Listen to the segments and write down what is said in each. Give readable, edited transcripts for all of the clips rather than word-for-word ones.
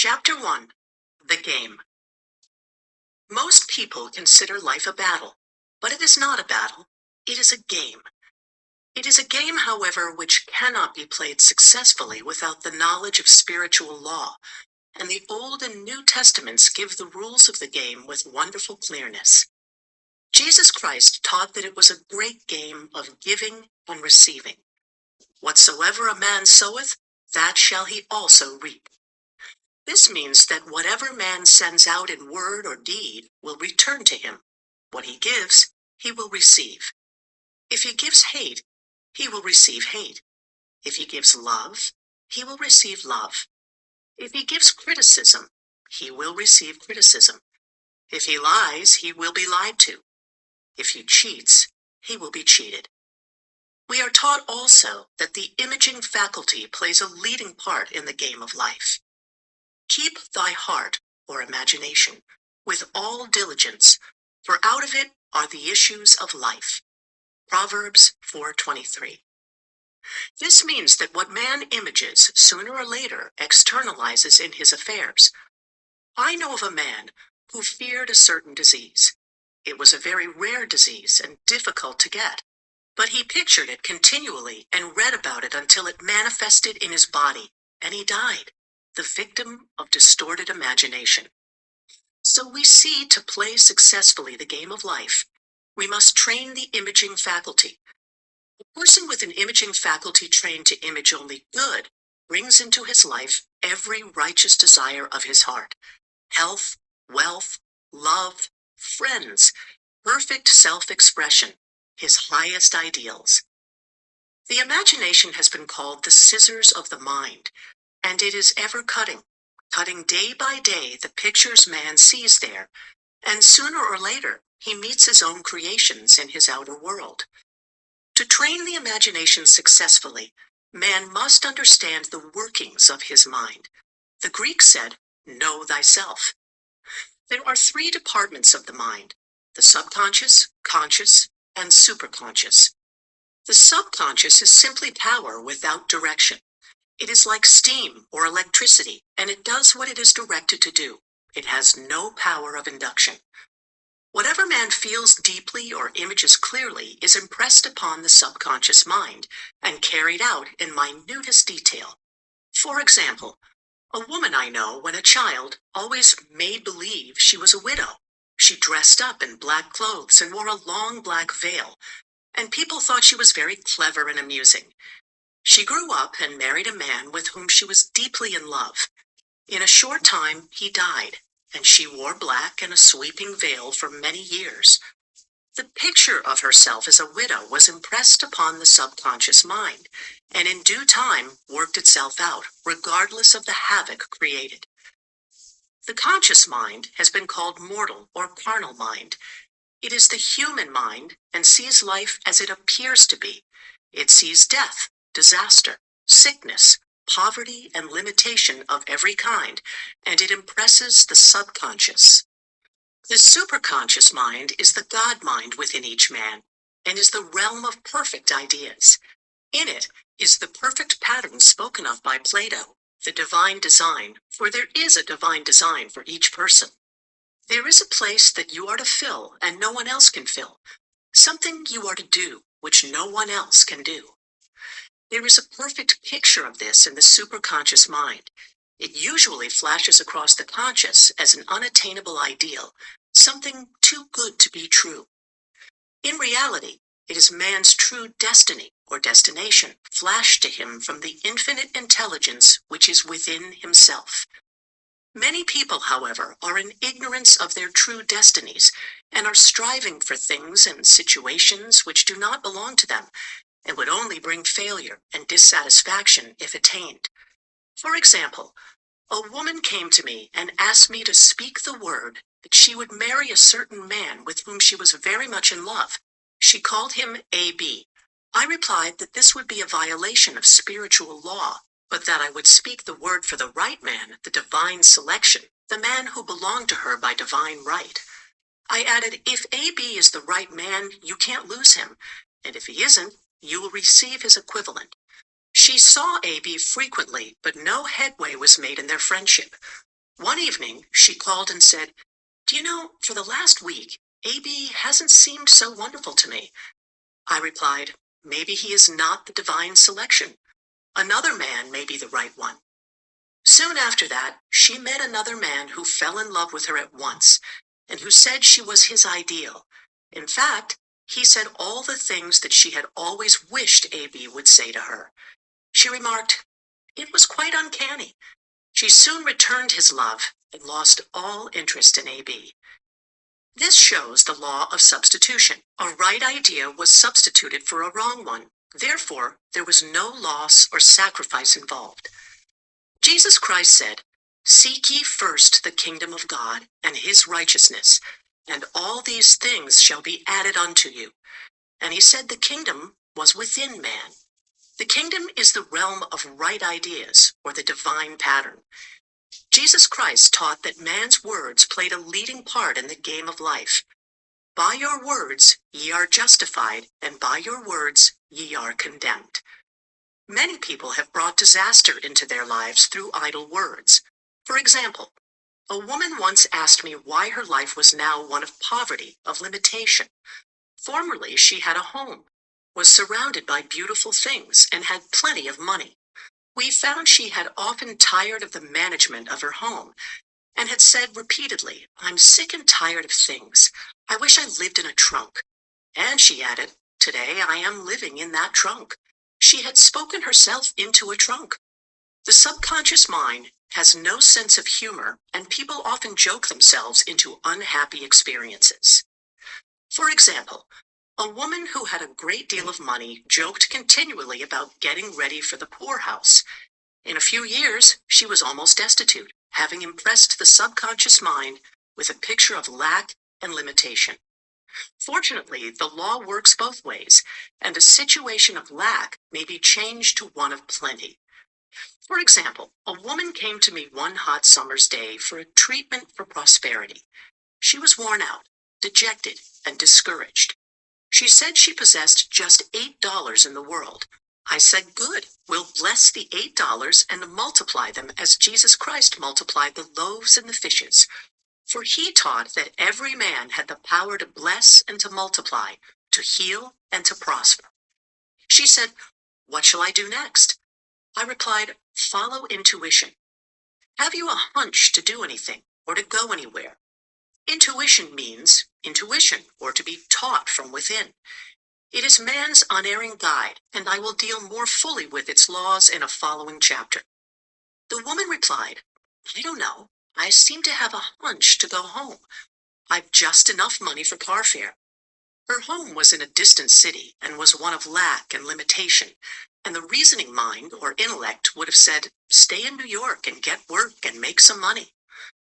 Chapter 1. The Game. Most people consider life a battle, but it is not a battle. It is a game. It is a game, however, which cannot be played successfully without the knowledge of spiritual law, and the Old and New Testaments give the rules of the game with wonderful clearness. Jesus Christ taught that it was a great game of giving and receiving. Whatsoever a man soweth, that shall he also reap. This means that whatever man sends out in word or deed will return to him. What he gives, he will receive. If he gives hate, he will receive hate. If he gives love, he will receive love. If he gives criticism, he will receive criticism. If he lies, he will be lied to. If he cheats, he will be cheated. We are taught also that the imaging faculty plays a leading part in the game of life. Keep thy heart, or imagination, with all diligence, for out of it are the issues of life. Proverbs 4:23. This means that what man images sooner or later externalizes in his affairs. I know of a man who feared a certain disease. It was a very rare disease and difficult to get, but he pictured it continually and read about it until it manifested in his body, and he died, the victim of distorted imagination. So we see, to play successfully the game of life, we must train the imaging faculty. A person with an imaging faculty trained to image only good brings into his life every righteous desire of his heart: health, wealth, love, friends, perfect self-expression, his highest ideals. The imagination has been called the scissors of the mind, and it is ever cutting day by day the pictures man sees there, and sooner or later he meets his own creations in his outer world. To train the imagination successfully, man must understand the workings of his mind. The Greeks said, "Know thyself." There are three departments of the mind: the subconscious, conscious, and superconscious. The subconscious is simply power without direction. It is like steam or electricity, and it does what it is directed to do. It has no power of induction. Whatever man feels deeply or images clearly is impressed upon the subconscious mind and carried out in minutest detail. For example, a woman I know, when a child, always made believe she was a widow. She dressed up in black clothes and wore a long black veil, and people thought she was very clever and amusing. She grew up and married a man with whom she was deeply in love. In a short time, he died, and she wore black and a sweeping veil for many years. The picture of herself as a widow was impressed upon the subconscious mind, and in due time worked itself out, regardless of the havoc created. The conscious mind has been called mortal or carnal mind. It is the human mind and sees life as it appears to be. It sees death, disaster, sickness, poverty, and limitation of every kind, and it impresses the subconscious. The superconscious mind is the God mind within each man, and is the realm of perfect ideas. In it is the perfect pattern spoken of by Plato, the divine design, for there is a divine design for each person. There is a place that you are to fill and no one else can fill, something you are to do which no one else can do. There is a perfect picture of this in the superconscious mind. It usually flashes across the conscious as an unattainable ideal, something too good to be true. In reality, it is man's true destiny or destination flashed to him from the infinite intelligence which is within himself. Many people, however, are in ignorance of their true destinies and are striving for things and situations which do not belong to them, and would only bring failure and dissatisfaction if attained. For example, a woman came to me and asked me to speak the word that she would marry a certain man with whom she was very much in love. She called him A.B. I replied that this would be a violation of spiritual law, but that I would speak the word for the right man, the divine selection, the man who belonged to her by divine right. I added, if A.B. is the right man, you can't lose him, and if he isn't, you will receive his equivalent. She saw A.B. frequently, but no headway was made in their friendship. One evening, she called and said, "Do you know, for the last week, AB hasn't seemed so wonderful to me." I replied, "Maybe he is not the divine selection. Another man may be the right one." Soon after that, she met another man who fell in love with her at once and who said she was his ideal. In fact, he said all the things that she had always wished AB would say to her. She remarked, "It was quite uncanny." She soon returned his love and lost all interest in AB. This shows the law of substitution. A right idea was substituted for a wrong one. Therefore, there was no loss or sacrifice involved. Jesus Christ said, "Seek ye first the kingdom of God and his righteousness, and all these things shall be added unto you." And he said the kingdom was within man. The kingdom is the realm of right ideas, or the divine pattern. Jesus Christ taught that man's words played a leading part in the game of life. By your words ye are justified, and by your words ye are condemned. Many people have brought disaster into their lives through idle words. For example, a woman once asked me why her life was now one of poverty, of limitation. Formerly, she had a home, was surrounded by beautiful things, and had plenty of money. We found she had often tired of the management of her home and had said repeatedly, "I'm sick and tired of things. I wish I lived in a trunk." And she added, "Today I am living in that trunk." She had spoken herself into a trunk. The subconscious mind has no sense of humor, and people often joke themselves into unhappy experiences. For example, a woman who had a great deal of money joked continually about getting ready for the poorhouse. In a few years, she was almost destitute, having impressed the subconscious mind with a picture of lack and limitation. Fortunately, the law works both ways, and a situation of lack may be changed to one of plenty. For example, a woman came to me one hot summer's day for a treatment for prosperity. She was worn out, dejected, and discouraged. She said she possessed just $8 in the world. I said, "Good, we'll bless the $8 and multiply them as Jesus Christ multiplied the loaves and the fishes. For he taught that every man had the power to bless and to multiply, to heal and to prosper." She said, "What shall I do next?" I replied, "Follow intuition. Have you a hunch to do anything or to go anywhere? Intuition means intuition, or to be taught from within. It is man's unerring guide, and I will deal more fully with its laws in a following chapter." The woman replied, "I don't know. I seem to have a hunch to go home. I've just enough money for car fare." Her home was in a distant city and was one of lack and limitation, and the reasoning mind or intellect would have said, "Stay in New York and get work and make some money."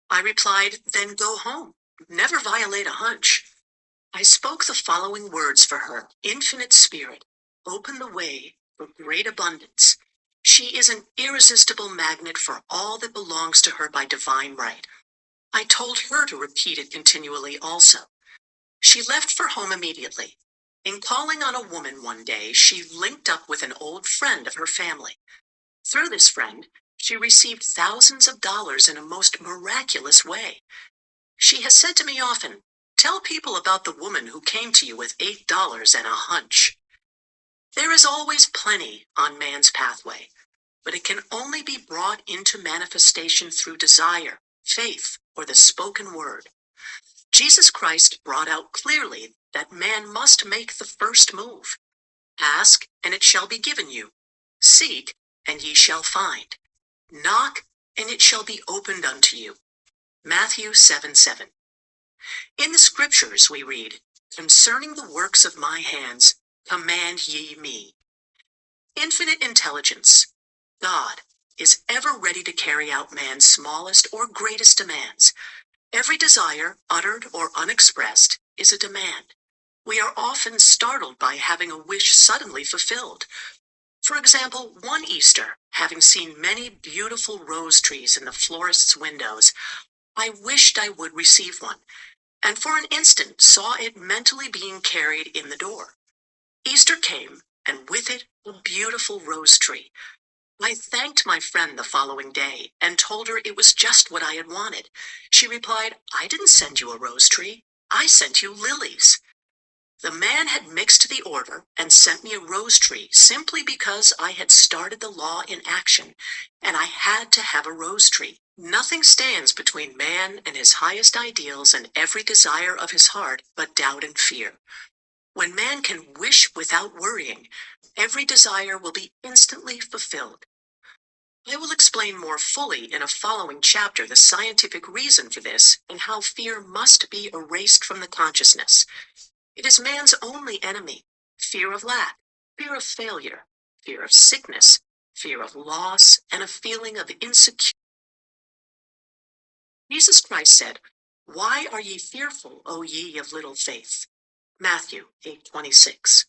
I replied, "Then go home. Never violate a hunch." I spoke the following words for her: "Infinite Spirit, open the way for great abundance." She is an irresistible magnet for all that belongs to her by divine right. I told her to repeat it continually also. She left for home immediately. In calling on a woman one day, she linked up with an old friend of her family. Through this friend, she received thousands of dollars in a most miraculous way. She has said to me often, "Tell people about the woman who came to you with $8 and a hunch." There is always plenty on man's pathway, but it can only be brought into manifestation through desire, faith, or the spoken word. Jesus Christ brought out clearly that man must make the first move. Ask, and it shall be given you. Seek, and ye shall find. Knock, and it shall be opened unto you. Matthew 7:7. In the scriptures we read, "Concerning the works of my hands, command ye me." Infinite intelligence, God, is ever ready to carry out man's smallest or greatest demands. Every desire, uttered or unexpressed, is a demand. We are often startled by having a wish suddenly fulfilled. For example, one Easter, having seen many beautiful rose trees in the florist's windows, I wished I would receive one, and for an instant saw it mentally being carried in the door. Easter came, and with it a beautiful rose tree. I thanked my friend the following day and told her it was just what I had wanted. She replied, "I didn't send you a rose tree. I sent you lilies." The man had mixed the order and sent me a rose tree simply because I had started the law in action, and I had to have a rose tree. Nothing stands between man and his highest ideals and every desire of his heart but doubt and fear. When man can wish without worrying, every desire will be instantly fulfilled. I will explain more fully in a following chapter the scientific reason for this and how fear must be erased from the consciousness. It is man's only enemy: fear of lack, fear of failure, fear of sickness, fear of loss, and a feeling of insecurity. Jesus Christ said, "Why are ye fearful, O ye of little faith?" Matthew 8:26.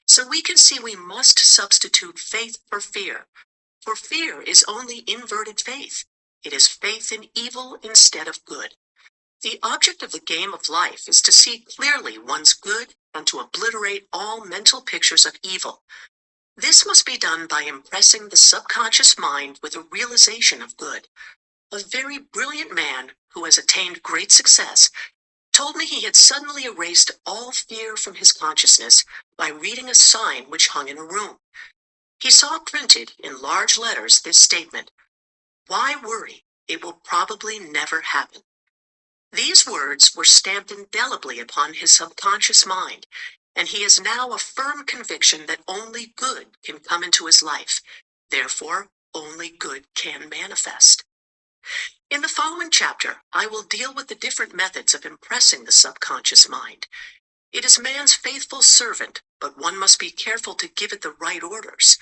So we can see we must substitute faith for fear, for fear is only inverted faith. It is faith in evil instead of good. The object of the game of life is to see clearly one's good and to obliterate all mental pictures of evil. This must be done by impressing the subconscious mind with a realization of good. A very brilliant man who has attained great success told me he had suddenly erased all fear from his consciousness by reading a sign which hung in a room. He saw printed in large letters this statement: "Why worry? It will probably never happen." These words were stamped indelibly upon his subconscious mind, and he has now a firm conviction that only good can come into his life. Therefore, only good can manifest. In the following chapter, I will deal with the different methods of impressing the subconscious mind. It is man's faithful servant, but one must be careful to give it the right orders.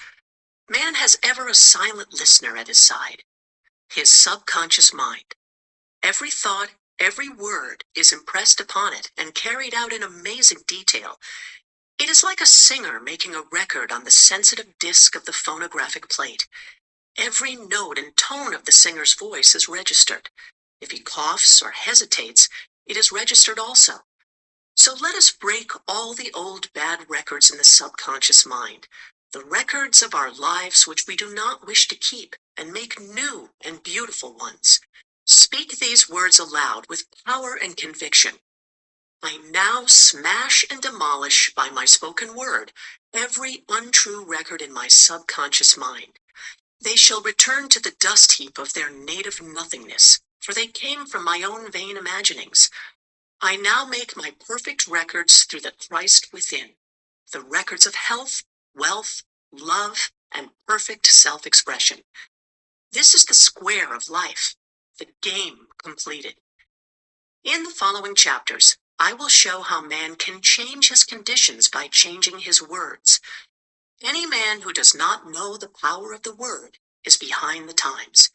Man has ever a silent listener at his side: his subconscious mind. Every thought, every word is impressed upon it and carried out in amazing detail. It is like a singer making a record on the sensitive disc of the phonographic plate. Every note and tone of the singer's voice is registered. If he coughs or hesitates, it is registered also. So let us break all the old bad records in the subconscious mind, the records of our lives which we do not wish to keep, and make new and beautiful ones. Speak these words aloud with power and conviction. I now smash and demolish by my spoken word every untrue record in my subconscious mind. They shall return to the dust heap of their native nothingness, for they came from my own vain imaginings. I now make my perfect records through the Christ within, the records of health, wealth, love, and perfect self-expression. This is the square of life, the game completed. In the following chapters, I will show how man can change his conditions by changing his words. Any man who does not know the power of the word is behind the times.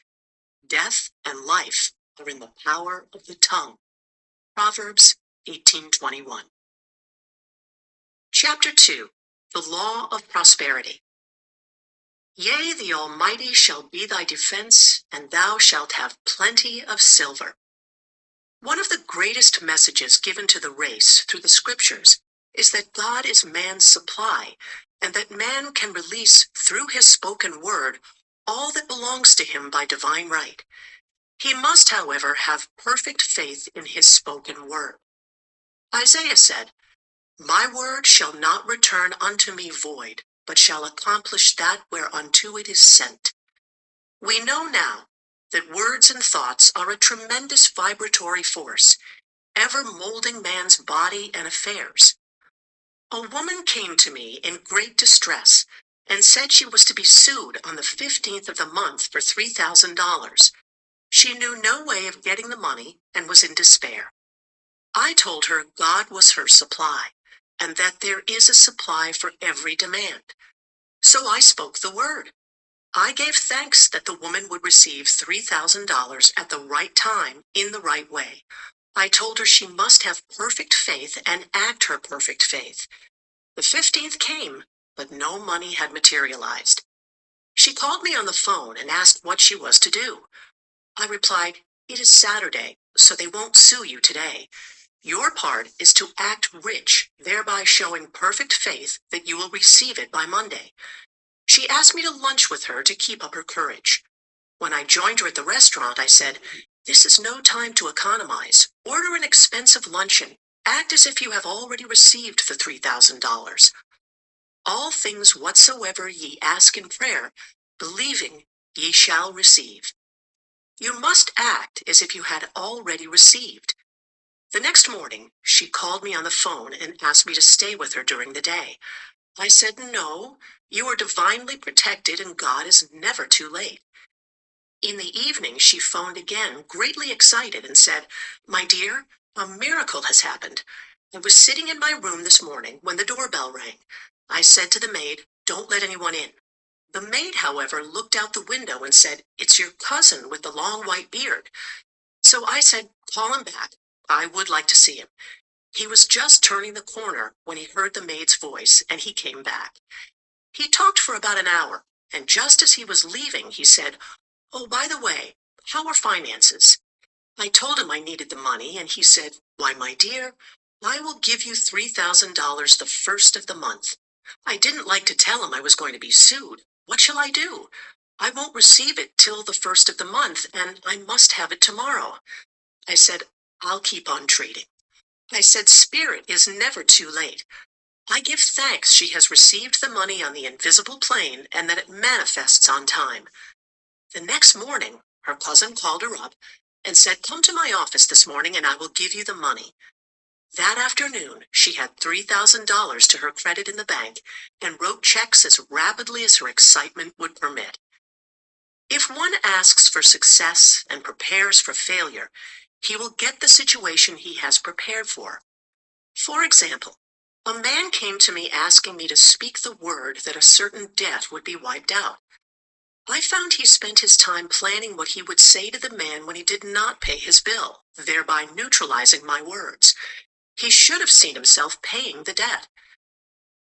Death and life are in the power of the tongue. Proverbs 18:21. Chapter 2. The Law of Prosperity. Yea, the Almighty shall be thy defense, and thou shalt have plenty of silver. One of the greatest messages given to the race through the scriptures is that God is man's supply, and that man can release through his spoken word all that belongs to him by divine right. He must, however, have perfect faith in his spoken word. Isaiah said, "My word shall not return unto me void, but shall accomplish that whereunto it is sent." We know now that words and thoughts are a tremendous vibratory force, ever molding man's body and affairs. A woman came to me in great distress and said she was to be sued on the 15th of the month for $3,000. She knew no way of getting the money and was in despair. I told her God was her supply, and that there is a supply for every demand. So I spoke the word. I gave thanks that the woman would receive $3,000 at the right time in the right way. I told her she must have perfect faith and act her perfect faith. The 15th came, but no money had materialized. She called me on the phone and asked what she was to do. I replied, "It is Saturday, so they won't sue you today. Your part is to act rich, thereby showing perfect faith that you will receive it by Monday." She asked me to lunch with her to keep up her courage. When I joined her at the restaurant, I said, "This is no time to economize. Order an expensive luncheon. Act as if you have already received the $3,000. All things whatsoever ye ask in prayer, believing ye shall receive." You must act as if you had already received. The next morning, she called me on the phone and asked me to stay with her during the day. I said, "No, you are divinely protected and God is never too late." In the evening, she phoned again, greatly excited, and said, "My dear, a miracle has happened. I was sitting in my room this morning when the doorbell rang. I said to the maid, 'Don't let anyone in.' The maid, however, looked out the window and said, 'It's your cousin with the long white beard.' So I said, 'Call him back. I would like to see him.' He was just turning the corner when he heard the maid's voice, and he came back. He talked for about an hour, and just as he was leaving, he said, 'Oh, by the way, how are finances?' I told him I needed the money, and he said, 'Why, my dear, I will give you $3,000 the first of the month.' I didn't like to tell him I was going to be sued. What shall I do? I won't receive it till the first of the month, and I must have it tomorrow." I said, "I'll keep on trading." I said, "Spirit is never too late. I give thanks she has received the money on the invisible plane and that it manifests on time." The next morning, her cousin called her up and said, "Come to my office this morning and I will give you the money." That afternoon, she had $3,000 to her credit in the bank and wrote checks as rapidly as her excitement would permit. If one asks for success and prepares for failure, he will get the situation he has prepared for. For example, a man came to me asking me to speak the word that a certain debt would be wiped out. I found he spent his time planning what he would say to the man when he did not pay his bill, thereby neutralizing my words. He should have seen himself paying the debt.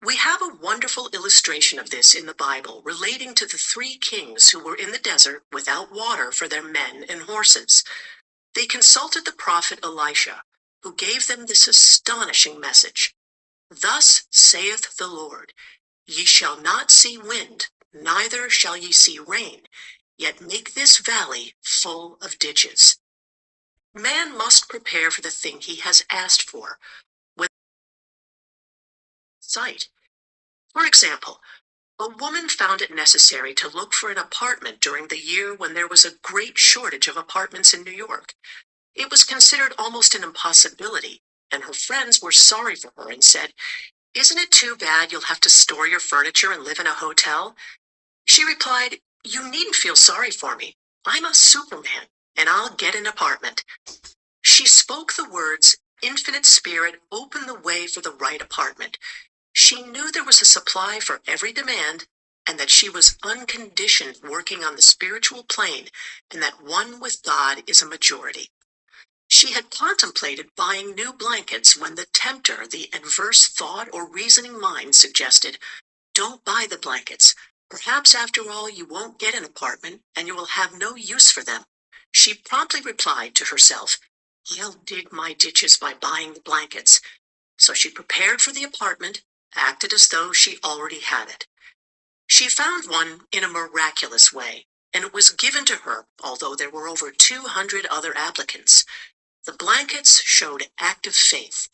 We have a wonderful illustration of this in the Bible relating to the three kings who were in the desert without water for their men and horses. They consulted the prophet Elisha, who gave them this astonishing message. "Thus saith the Lord, ye shall not see wind, neither shall ye see rain, yet make this valley full of ditches." Man must prepare for the thing he has asked for with sight. For example, a woman found it necessary to look for an apartment during the year when there was a great shortage of apartments in New York. It was considered almost an impossibility, and her friends were sorry for her and said, "Isn't it too bad you'll have to store your furniture and live in a hotel?" She replied, "You needn't feel sorry for me. I'm a Superman, and I'll get an apartment." She spoke the words, "Infinite Spirit, open the way for the right apartment." She knew there was a supply for every demand, and that she was unconditioned working on the spiritual plane, and that one with God is a majority. She had contemplated buying new blankets when the tempter, the adverse thought or reasoning mind, suggested, "Don't buy the blankets. Perhaps after all you won't get an apartment and you will have no use for them." She promptly replied to herself, "I'll dig my ditches by buying the blankets." So she prepared for the apartment, acted as though she already had it. She found one in a miraculous way, and it was given to her, although there were over 200 other applicants. The blankets showed active faith.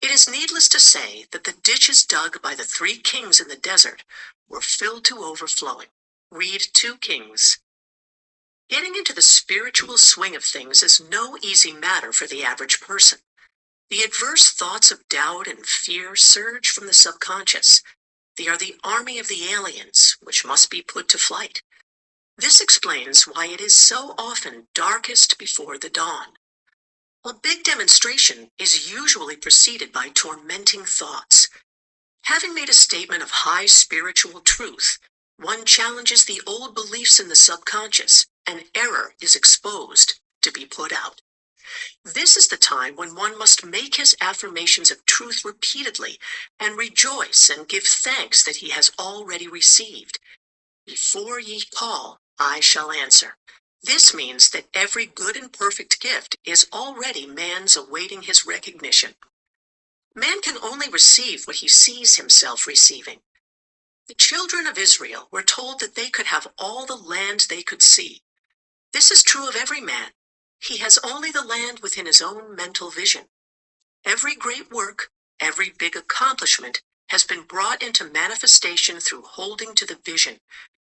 It is needless to say that the ditches dug by the three kings in the desert were filled to overflowing. Read 2 Kings. Getting into the spiritual swing of things is no easy matter for the average person. The adverse thoughts of doubt and fear surge from the subconscious. They are the army of the aliens, which must be put to flight. This explains why it is so often darkest before the dawn. A big demonstration is usually preceded by tormenting thoughts. Having made a statement of high spiritual truth, one challenges the old beliefs in the subconscious, and error is exposed to be put out. This is the time when one must make his affirmations of truth repeatedly and rejoice and give thanks that he has already received. "Before ye call, I shall answer." This means that every good and perfect gift is already man's awaiting his recognition. Man can only receive what he sees himself receiving. The children of Israel were told that they could have all the land they could see. This is true of every man. He has only the land within his own mental vision. Every great work, every big accomplishment has been brought into manifestation through holding to the vision,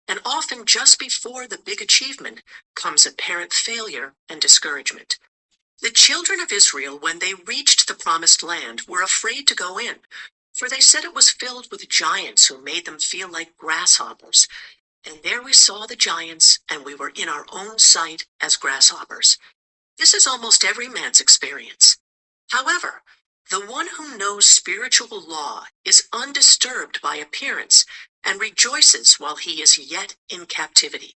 and often just before the big achievement comes apparent failure and discouragement. The children of Israel, when they reached the promised land, were afraid to go in, for they said it was filled with giants who made them feel like grasshoppers. And there we saw the giants, and we were in our own sight as grasshoppers. This is almost every man's experience. However, the one who knows spiritual law is undisturbed by appearance and rejoices while he is yet in captivity.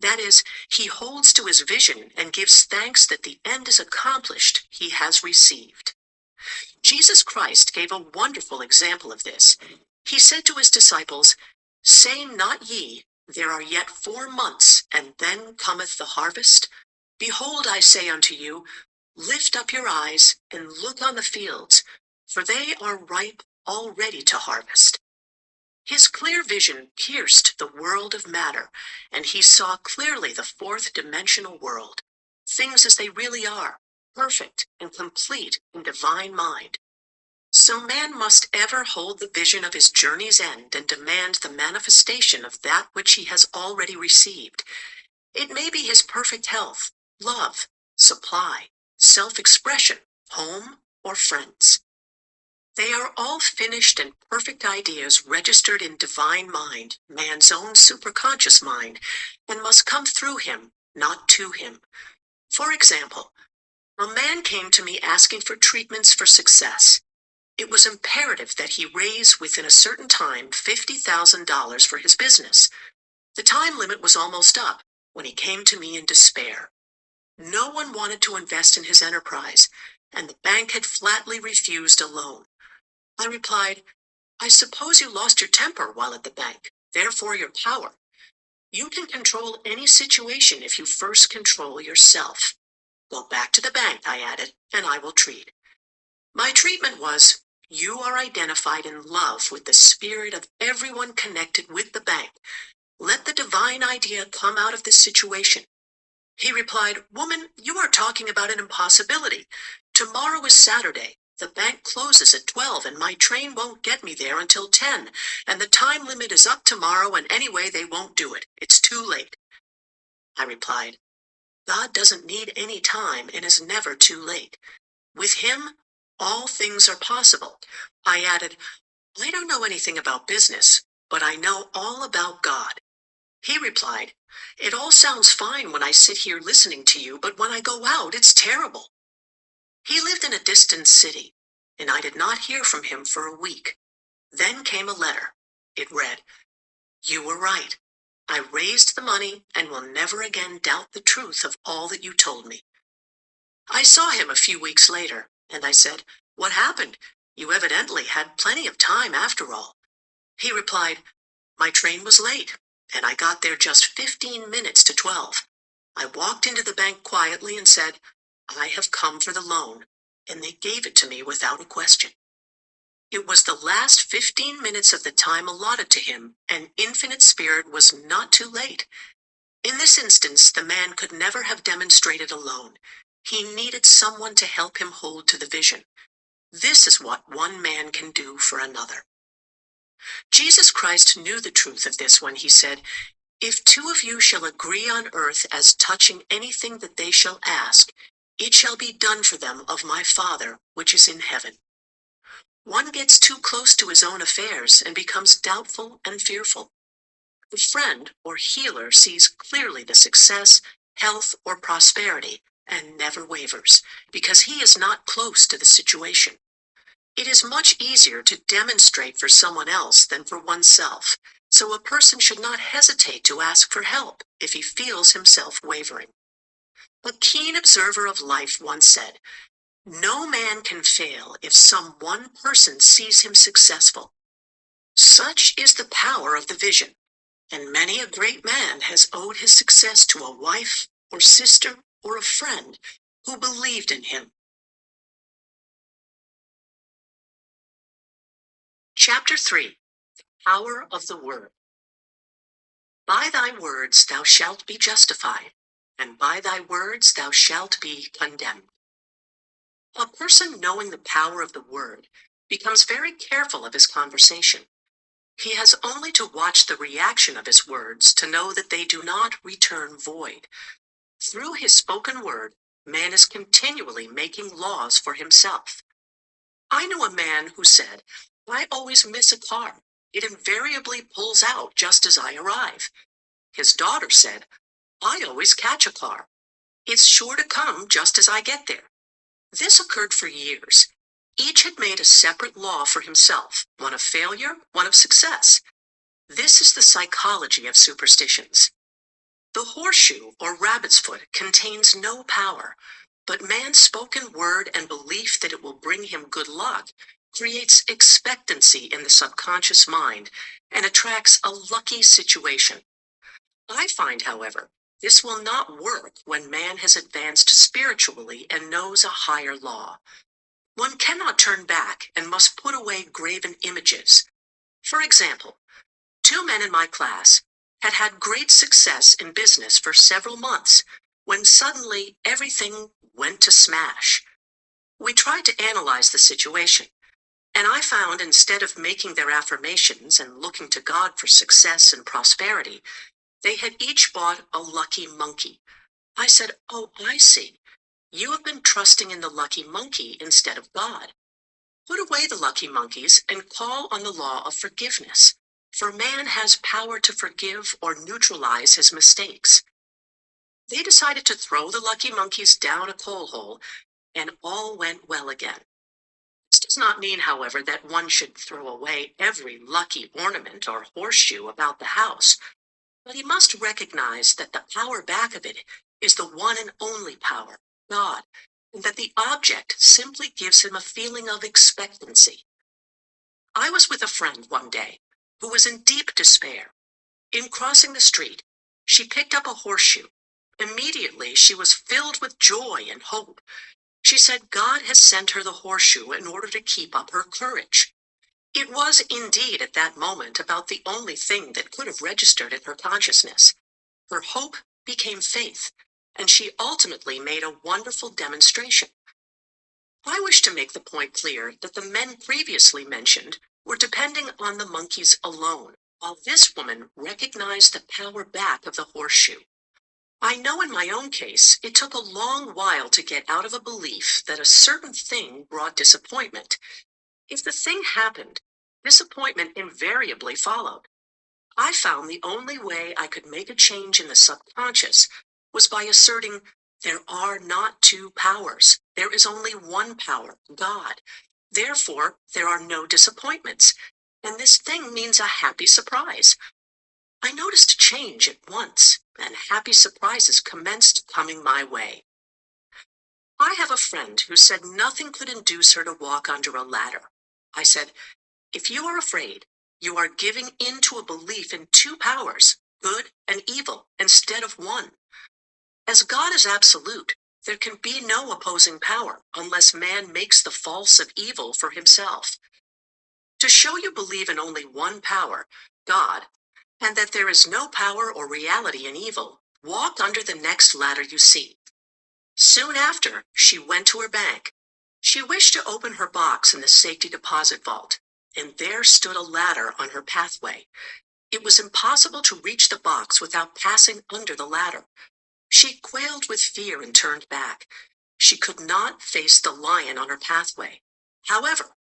That is, he holds to his vision and gives thanks that the end is accomplished he has received. Jesus Christ gave a wonderful example of this. He said to his disciples, "Say not ye, there are yet 4 months, and then cometh the harvest? Behold, I say unto you, lift up your eyes and look on the fields, for they are ripe already to harvest." His clear vision pierced the world of matter, and he saw clearly the fourth dimensional world, things as they really are, perfect and complete in divine mind. So man must ever hold the vision of his journey's end and demand the manifestation of that which he has already received. It may be his perfect health, love, supply, self-expression, home, or friends. They are all finished and perfect ideas registered in divine mind, man's own superconscious mind, and must come through him, not to him. For example, a man came to me asking for treatments for success. It was imperative that he raise within a certain time $50,000 for his business. The time limit was almost up when he came to me in despair. No one wanted to invest in his enterprise, and the bank had flatly refused a loan. I replied, "I suppose you lost your temper while at the bank, therefore your power. You can control any situation if you first control yourself. Go back to the bank," I added, "and I will treat." My treatment was, "You are identified in love with the spirit of everyone connected with the bank. Let the divine idea come out of this situation." He replied, "Woman, you are talking about an impossibility. Tomorrow is Saturday. The bank closes at 12 and my train won't get me there until 10, and the time limit is up tomorrow, and anyway they won't do it. It's too late." I replied, "God doesn't need any time and is never too late. With him, all things are possible." I added, "I don't know anything about business, but I know all about God." He replied, "It all sounds fine when I sit here listening to you, but when I go out, it's terrible." He lived in a distant city, and I did not hear from him for a week. Then came a letter. It read, "You were right. I raised the money and will never again doubt the truth of all that you told me." I saw him a few weeks later, and I said, "What happened? You evidently had plenty of time after all." He replied, "My train was late, and I got there just 15 minutes to 12. I walked into the bank quietly and said, 'I have come for the loan,' and they gave it to me without a question." It was the last 15 minutes of the time allotted to him, and Infinite Spirit was not too late. In this instance, the man could never have demonstrated alone. He needed someone to help him hold to the vision. This is what one man can do for another. Jesus Christ knew the truth of this when he said, "If 2 of you shall agree on earth as touching anything that they shall ask, it shall be done for them of my Father which is in heaven." One gets too close to his own affairs and becomes doubtful and fearful. The friend or healer sees clearly the success, health, or prosperity and never wavers, because he is not close to the situation. It is much easier to demonstrate for someone else than for oneself, so a person should not hesitate to ask for help if he feels himself wavering. A keen observer of life once said, "No man can fail if some one person sees him successful." Such is the power of the vision, and many a great man has owed his success to a wife or sister or a friend who believed in him. Chapter 3. Power of the word. By thy words thou shalt be justified, and by thy words thou shalt be condemned. A person knowing the power of the word becomes very careful of his conversation. He has only to watch the reaction of his words to know that they do not return void. Through his spoken word, man is continually making laws for himself. I knew a man who said, "I always miss a car. It invariably pulls out just as I arrive." His daughter said, "I always catch a car. It's sure to come just as I get there." This occurred for years. Each had made a separate law for himself, one of failure, one of success. This is the psychology of superstitions. The horseshoe or rabbit's foot contains no power, but man's spoken word and belief that it will bring him good luck creates expectancy in the subconscious mind and attracts a lucky situation. I find, however, this will not work when man has advanced spiritually and knows a higher law. One cannot turn back and must put away graven images. For example, two men in my class had had great success in business for several months when suddenly everything went to smash. We tried to analyze the situation, and I found instead of making their affirmations and looking to God for success and prosperity, they had each bought a lucky monkey. I said, "Oh, I see. You have been trusting in the lucky monkey instead of God. Put away the lucky monkeys and call on the law of forgiveness, for man has power to forgive or neutralize his mistakes." They decided to throw the lucky monkeys down a coal hole, and all went well again. This does not mean, however, that one should throw away every lucky ornament or horseshoe about the house, but he must recognize that the power back of it is the one and only power, God, and that the object simply gives him a feeling of expectancy. I was with a friend one day who was in deep despair. In crossing the street, she picked up a horseshoe. Immediately, she was filled with joy and hope. She said God has sent her the horseshoe in order to keep up her courage. It was indeed at that moment about the only thing that could have registered in her consciousness. Her hope became faith, and she ultimately made a wonderful demonstration. I wish to make the point clear that the men previously mentioned were depending on the monkeys alone, while this woman recognized the power back of the horseshoe. I know in my own case, it took a long while to get out of a belief that a certain thing brought disappointment. If the thing happened, disappointment invariably followed. I found the only way I could make a change in the subconscious was by asserting there are not two powers. There is only one power, God. Therefore, there are no disappointments, and this thing means a happy surprise. I noticed change at once, and happy surprises commenced coming my way. I have a friend who said nothing could induce her to walk under a ladder. I said, "If you are afraid, you are giving in to a belief in two powers, good and evil, instead of one. As God is absolute, there can be no opposing power unless man makes the false of evil for himself. To show you believe in only one power, God, and that there is no power or reality in evil, walk under the next ladder you see." Soon after, she went to her bank. She wished to open her box in the safety deposit vault, and there stood a ladder on her pathway. It was impossible to reach the box without passing under the ladder. She quailed with fear and turned back. She could not face the lion on her pathway. However,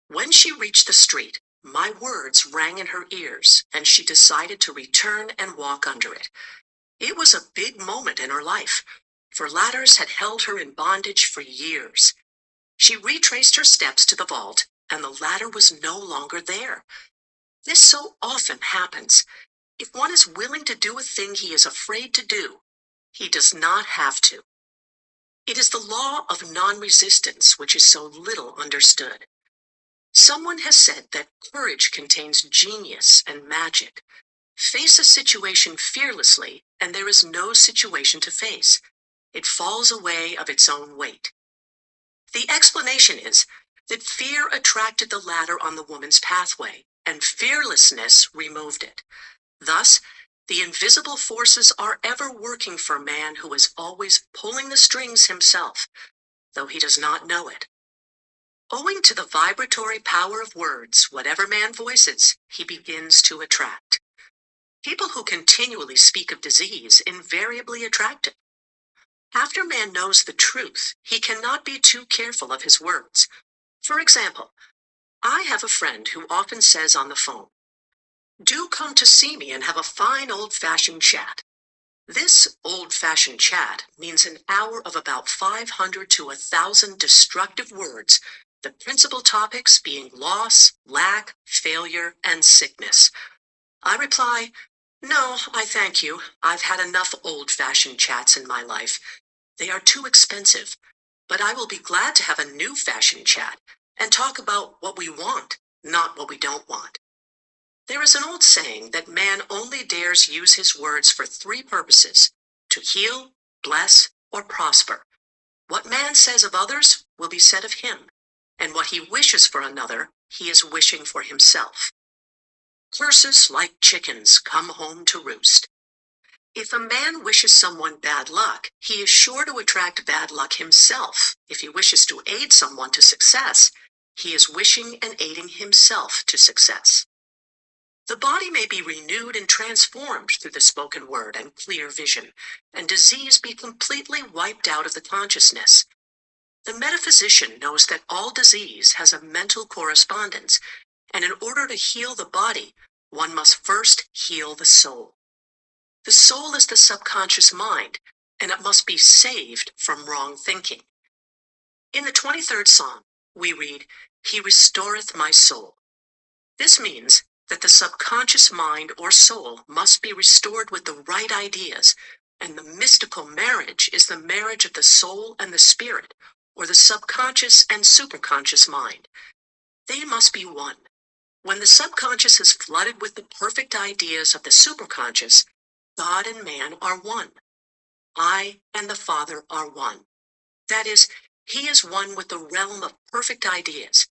when she reached the street, my words rang in her ears, and she decided to return and walk under it. It was a big moment in her life, for ladders had held her in bondage for years. She retraced her steps to the vault, and the ladder was no longer there. This so often happens. If one is willing to do a thing he is afraid to do, he does not have to. It is the law of non-resistance which is so little understood. Someone has said that courage contains genius and magic. Face a situation fearlessly, and there is no situation to face. It falls away of its own weight. The explanation is that fear attracted the ladder on the woman's pathway, and fearlessness removed it. Thus, the invisible forces are ever working for man who is always pulling the strings himself, though he does not know it. Owing to the vibratory power of words, whatever man voices, he begins to attract. People who continually speak of disease invariably attract it. After man knows the truth, he cannot be too careful of his words. For example, I have a friend who often says on the phone, "Do come to see me and have a fine old-fashioned chat." This old-fashioned chat means an hour of about 500 to 1,000 destructive words, the principal topics being loss, lack, failure, and sickness. I reply, "No, I thank you. I've had enough old-fashioned chats in my life. They are too expensive, but I will be glad to have a new-fashioned chat and talk about what we want, not what we don't want." There is an old saying that man only dares use his words for three purposes: to heal, bless, or prosper. What man says of others will be said of him, and what he wishes for another, he is wishing for himself. Curses like chickens come home to roost. If a man wishes someone bad luck, he is sure to attract bad luck himself. If he wishes to aid someone to success, he is wishing and aiding himself to success. The body may be renewed and transformed through the spoken word and clear vision, and disease be completely wiped out of the consciousness. The metaphysician knows that all disease has a mental correspondence, and in order to heal the body, one must first heal the soul. The soul is the subconscious mind, and it must be saved from wrong thinking. In the 23rd Psalm, we read, "He restoreth my soul." This means that the subconscious mind or soul must be restored with the right ideas, and the mystical marriage is the marriage of the soul and the spirit, or the subconscious and superconscious mind. They must be one. When the subconscious is flooded with the perfect ideas of the superconscious, God and man are one. I and the Father are one. That is, he is one with the realm of perfect ideas.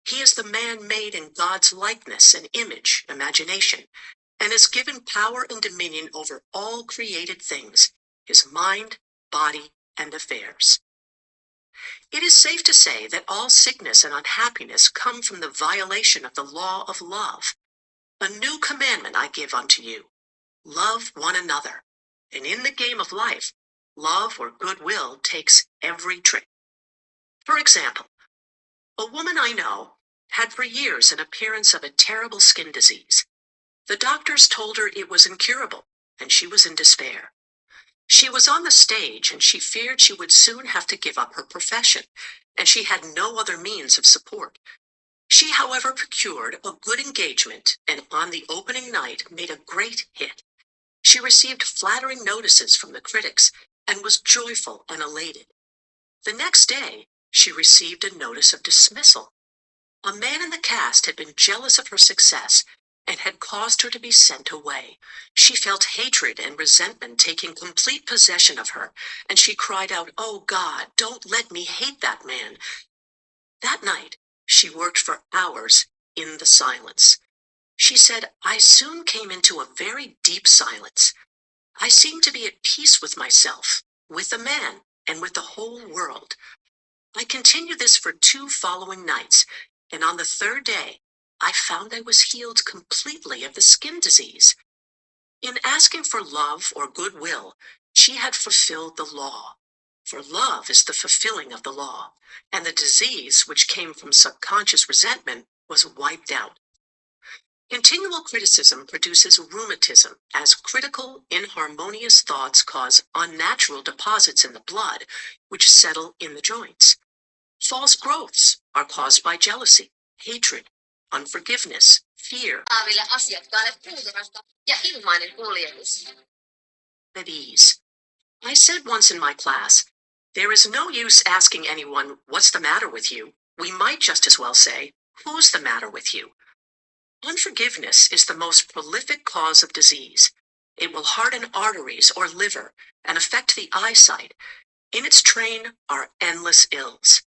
He is the man made in God's likeness and image, imagination, and is given power and dominion over all created things, his mind, body, and affairs. It is safe to say that all sickness and unhappiness come from the violation of the law of love. "A new commandment I give unto you, love one another." And in the game of life, love or goodwill takes every trick. For example, a woman I know had for years an appearance of a terrible skin disease. The doctors told her it was incurable, and she was in despair. She was on the stage, and she feared she would soon have to give up her profession, and she had no other means of support. She, however, procured a good engagement, and on the opening night made a great hit. She received flattering notices from the critics, and was joyful and elated. The next day, she received a notice of dismissal. A man in the cast had been jealous of her success and had caused her to be sent away. She felt hatred and resentment taking complete possession of her, and she cried out, "Oh God, don't let me hate that man." That night, she worked for hours in the silence. She said, "I soon came into a very deep silence. I seemed to be at peace with myself, with the man, and with the whole world. I continued this for 2 following nights, and on the 3rd day, I found I was healed completely of the skin disease." In asking for love or goodwill, she had fulfilled the law. For love is the fulfilling of the law, and the disease which came from subconscious resentment was wiped out. Continual criticism produces rheumatism, as critical, inharmonious thoughts cause unnatural deposits in the blood, which settle in the joints. False growths are caused by jealousy, hatred, unforgiveness, fear, at ease. I said once in my class, "There is no use asking anyone, 'What's the matter with you?' We might just as well say, 'Who's the matter with you?'" Unforgiveness is the most prolific cause of disease. It will harden arteries or liver and affect the eyesight. In its train are endless ills.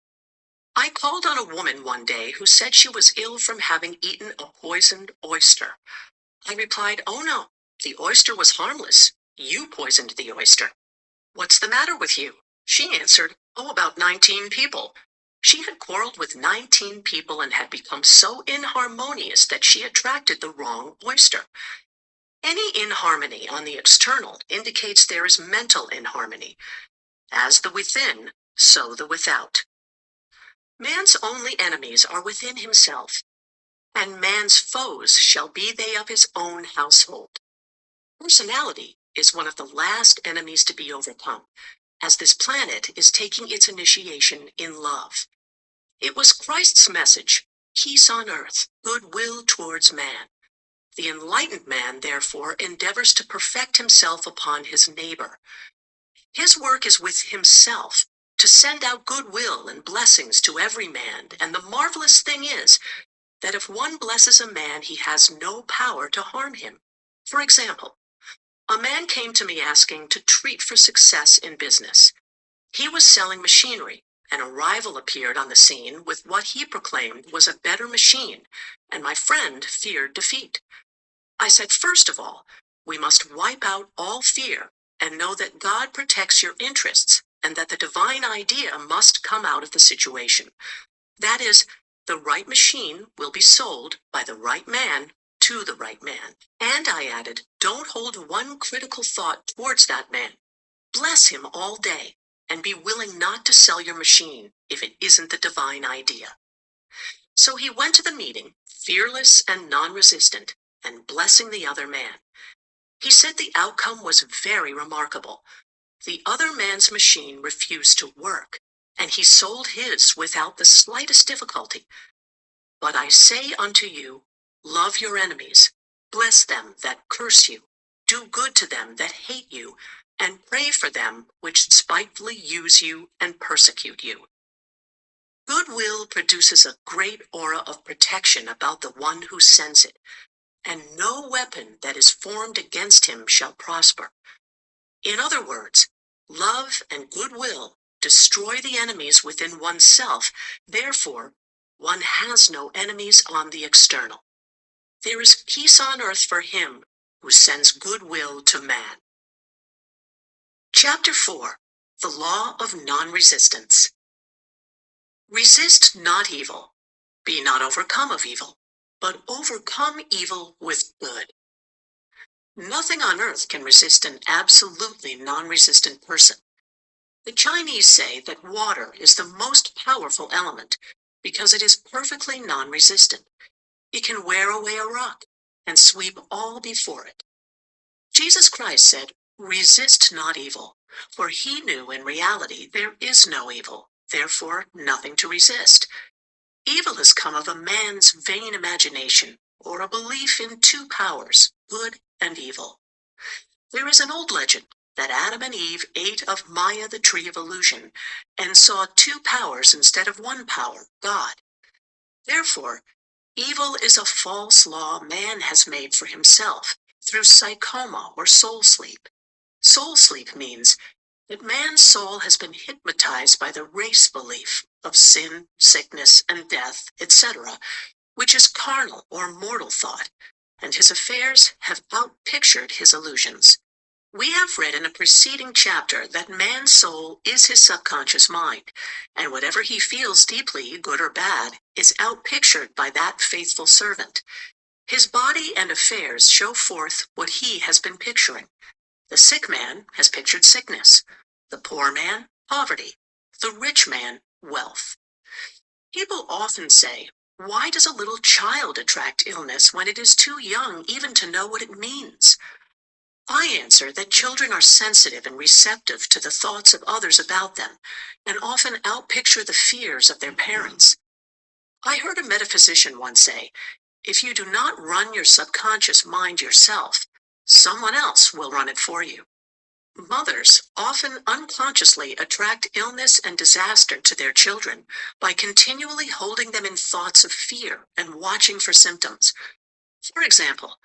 I called on a woman one day who said she was ill from having eaten a poisoned oyster. I replied, "Oh no, the oyster was harmless. You poisoned the oyster." "What's the matter with you?" She answered, "Oh, about 19 people." She had quarreled with 19 people and had become so inharmonious that she attracted the wrong oyster. Any inharmony on the external indicates there is mental inharmony. As the within, so the without. Man's only enemies are within himself, and man's foes shall be they of his own household. Personality is one of the last enemies to be overcome, as this planet is taking its initiation in love. It was Christ's message, peace on earth, goodwill towards man. The enlightened man, therefore, endeavors to perfect himself upon his neighbor. His work is with himself, to send out goodwill and blessings to every man, and the marvelous thing is that if one blesses a man, he has no power to harm him. For example, a man came to me asking to treat for success in business. He was selling machinery, and a rival appeared on the scene with what he proclaimed was a better machine, and my friend feared defeat. I said, first of all, we must wipe out all fear and know that God protects your interests and that the divine idea must come out of the situation. That is, the right machine will be sold by the right man to the right man. And I added, don't hold one critical thought towards that man. Bless him all day and be willing not to sell your machine if it isn't the divine idea. So he went to the meeting, fearless and non-resistant, and blessing the other man. He said the outcome was very remarkable. The other man's machine refused to work, and he sold his without the slightest difficulty. But I say unto you, love your enemies, bless them that curse you, do good to them that hate you, and pray for them which spitefully use you and persecute you. Goodwill produces a great aura of protection about the one who sends it, and no weapon that is formed against him shall prosper. In other words, love and goodwill destroy the enemies within oneself. Therefore, one has no enemies on the external. There is peace on earth for him who sends goodwill to man. Chapter 4. The Law of Non-Resistance. Resist not evil. Be not overcome of evil, but overcome evil with good. Nothing on earth can resist an absolutely non-resistant person. The Chinese say that water is the most powerful element because it is perfectly non-resistant. It can wear away a rock and sweep all before it. Jesus Christ said, resist not evil, for he knew in reality there is no evil, therefore nothing to resist. Evil has come of a man's vain imagination or a belief in two powers, good and evil. There is an old legend that Adam and Eve ate of Maya, the tree of illusion, and saw two powers instead of one power, God. Therefore, evil is a false law man has made for himself through psychoma or soul sleep. Soul sleep means that man's soul has been hypnotized by the race belief of sin, sickness, and death, etc., which is carnal or mortal thought, and his affairs have outpictured his illusions. We have read in a preceding chapter that man's soul is his subconscious mind, and whatever he feels deeply, good or bad, is outpictured by that faithful servant. His body and affairs show forth what he has been picturing. The sick man has pictured sickness, the poor man, poverty, the rich man, wealth. People often say, why does a little child attract illness when it is too young even to know what it means? I answer that children are sensitive and receptive to the thoughts of others about them, and often outpicture the fears of their parents. I heard a metaphysician once say, if you do not run your subconscious mind yourself, someone else will run it for you. Mothers often unconsciously attract illness and disaster to their children by continually holding them in thoughts of fear and watching for symptoms. For example,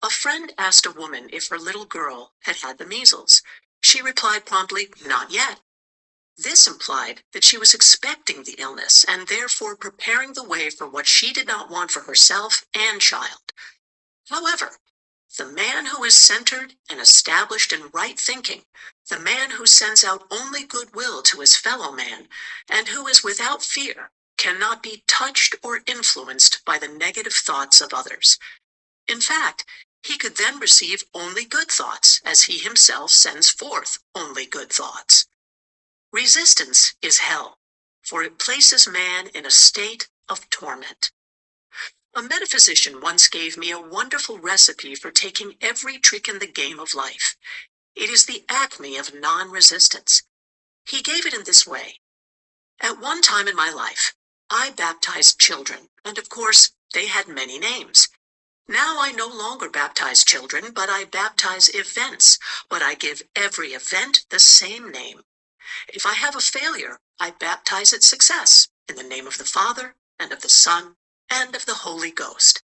a friend asked a woman if her little girl had had the measles. She replied promptly, not yet. This implied that she was expecting the illness and therefore preparing the way for what she did not want for herself and child. However, the man who is centered and established in right thinking, the man who sends out only goodwill to his fellow man, and who is without fear, cannot be touched or influenced by the negative thoughts of others. In fact, he could then receive only good thoughts, as he himself sends forth only good thoughts. Resistance is hell, for it places man in a state of torment. A metaphysician once gave me a wonderful recipe for taking every trick in the game of life. It is the acme of non-resistance. He gave it in this way. At one time in my life, I baptized children, and of course, they had many names. Now I no longer baptize children, but I baptize events, but I give every event the same name. If I have a failure, I baptize it success, in the name of the Father, and of the Son, and of the Holy Ghost.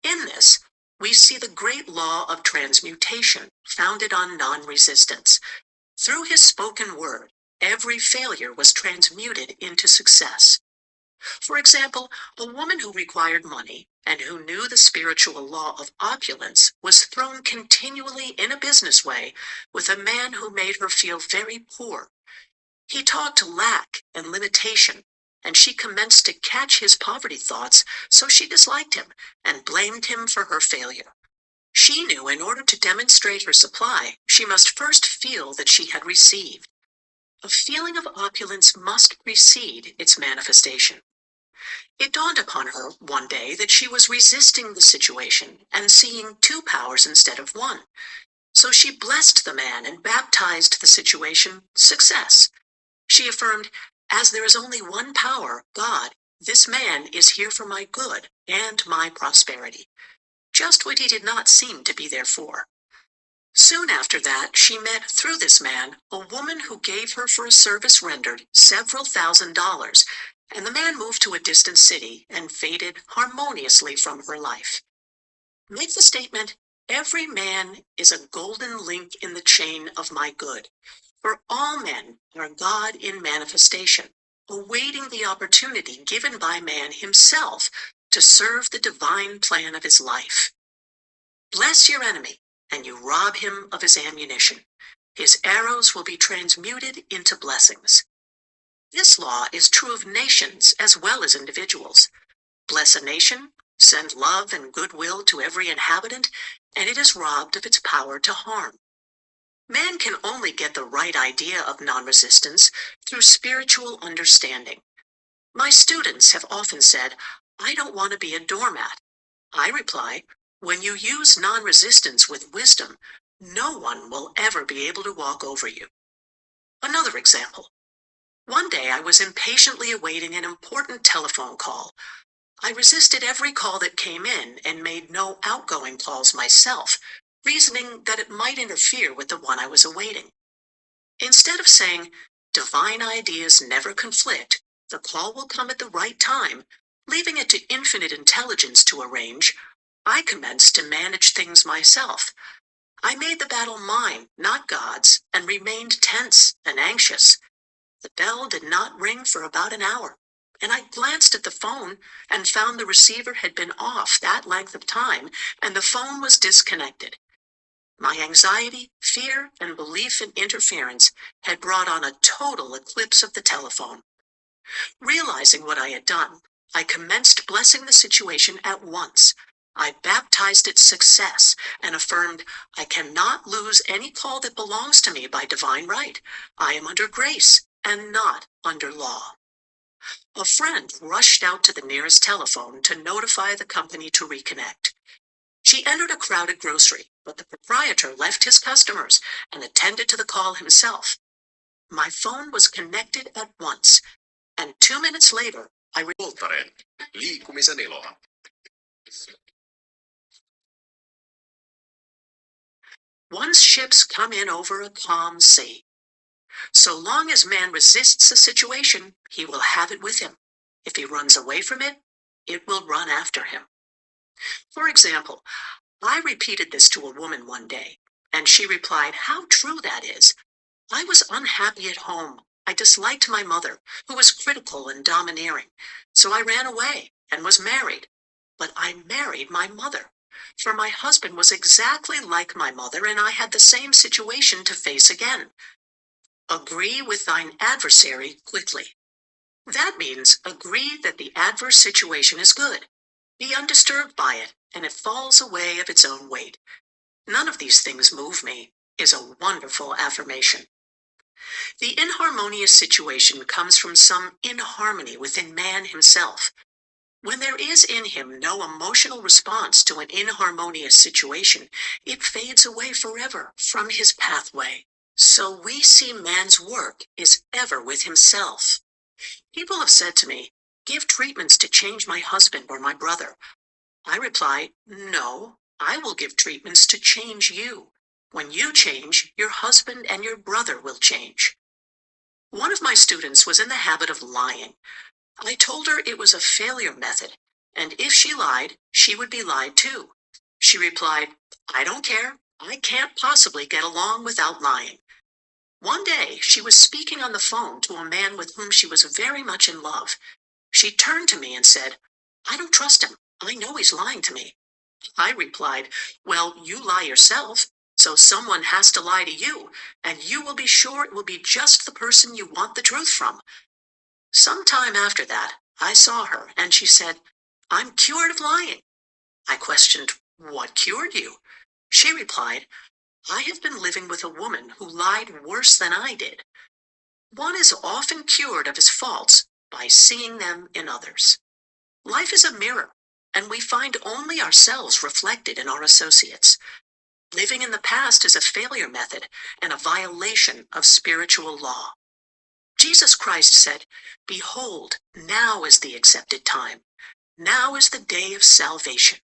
In this, we see the great law of transmutation, founded on non-resistance. Through his spoken word, every failure was transmuted into success. For example, a woman who required money and who knew the spiritual law of opulence was thrown continually in a business way with a man who made her feel very poor. He talked lack and limitation, and she commenced to catch his poverty thoughts, so she disliked him and blamed him for her failure. She knew in order to demonstrate her supply, she must first feel that she had received. A feeling of opulence must precede its manifestation. It dawned upon her one day that she was resisting the situation and seeing two powers instead of one. So she blessed the man and baptized the situation success. She affirmed, as there is only one power, God, this man is here for my good and my prosperity. Just what he did not seem to be there for. Soon after that, she met through this man a woman who gave her for a service rendered several $1,000s, and the man moved to a distant city and faded harmoniously from her life. Make the statement, every man is a golden link in the chain of my good, for all men are God in manifestation, awaiting the opportunity given by man himself to serve the divine plan of his life. Bless your enemy, and you rob him of his ammunition. His arrows will be transmuted into blessings. This law is true of nations as well as individuals. Bless a nation, send love and goodwill to every inhabitant, and it is robbed of its power to harm. Man can only get the right idea of non-resistance through spiritual understanding. My students have often said, I don't want to be a doormat. I reply, when you use non-resistance with wisdom, no one will ever be able to walk over you. Another example. One day I was impatiently awaiting an important telephone call. I resisted every call that came in and made no outgoing calls myself, reasoning that it might interfere with the one I was awaiting. Instead of saying, divine ideas never conflict, the call will come at the right time, leaving it to infinite intelligence to arrange, I commenced to manage things myself. I made the battle mine, not God's, and remained tense and anxious. The bell did not ring for about an hour, and I glanced at the phone and found the receiver had been off that length of time, and the phone was disconnected. My anxiety, fear, and belief in interference had brought on a total eclipse of the telephone. Realizing what I had done, I commenced blessing the situation at once. I baptized it success and affirmed, I cannot lose any call that belongs to me by divine right. I am under grace and not under law. A friend rushed out to the nearest telephone to notify the company to reconnect. She entered a crowded grocery, but the proprietor left his customers and attended to the call himself. My phone was connected at once, and 2 minutes later, Liikkumisen iloa. Once ships come in over a calm sea. So long as man resists a situation, he will have it with him. If he runs away from it, it will run after him. For example, I repeated this to a woman one day, and she replied, how true that is. I was unhappy at home. I disliked my mother, who was critical and domineering, so I ran away and was married. But I married my mother, for my husband was exactly like my mother, and I had the same situation to face again. Agree with thine adversary quickly. That means agree that the adverse situation is good. Be undisturbed by it, and it falls away of its own weight. None of these things move me is a wonderful affirmation. The inharmonious situation comes from some inharmony within man himself. When there is in him no emotional response to an inharmonious situation, it fades away forever from his pathway. So we see man's work is ever with himself. People have said to me, give treatments to change my husband or my brother. I reply, no, I will give treatments to change you. When you change, your husband and your brother will change. One of my students was in the habit of lying. I told her it was a failure method, and if she lied, she would be lied to. She replied, I don't care. I can't possibly get along without lying. One day, she was speaking on the phone to a man with whom she was very much in love. She turned to me and said, I don't trust him. I know he's lying to me. I replied, well, you lie yourself, so someone has to lie to you, and you will be sure it will be just the person you want the truth from. Some time after that, I saw her, and she said, I'm cured of lying. I questioned, what cured you? She replied, I have been living with a woman who lied worse than I did. One is often cured of his faults by seeing them in others. Life is a mirror, and we find only ourselves reflected in our associates. Living in the past is a failure method and a violation of spiritual law. Jesus Christ said, behold, now is the accepted time. Now is the day of salvation.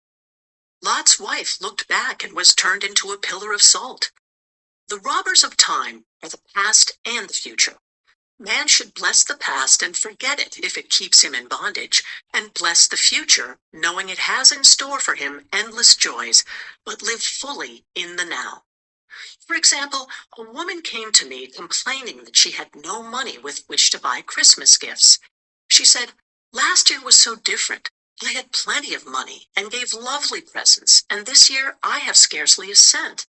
Lot's wife looked back and was turned into a pillar of salt. The robbers of time are the past and the future. Man should bless the past and forget it if it keeps him in bondage, and bless the future, knowing it has in store for him endless joys, but live fully in the now. For example, a woman came to me complaining that she had no money with which to buy Christmas gifts. She said, last year was so different. I had plenty of money and gave lovely presents, and this year I have scarcely a cent.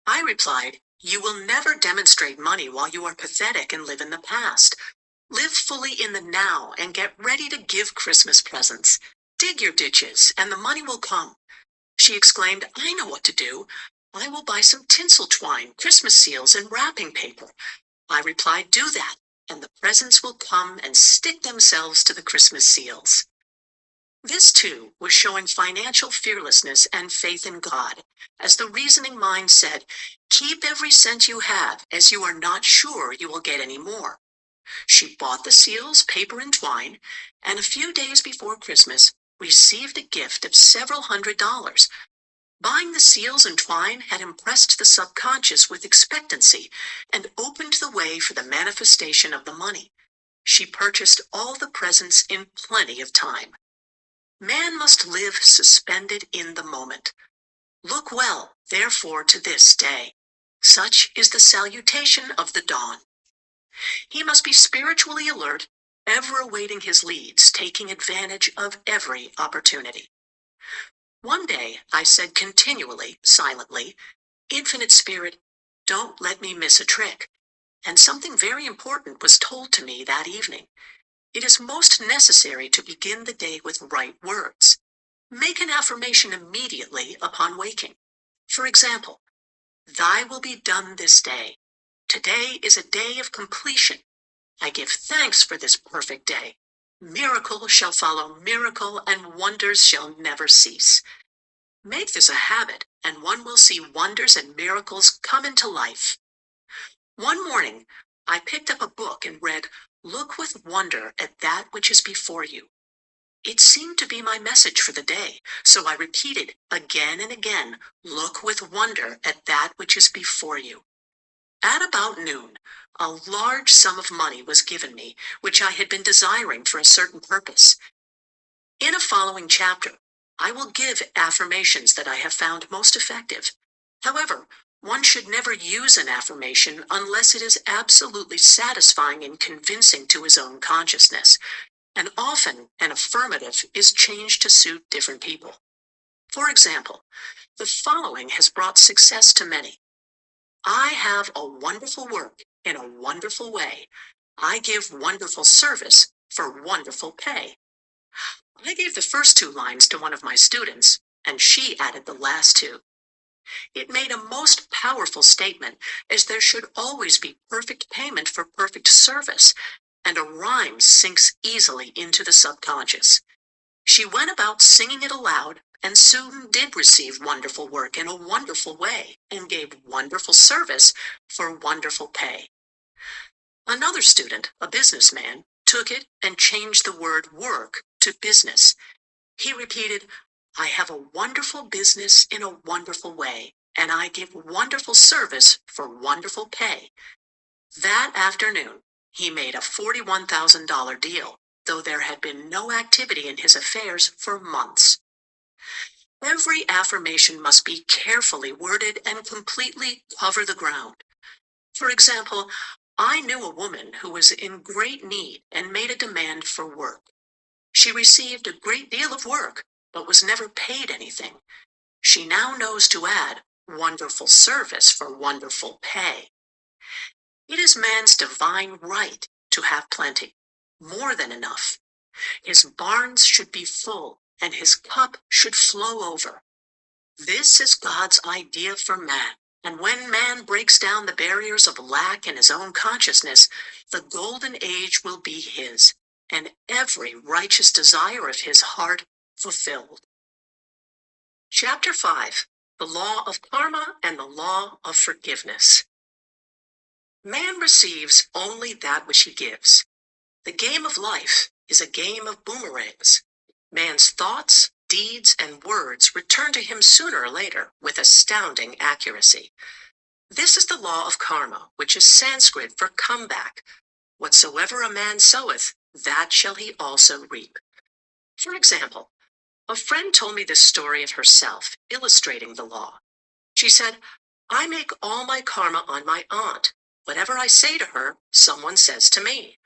I replied, you will never demonstrate money while you are pathetic and live in the past. Live fully in the now and get ready to give Christmas presents. Dig your ditches and the money will come. She exclaimed, I know what to do. I will buy some tinsel twine, Christmas seals, and wrapping paper. I replied, do that, and the presents will come and stick themselves to the Christmas seals. This, too, was showing financial fearlessness and faith in God, as the reasoning mind said, keep every cent you have, as you are not sure you will get any more. She bought the seals, paper, and twine, and a few days before Christmas received a gift of several $100s. Buying the seals and twine had impressed the subconscious with expectancy and opened the way for the manifestation of the money. She purchased all the presents in plenty of time. Man must live suspended in the moment. Look well, therefore, to this day. Such is the salutation of the dawn. He must be spiritually alert, ever awaiting his leads, taking advantage of every opportunity. One day I said continually, silently, Infinite Spirit, don't let me miss a trick. And something very important was told to me that evening. It is most necessary to begin the day with right words. Make an affirmation immediately upon waking. For example, Thy will be done this day. Today is a day of completion. I give thanks for this perfect day. Miracle shall follow miracle, and wonders shall never cease. Make this a habit, and one will see wonders and miracles come into life. One morning, I picked up a book and read, Look with wonder at that which is before you. It seemed to be my message for the day, so I repeated again and again, Look with wonder at that which is before you. At about noon, a large sum of money was given me, which I had been desiring for a certain purpose. In a following chapter, I will give affirmations that I have found most effective. However, One should never use an affirmation unless it is absolutely satisfying and convincing to his own consciousness, and often an affirmative is changed to suit different people. For example, the following has brought success to many. I have a wonderful work in a wonderful way. I give wonderful service for wonderful pay. I gave the first two lines to one of my students, and she added the last two. It made a most powerful statement, as there should always be perfect payment for perfect service, and a rhyme sinks easily into the subconscious. She went about singing it aloud, and soon did receive wonderful work in a wonderful way, and gave wonderful service for wonderful pay. Another student, a businessman, took it and changed the word work to business. He repeated, I have a wonderful business in a wonderful way, and I give wonderful service for wonderful pay. That afternoon, he made a $41,000 deal, though there had been no activity in his affairs for months. Every affirmation must be carefully worded and completely cover the ground. For example, I knew a woman who was in great need and made a demand for work. She received a great deal of work, but was never paid anything. She now knows to add wonderful service for wonderful pay. It is man's divine right to have plenty, more than enough. His barns should be full, and his cup should flow over. This is God's idea for man, and when man breaks down the barriers of lack in his own consciousness, the golden age will be his, and every righteous desire of his heart fulfilled. Chapter 5. The Law of Karma and the Law of Forgiveness. Man receives only that which he gives. The game of life is a game of boomerangs. Man's thoughts, deeds, and words return to him sooner or later with astounding accuracy. This is the law of karma, which is Sanskrit for comeback. Whatsoever a man soweth, that shall he also reap. For example, a friend told me this story of herself, illustrating the law. She said, I make all my karma on my aunt. Whatever I say to her, someone says to me.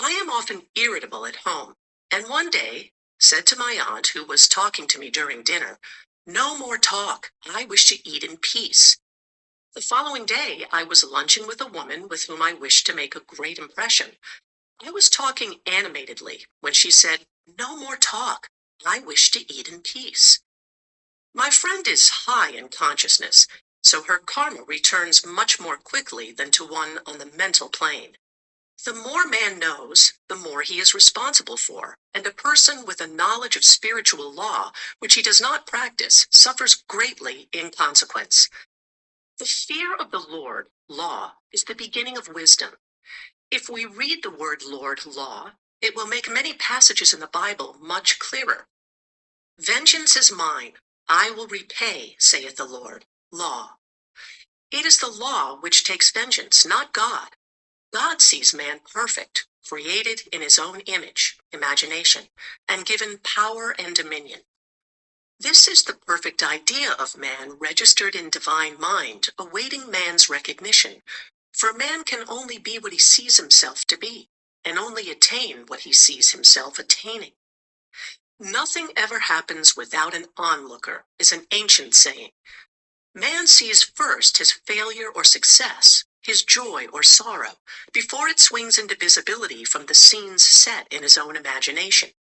I am often irritable at home, and one day said to my aunt, who was talking to me during dinner, no more talk. I wish to eat in peace. The following day, I was lunching with a woman with whom I wished to make a great impression. I was talking animatedly when she said, no more talk. I wish to eat in peace. My friend is high in consciousness, so her karma returns much more quickly than to one on the mental plane. The more man knows, the more he is responsible for, and a person with a knowledge of spiritual law, which he does not practice, suffers greatly in consequence. The fear of the Lord, law, is the beginning of wisdom. If we read the word Lord, law, it will make many passages in the Bible much clearer. Vengeance is mine, I will repay, saith the Lord, law. It is the law which takes vengeance, not God. God sees man perfect, created in his own image, imagination, and given power and dominion. This is the perfect idea of man registered in divine mind, awaiting man's recognition, for man can only be what he sees himself to be, and only attain what he sees himself attaining. Nothing ever happens without an onlooker, is an ancient saying. Man sees first his failure or success, his joy or sorrow, before it swings into visibility from the scenes set in his own imagination.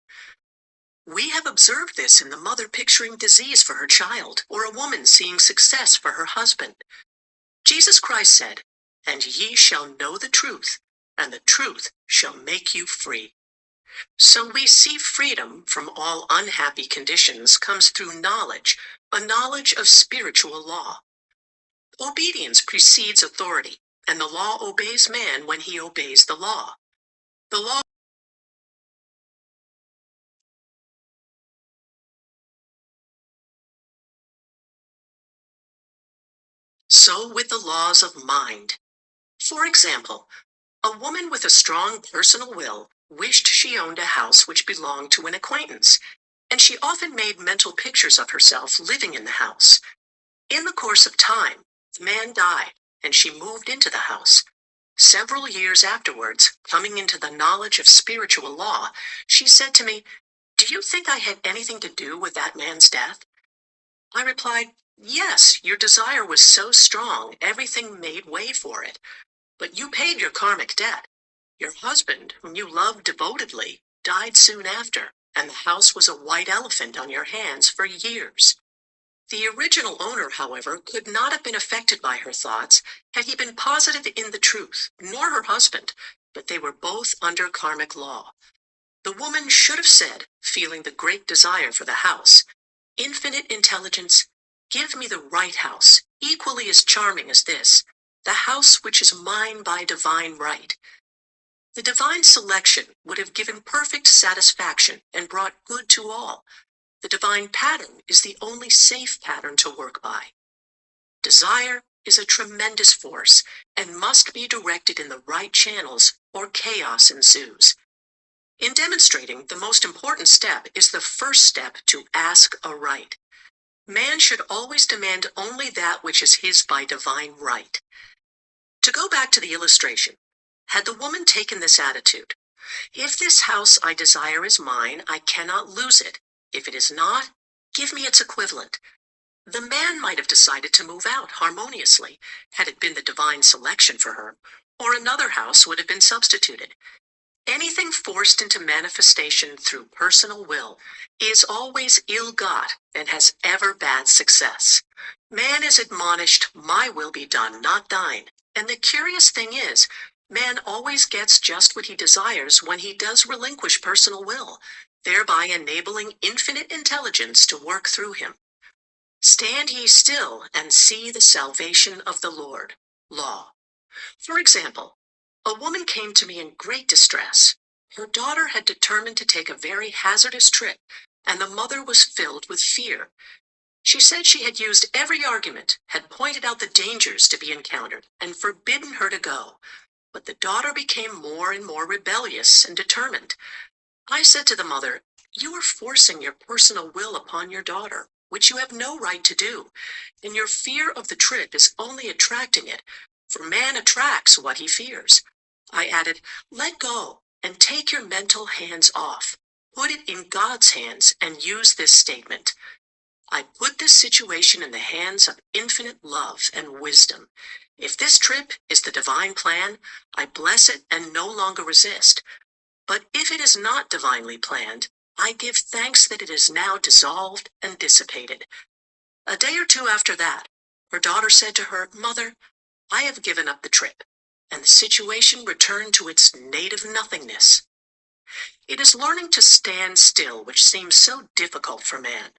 We have observed this in the mother picturing disease for her child, or a woman seeing success for her husband. Jesus Christ said, and ye shall know the truth, and the truth shall make you free. So we see freedom from all unhappy conditions comes through knowledge, a knowledge of spiritual law. Obedience precedes authority, and the law obeys man when he obeys the law. The law. So with the laws of mind. For example, a woman with a strong personal will wished she owned a house which belonged to an acquaintance, and she often made mental pictures of herself living in the house. In the course of time, The man died, and she moved into the house. Several years afterwards, coming into the knowledge of spiritual law, she said to me, "Do you think I had anything to do with that man's death?" I replied, "Yes, your desire was so strong, everything made way for it. But you paid your karmic debt. Your husband, whom you loved devotedly, died soon after, and the house was a white elephant on your hands for years." The original owner, however, could not have been affected by her thoughts had he been positive in the truth, nor her husband, but they were both under karmic law. The woman should have said, feeling the great desire for the house, "Infinite intelligence, give me the right house, equally as charming as this, the house which is mine by divine right." The divine selection would have given perfect satisfaction and brought good to all. The divine pattern is the only safe pattern to work by. Desire is a tremendous force and must be directed in the right channels or chaos ensues. In demonstrating, the most important step is the first step to ask aright. Man should always demand only that which is his by divine right. To go back to the illustration, had the woman taken this attitude, "If this house I desire is mine, I cannot lose it. If it is not, give me its equivalent," the man might have decided to move out harmoniously, had it been the divine selection for her, or another house would have been substituted. Anything forced into manifestation through personal will is always ill-got and has ever bad success. Man is admonished, "My will be done, not thine." And the curious thing is, man always gets just what he desires when he does relinquish personal will, thereby enabling infinite intelligence to work through him. "Stand ye still and see the salvation of the Lord." Law. For example, a woman came to me in great distress. Her daughter had determined to take a very hazardous trip, and the mother was filled with fear. She said she had used every argument, had pointed out the dangers to be encountered, and forbidden her to go. But the daughter became more and more rebellious and determined. I said to the mother, "You are forcing your personal will upon your daughter, which you have no right to do, and your fear of the trip is only attracting it, for man attracts what he fears." I added, "Let go and take your mental hands off. Put it in God's hands and use this statement: I put this situation in the hands of infinite love and wisdom. If this trip is the divine plan, I bless it and no longer resist. But if it is not divinely planned, I give thanks that it is now dissolved and dissipated." A day or two after that, her daughter said to her, "Mother, I have given up the trip," and the situation returned to its native nothingness. It is learning to stand still which seems so difficult for man.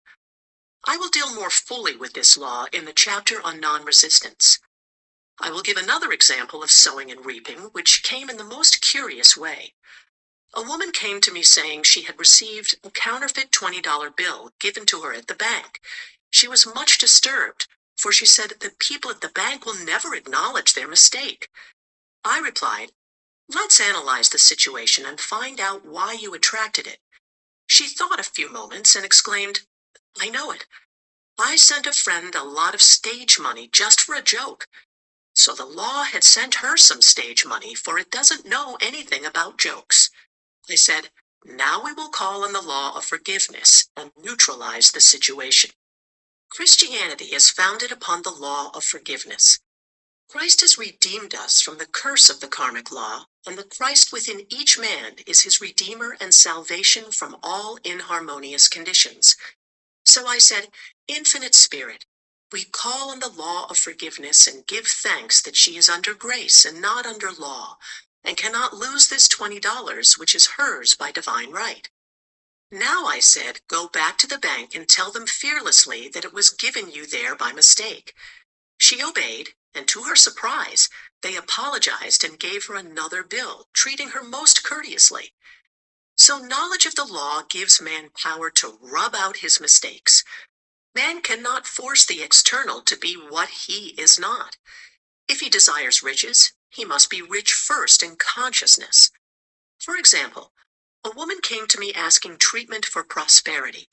I will deal more fully with this law in the chapter on non-resistance. I will give another example of sowing and reaping, which came in the most curious way. A woman came to me saying she had received a counterfeit $20 bill given to her at the bank. She was much disturbed, for she said the people at the bank will never acknowledge their mistake. I replied, "Let's analyze the situation and find out why you attracted it." She thought a few moments and exclaimed, "I know it. I sent a friend a lot of stage money just for a joke." So the law had sent her some stage money, for it doesn't know anything about jokes. I said, "Now we will call on the law of forgiveness and neutralize the situation." Christianity is founded upon the law of forgiveness. Christ has redeemed us from the curse of the karmic law, and the Christ within each man is his redeemer and salvation from all inharmonious conditions. So I said, "Infinite Spirit, we call on the law of forgiveness and give thanks that she is under grace and not under law, and cannot lose this $20, which is hers by divine right. Now," I said, "go back to the bank and tell them fearlessly that it was given you there by mistake." She obeyed, and to her surprise, they apologized and gave her another bill, treating her most courteously. So knowledge of the law gives man power to rub out his mistakes. Man cannot force the external to be what he is not. If he desires riches, he must be rich first in consciousness. For example, a woman came to me asking treatment for prosperity.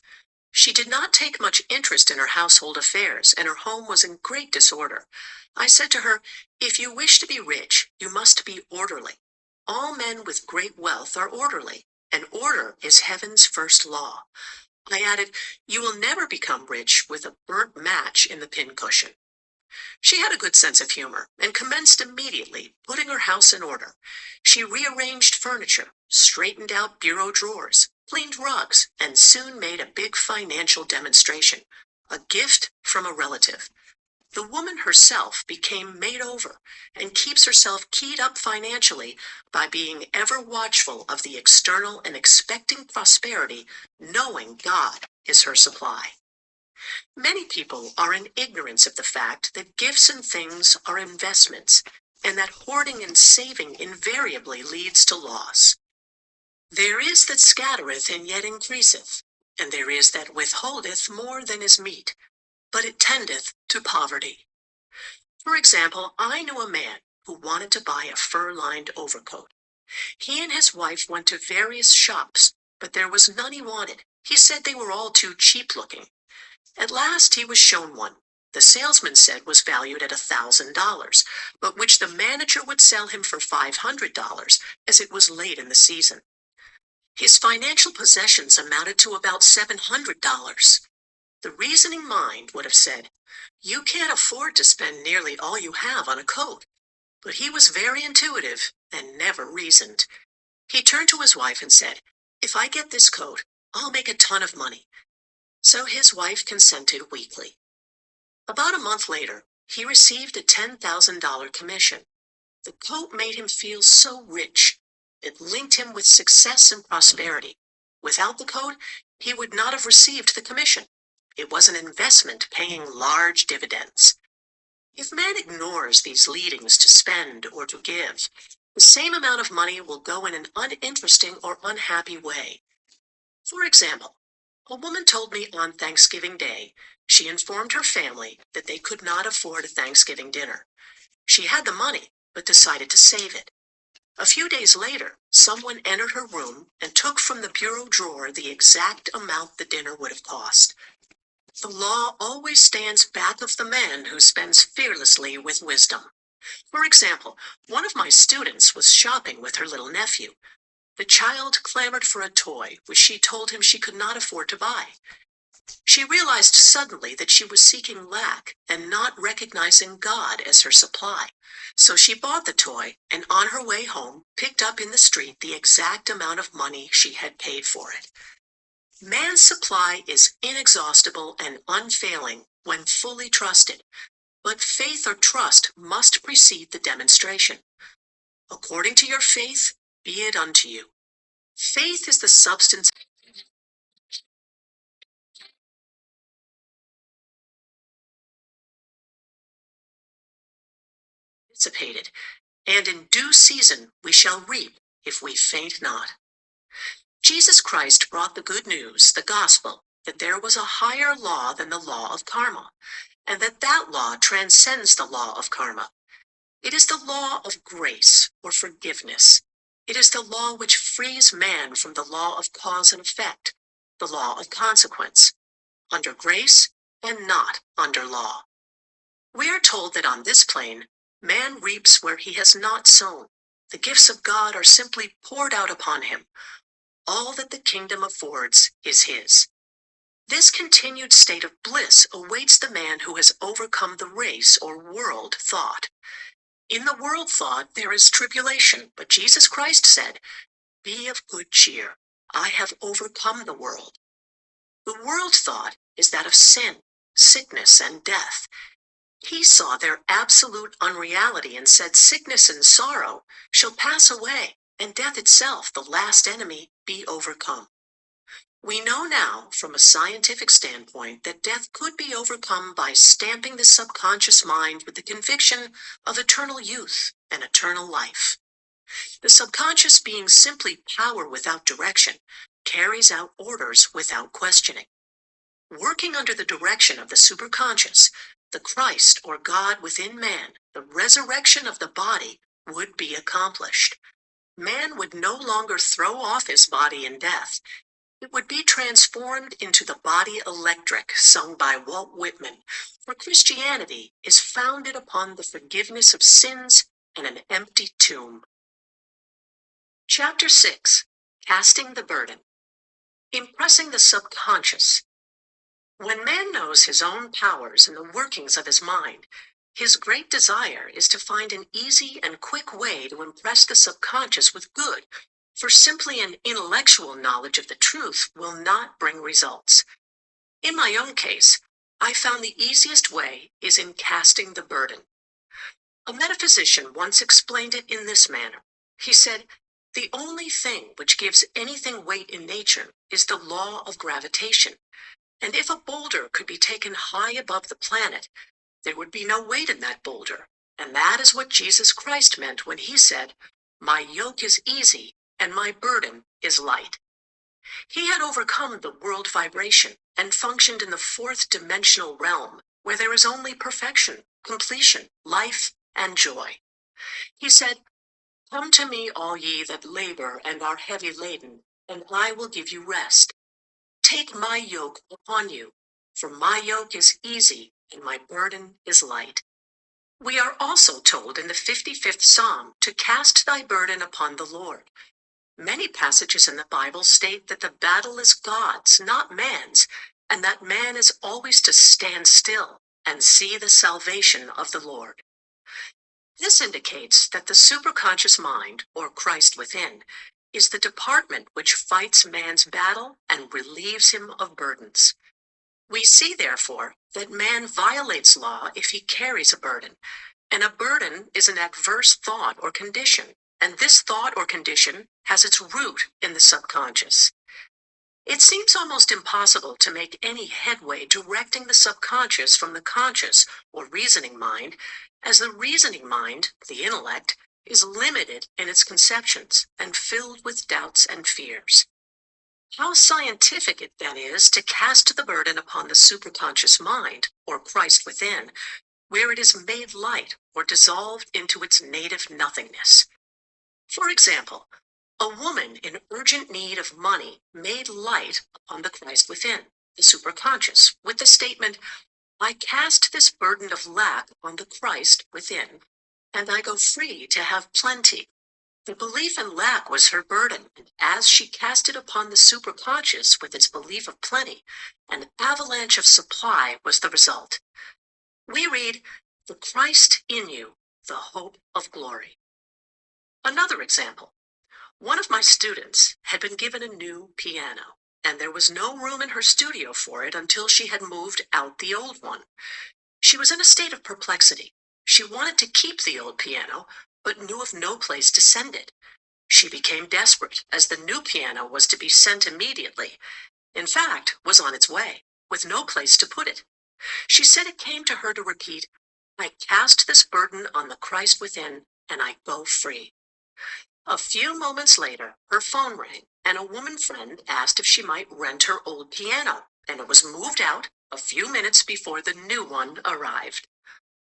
She did not take much interest in her household affairs, and her home was in great disorder. I said to her, "If you wish to be rich, you must be orderly. All men with great wealth are orderly, and order is heaven's first law." I added, "You will never become rich with a burnt match in the pincushion." She had a good sense of humor and commenced immediately putting her house in order. She rearranged furniture, straightened out bureau drawers, cleaned rugs, and soon made a big financial demonstration, a gift from a relative. The woman herself became made over and keeps herself keyed up financially by being ever watchful of the external and expecting prosperity, knowing God is her supply. Many people are in ignorance of the fact that gifts and things are investments, and that hoarding and saving invariably leads to loss. There is that scattereth and yet increaseth, and there is that withholdeth more than is meet, but it tendeth to poverty. For example, I knew a man who wanted to buy a fur-lined overcoat. He and his wife went to various shops, but there was none he wanted. He said they were all too cheap-looking. At last he was shown one. The salesman said was valued at $1,000, but which the manager would sell him for $500, as it was late in the season. His financial possessions amounted to about $700. The reasoning mind would have said, "You can't afford to spend nearly all you have on a coat." But he was very intuitive and never reasoned. He turned to his wife and said, "If I get this coat, I'll make a ton of money." So his wife consented weakly. About a month later, he received a $10,000 commission. The coat made him feel so rich. It linked him with success and prosperity. Without the coat, he would not have received the commission. It was an investment paying large dividends. If man ignores these leadings to spend or to give, the same amount of money will go in an uninteresting or unhappy way. For example, a woman told me on Thanksgiving Day she informed her family that they could not afford a Thanksgiving dinner. She had the money, but decided to save it. A few days later, someone entered her room and took from the bureau drawer the exact amount the dinner would have cost. The law always stands back of the man who spends fearlessly with wisdom. For example, one of my students was shopping with her little nephew. The child clamored for a toy, which she told him she could not afford to buy. She realized suddenly that she was seeking lack and not recognizing God as her supply. So she bought the toy and on her way home picked up in the street the exact amount of money she had paid for it. Man's supply is inexhaustible and unfailing when fully trusted, but faith or trust must precede the demonstration. According to your faith, be it unto you. Faith is the substance anticipated, and in due season we shall reap if we faint not. Jesus Christ brought the good news, the gospel, that there was a higher law than the law of karma, and that law transcends the law of karma. It is the law of grace or forgiveness. It is the law which frees man from the law of cause and effect, the law of consequence, under grace and not under law. We are told that on this plane, man reaps where he has not sown. The gifts of God are simply poured out upon him. All that the kingdom affords is his. This continued state of bliss awaits the man who has overcome the race or world thought. In the world thought there is tribulation, but Jesus Christ said, "Be of good cheer. I have overcome the world." The world thought is that of sin, sickness, and death. He saw their absolute unreality and said sickness and sorrow shall pass away, and death itself, the last enemy, be overcome. We know now, from a scientific standpoint, that death could be overcome by stamping the subconscious mind with the conviction of eternal youth and eternal life. The subconscious, being simply power without direction, carries out orders without questioning. Working under the direction of the superconscious, the Christ or God within man, the resurrection of the body would be accomplished. Man would no longer throw off his body in death. It would be transformed into the body electric sung by Walt Whitman, for Christianity is founded upon the forgiveness of sins and an empty tomb. Chapter 6. Casting the Burden. Impressing the subconscious. When man knows his own powers and the workings of his mind, his great desire is to find an easy and quick way to impress the subconscious with good, for simply an intellectual knowledge of the truth will not bring results. In my own case, I found the easiest way is in casting the burden. A metaphysician once explained it in this manner. He said, "The only thing which gives anything weight in nature is the law of gravitation. And if a boulder could be taken high above the planet, there would be no weight in that boulder. And that is what Jesus Christ meant when he said, 'My yoke is easy and my burden is light.'" He had overcome the world vibration and functioned in the fourth dimensional realm, where there is only perfection, completion, life, and joy. He said, "Come to me, all ye that labor and are heavy laden, and I will give you rest. Take my yoke upon you, for my yoke is easy and my burden is light." We are also told in the 55th Psalm to cast thy burden upon the Lord. Many passages in the Bible state that the battle is God's, not man's, and that man is always to stand still and see the salvation of the Lord. This indicates that the superconscious mind, or Christ within, is the department which fights man's battle and relieves him of burdens. We see, therefore, that man violates law if he carries a burden, and a burden is an adverse thought or condition, and this thought or condition has its root in the subconscious. It seems almost impossible to make any headway directing the subconscious from the conscious or reasoning mind, as the reasoning mind, the intellect, is limited in its conceptions and filled with doubts and fears. How scientific it then is to cast the burden upon the superconscious mind, or Christ within, where it is made light or dissolved into its native nothingness. For example, a woman in urgent need of money made light upon the Christ within, the superconscious, with the statement, "I cast this burden of lack on the Christ within, and I go free to have plenty." The belief in lack was her burden, and as she cast it upon the superconscious with its belief of plenty, an avalanche of supply was the result. We read, "The Christ in you, the hope of glory." Another example. One of my students had been given a new piano, and there was no room in her studio for it until she had moved out the old one. She was in a state of perplexity. She wanted to keep the old piano, but knew of no place to send it. She became desperate, as the new piano was to be sent immediately. In fact, was on its way, with no place to put it. She said it came to her to repeat, "I cast this burden on the Christ within, and I go free." A few moments later, her phone rang, and a woman friend asked if she might rent her old piano, and it was moved out a few minutes before the new one arrived.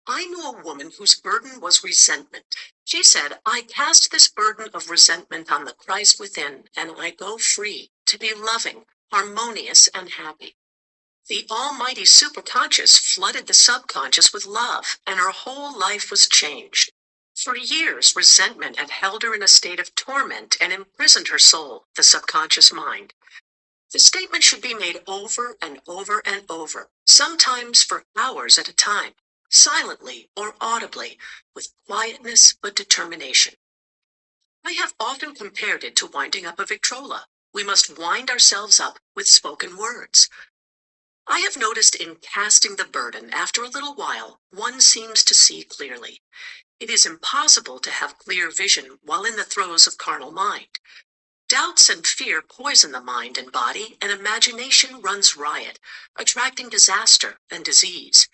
I knew a woman whose burden was resentment. She said, "I cast this burden of resentment on the Christ within, and I go free to be loving, harmonious, and happy." The almighty superconscious flooded the subconscious with love, and her whole life was changed. For years, resentment had held her in a state of torment and imprisoned her soul, the subconscious mind. The statement should be made over and over and over, sometimes for hours at a time, silently or audibly, with quietness but determination. I have often compared it to winding up a Victrola. We must wind ourselves up with spoken words. I have noticed in casting the burden, after a little while, one seems to see clearly. It is impossible to have clear vision while in the throes of carnal mind. Doubts and fear poison the mind and body, and imagination runs riot, attracting disaster and disease.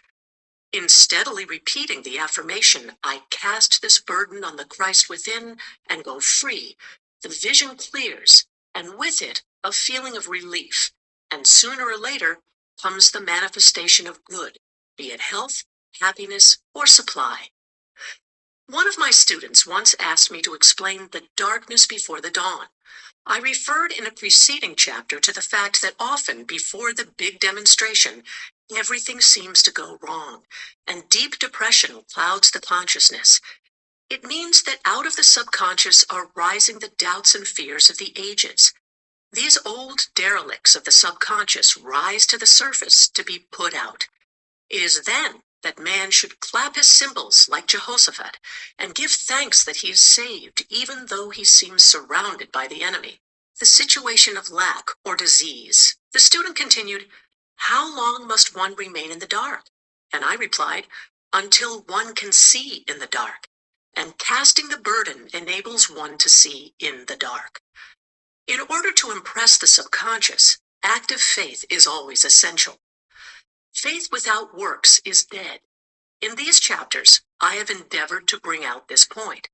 In steadily repeating the affirmation, "I cast this burden on the Christ within and go free," the vision clears, and with it a feeling of relief, and sooner or later comes the manifestation of good, be it health, happiness, or supply. One of my students once asked me to explain the darkness before the dawn. I referred in a preceding chapter to the fact that often before the big demonstration, everything seems to go wrong, and deep depression clouds the consciousness. It means that out of the subconscious are rising the doubts and fears of the ages. These old derelicts of the subconscious rise to the surface to be put out. It is then that man should clap his cymbals like Jehoshaphat and give thanks that he is saved, even though he seems surrounded by the enemy. The situation of lack or disease. The student continued, "How long must one remain in the dark?" And I replied, "Until one can see in the dark. And casting the burden enables one to see in the dark." In order to impress the subconscious, active faith is always essential. Faith without works is dead. In these chapters, I have endeavored to bring out this point.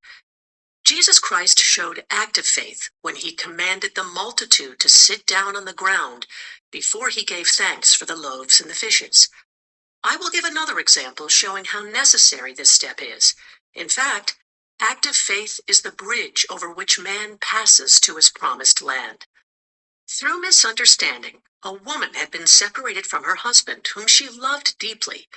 Jesus Christ showed active faith when he commanded the multitude to sit down on the ground before he gave thanks for the loaves and the fishes. I will give another example showing how necessary this step is. In fact, active faith is the bridge over which man passes to his promised land. Through misunderstanding, a woman had been separated from her husband, whom she loved deeply.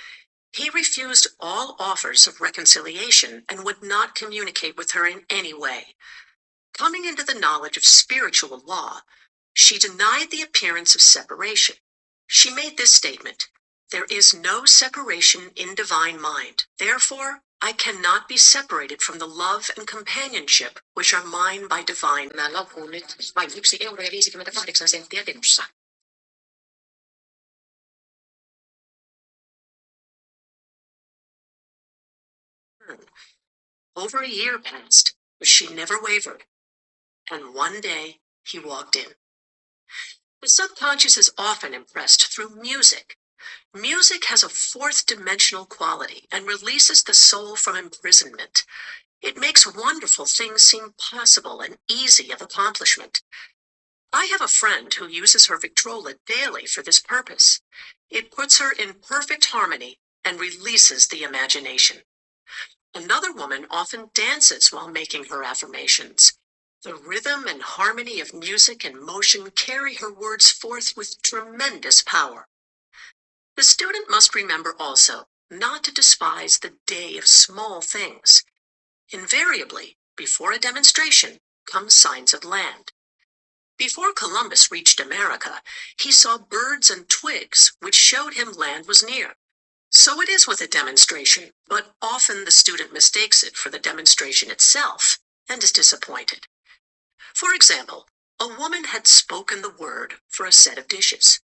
He refused all offers of reconciliation and would not communicate with her in any way. Coming into the knowledge of spiritual law, she denied the appearance of separation. She made this statement, "There is no separation in divine mind. Therefore, I cannot be separated from the love and companionship which are mine by divine." Mä lopun nyt vain 1,58 tipussa. Over a year passed, but she never wavered. And one day he walked in. The subconscious is often impressed through music. Music has a fourth dimensional quality and releases the soul from imprisonment. It makes wonderful things seem possible and easy of accomplishment. I have a friend who uses her Victrola daily for this purpose. It puts her in perfect harmony and releases the imagination. Another woman often dances while making her affirmations. The rhythm and harmony of music and motion carry her words forth with tremendous power. The student must remember also not to despise the day of small things. Invariably, before a demonstration, come signs of land. Before Columbus reached America, he saw birds and twigs which showed him land was near. So it is with a demonstration, but often the student mistakes it for the demonstration itself and is disappointed. For example, a woman had spoken the word for a set of dishes.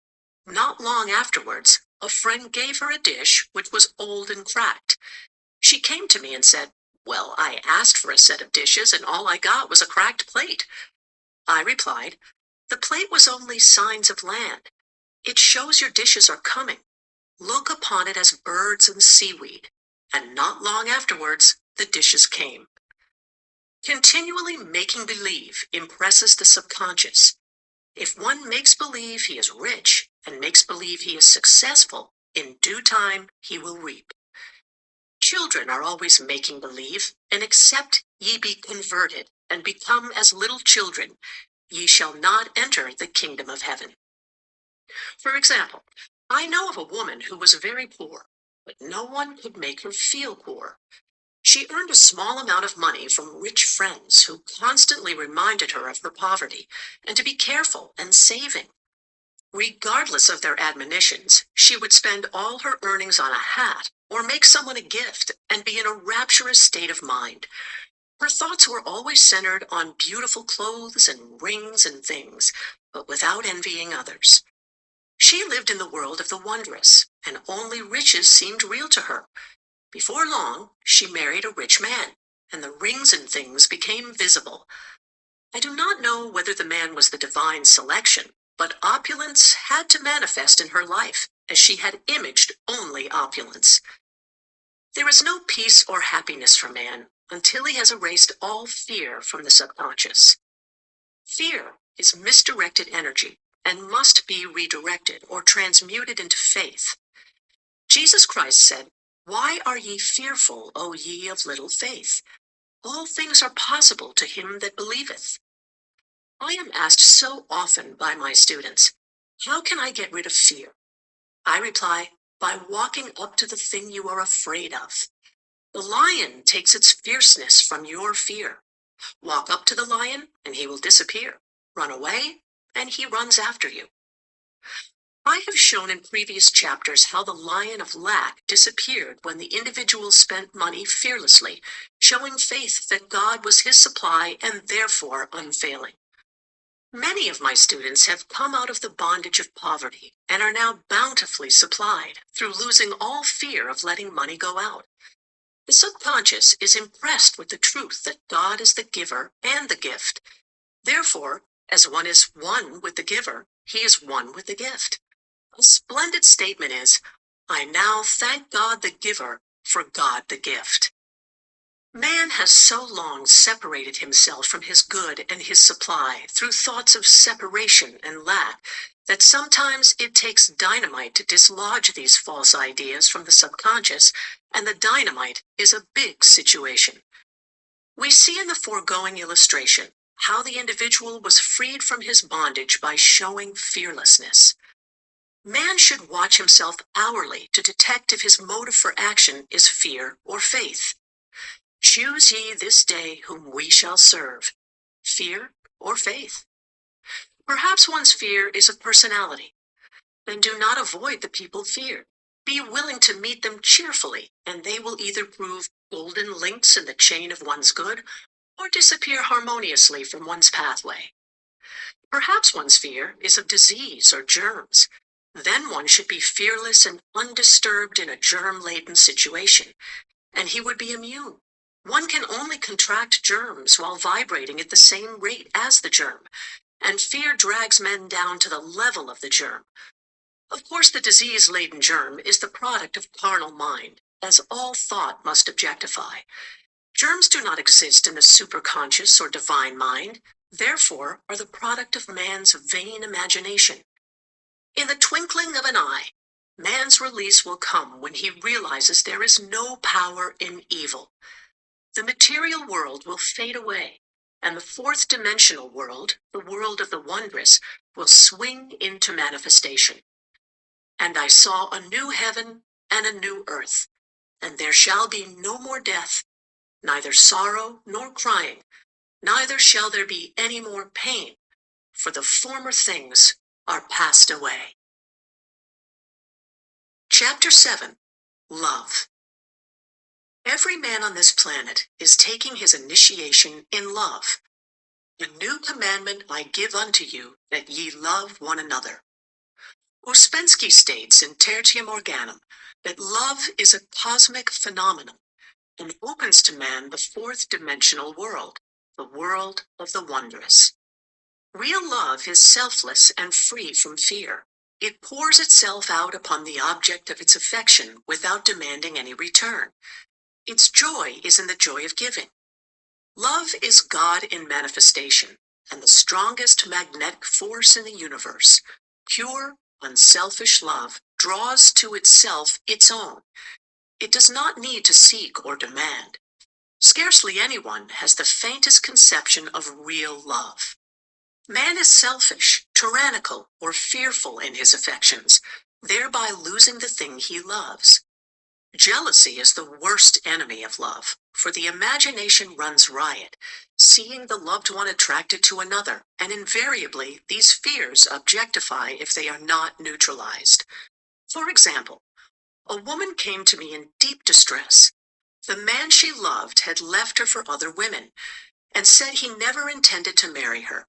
Not long afterwards, a friend gave her a dish which was old and cracked. She came to me and said, "Well, I asked for a set of dishes and all I got was a cracked plate." I replied, "The plate was only signs of land. It shows your dishes are coming. Look upon it as birds and seaweed." And not long afterwards, the dishes came. Continually making believe impresses the subconscious. If one makes believe he is rich and makes believe he is successful, in due time he will reap. Children are always making believe, and except ye be converted and become as little children, ye shall not enter the kingdom of heaven. For example, I know of a woman who was very poor, but no one could make her feel poor. She earned a small amount of money from rich friends who constantly reminded her of her poverty and to be careful and saving. Regardless of their admonitions, she would spend all her earnings on a hat or make someone a gift and be in a rapturous state of mind. Her thoughts were always centered on beautiful clothes and rings and things, but without envying others. She lived in the world of the wondrous, and only riches seemed real to her. Before long, she married a rich man, and the rings and things became visible. I do not know whether the man was the divine selection, but opulence had to manifest in her life, as she had imaged only opulence. There is no peace or happiness for man until he has erased all fear from the subconscious. Fear is misdirected energy and must be redirected or transmuted into faith. Jesus Christ said, "Why are ye fearful, O ye of little faith? All things are possible to him that believeth." I am asked so often by my students, how can I get rid of fear? I reply, by walking up to the thing you are afraid of. The lion takes its fierceness from your fear. Walk up to the lion and he will disappear. Run away and he runs after you. I have shown in previous chapters how the lion of lack disappeared when the individual spent money fearlessly, showing faith that God was his supply and therefore unfailing. Many of my students have come out of the bondage of poverty and are now bountifully supplied through losing all fear of letting money go out. The subconscious is impressed with the truth that God is the giver and the gift. Therefore, as one is one with the giver, he is one with the gift. A splendid statement is, I now thank God the giver for God the gift. Man has so long separated himself from his good and his supply through thoughts of separation and lack that sometimes it takes dynamite to dislodge these false ideas from the subconscious, and the dynamite is a big situation. We see in the foregoing illustration how the individual was freed from his bondage by showing fearlessness. Man should watch himself hourly to detect if his motive for action is fear or faith. Choose ye this day whom we shall serve, fear or faith. Perhaps one's fear is of personality. Then do not avoid the people feared. Be willing to meet them cheerfully, and they will either prove golden links in the chain of one's good, or disappear harmoniously from one's pathway. Perhaps one's fear is of disease or germs. Then one should be fearless and undisturbed in a germ-laden situation, and he would be immune. One can only contract germs while vibrating at the same rate as the germ, and fear drags men down to the level of the germ. Of course, the disease-laden germ is the product of carnal mind, as all thought must objectify. Germs do not exist in the superconscious or divine mind, therefore are the product of man's vain imagination. In the twinkling of an eye, man's release will come when he realizes there is no power in evil. The material world will fade away, and the fourth dimensional world, the world of the wondrous, will swing into manifestation. And I saw a new heaven and a new earth, and there shall be no more death, neither sorrow nor crying, neither shall there be any more pain, for the former things are passed away. Chapter 7. Love. Every man on this planet is taking his initiation in love. A new commandment I give unto you, that ye love one another. Ouspensky states in Tertium Organum that love is a cosmic phenomenon and opens to man the fourth dimensional world, the world of the wondrous. Real love is selfless and free from fear. It pours itself out upon the object of its affection without demanding any return. Its joy is in the joy of giving. Love is God in manifestation and the strongest magnetic force in the universe. Pure, unselfish love draws to itself its own. It does not need to seek or demand. Scarcely anyone has the faintest conception of real love. Man is selfish, tyrannical, or fearful in his affections, thereby losing the thing he loves. Jealousy is the worst enemy of love, for the imagination runs riot, seeing the loved one attracted to another, and invariably these fears objectify if they are not neutralized. For example, a woman came to me in deep distress. The man she loved had left her for other women, and said he never intended to marry her.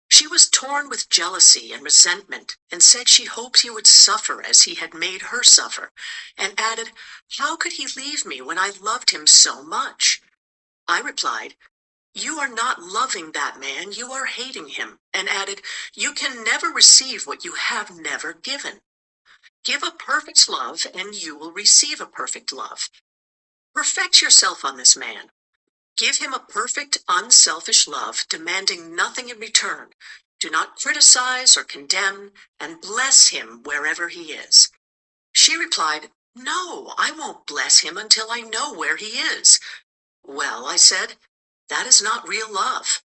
She was torn with jealousy and resentment, and said she hoped he would suffer as he had made her suffer, and added, how could he leave me when I loved him so much? I replied, you are not loving that man, you are hating him, and added, you can never receive what you have never given. Give a perfect love, and you will receive a perfect love. Perfect yourself on this man. Give him a perfect, unselfish love, demanding nothing in return. Do not criticize or condemn, and bless him wherever he is. She replied, no, I won't bless him until I know where he is. Well, I said, that is not real love.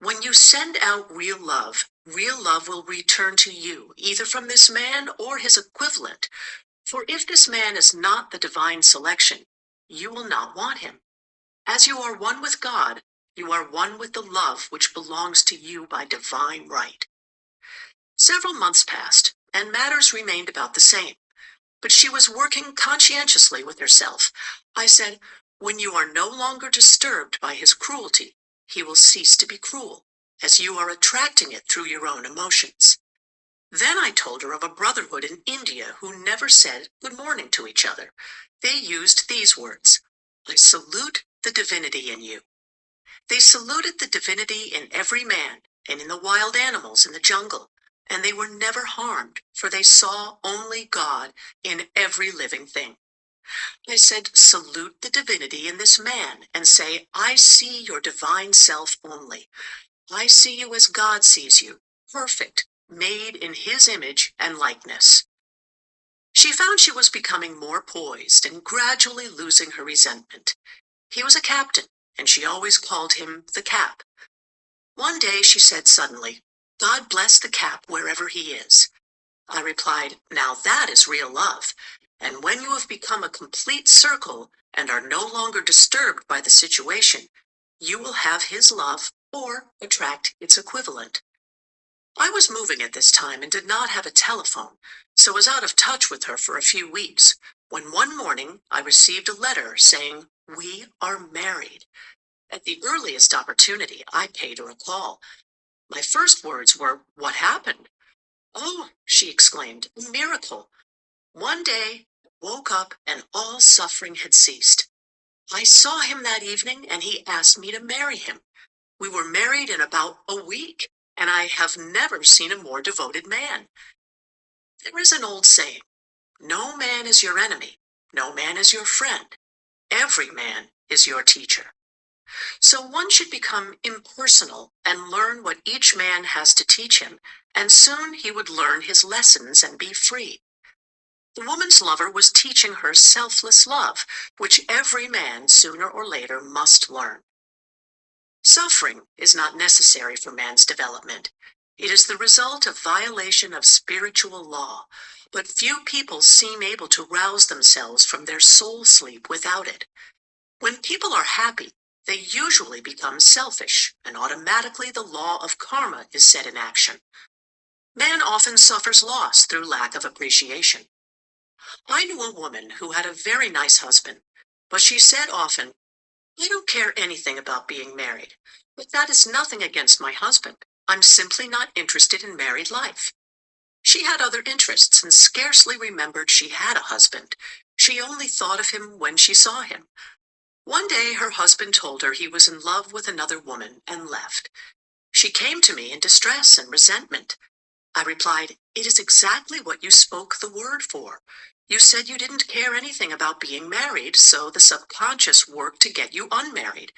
When you send out real love will return to you, either from this man or his equivalent. For if this man is not the divine selection, you will not want him. As you are one with God, you are one with the love which belongs to you by divine right. Several months passed, and matters remained about the same. But she was working conscientiously with herself. I said, when you are no longer disturbed by his cruelty, he will cease to be cruel, as you are attracting it through your own emotions. Then I told her of a brotherhood in India who never said good morning to each other. They used these words: I salute the divinity in you. They saluted the divinity in every man and in the wild animals in the jungle, and they were never harmed, for they saw only God in every living thing. I said, salute the divinity in this man, and say, I see your divine self only. I see you as God sees you, perfect, made in his image and likeness. She found she was becoming more poised and gradually losing her resentment. He was a captain, and she always called him the Cap. One day she said suddenly, God bless the Cap wherever he is. I replied, now that is real love. And when you have become a complete circle and are no longer disturbed by the situation, you will have his love or attract its equivalent. I was moving at this time and did not have a telephone, so was out of touch with her for a few weeks, when one morning I received a letter saying, we are married. At the earliest opportunity, I paid her a call. My first words were, what happened? Oh, she exclaimed, a miracle. One day, I woke up and all suffering had ceased. I saw him that evening and he asked me to marry him. We were married in about a week, and I have never seen a more devoted man. There is an old saying, no man is your enemy, no man is your friend. Every man is your teacher. So one should become impersonal and learn what each man has to teach him, and soon he would learn his lessons and be free. The woman's lover was teaching her selfless love, which every man sooner or later must learn. Suffering is not necessary for man's development. It is the result of violation of spiritual law, but few people seem able to rouse themselves from their soul sleep without it. When people are happy, they usually become selfish, and automatically the law of karma is set in action. Man often suffers loss through lack of appreciation. I knew a woman who had a very nice husband, but she said often, I don't care anything about being married, but that is nothing against my husband. I'm simply not interested in married life. She had other interests and scarcely remembered she had a husband. She only thought of him when she saw him. One day her husband told her he was in love with another woman and left. She came to me in distress and resentment. I replied, it is exactly what you spoke the word for. You said you didn't care anything about being married, so the subconscious worked to get you unmarried.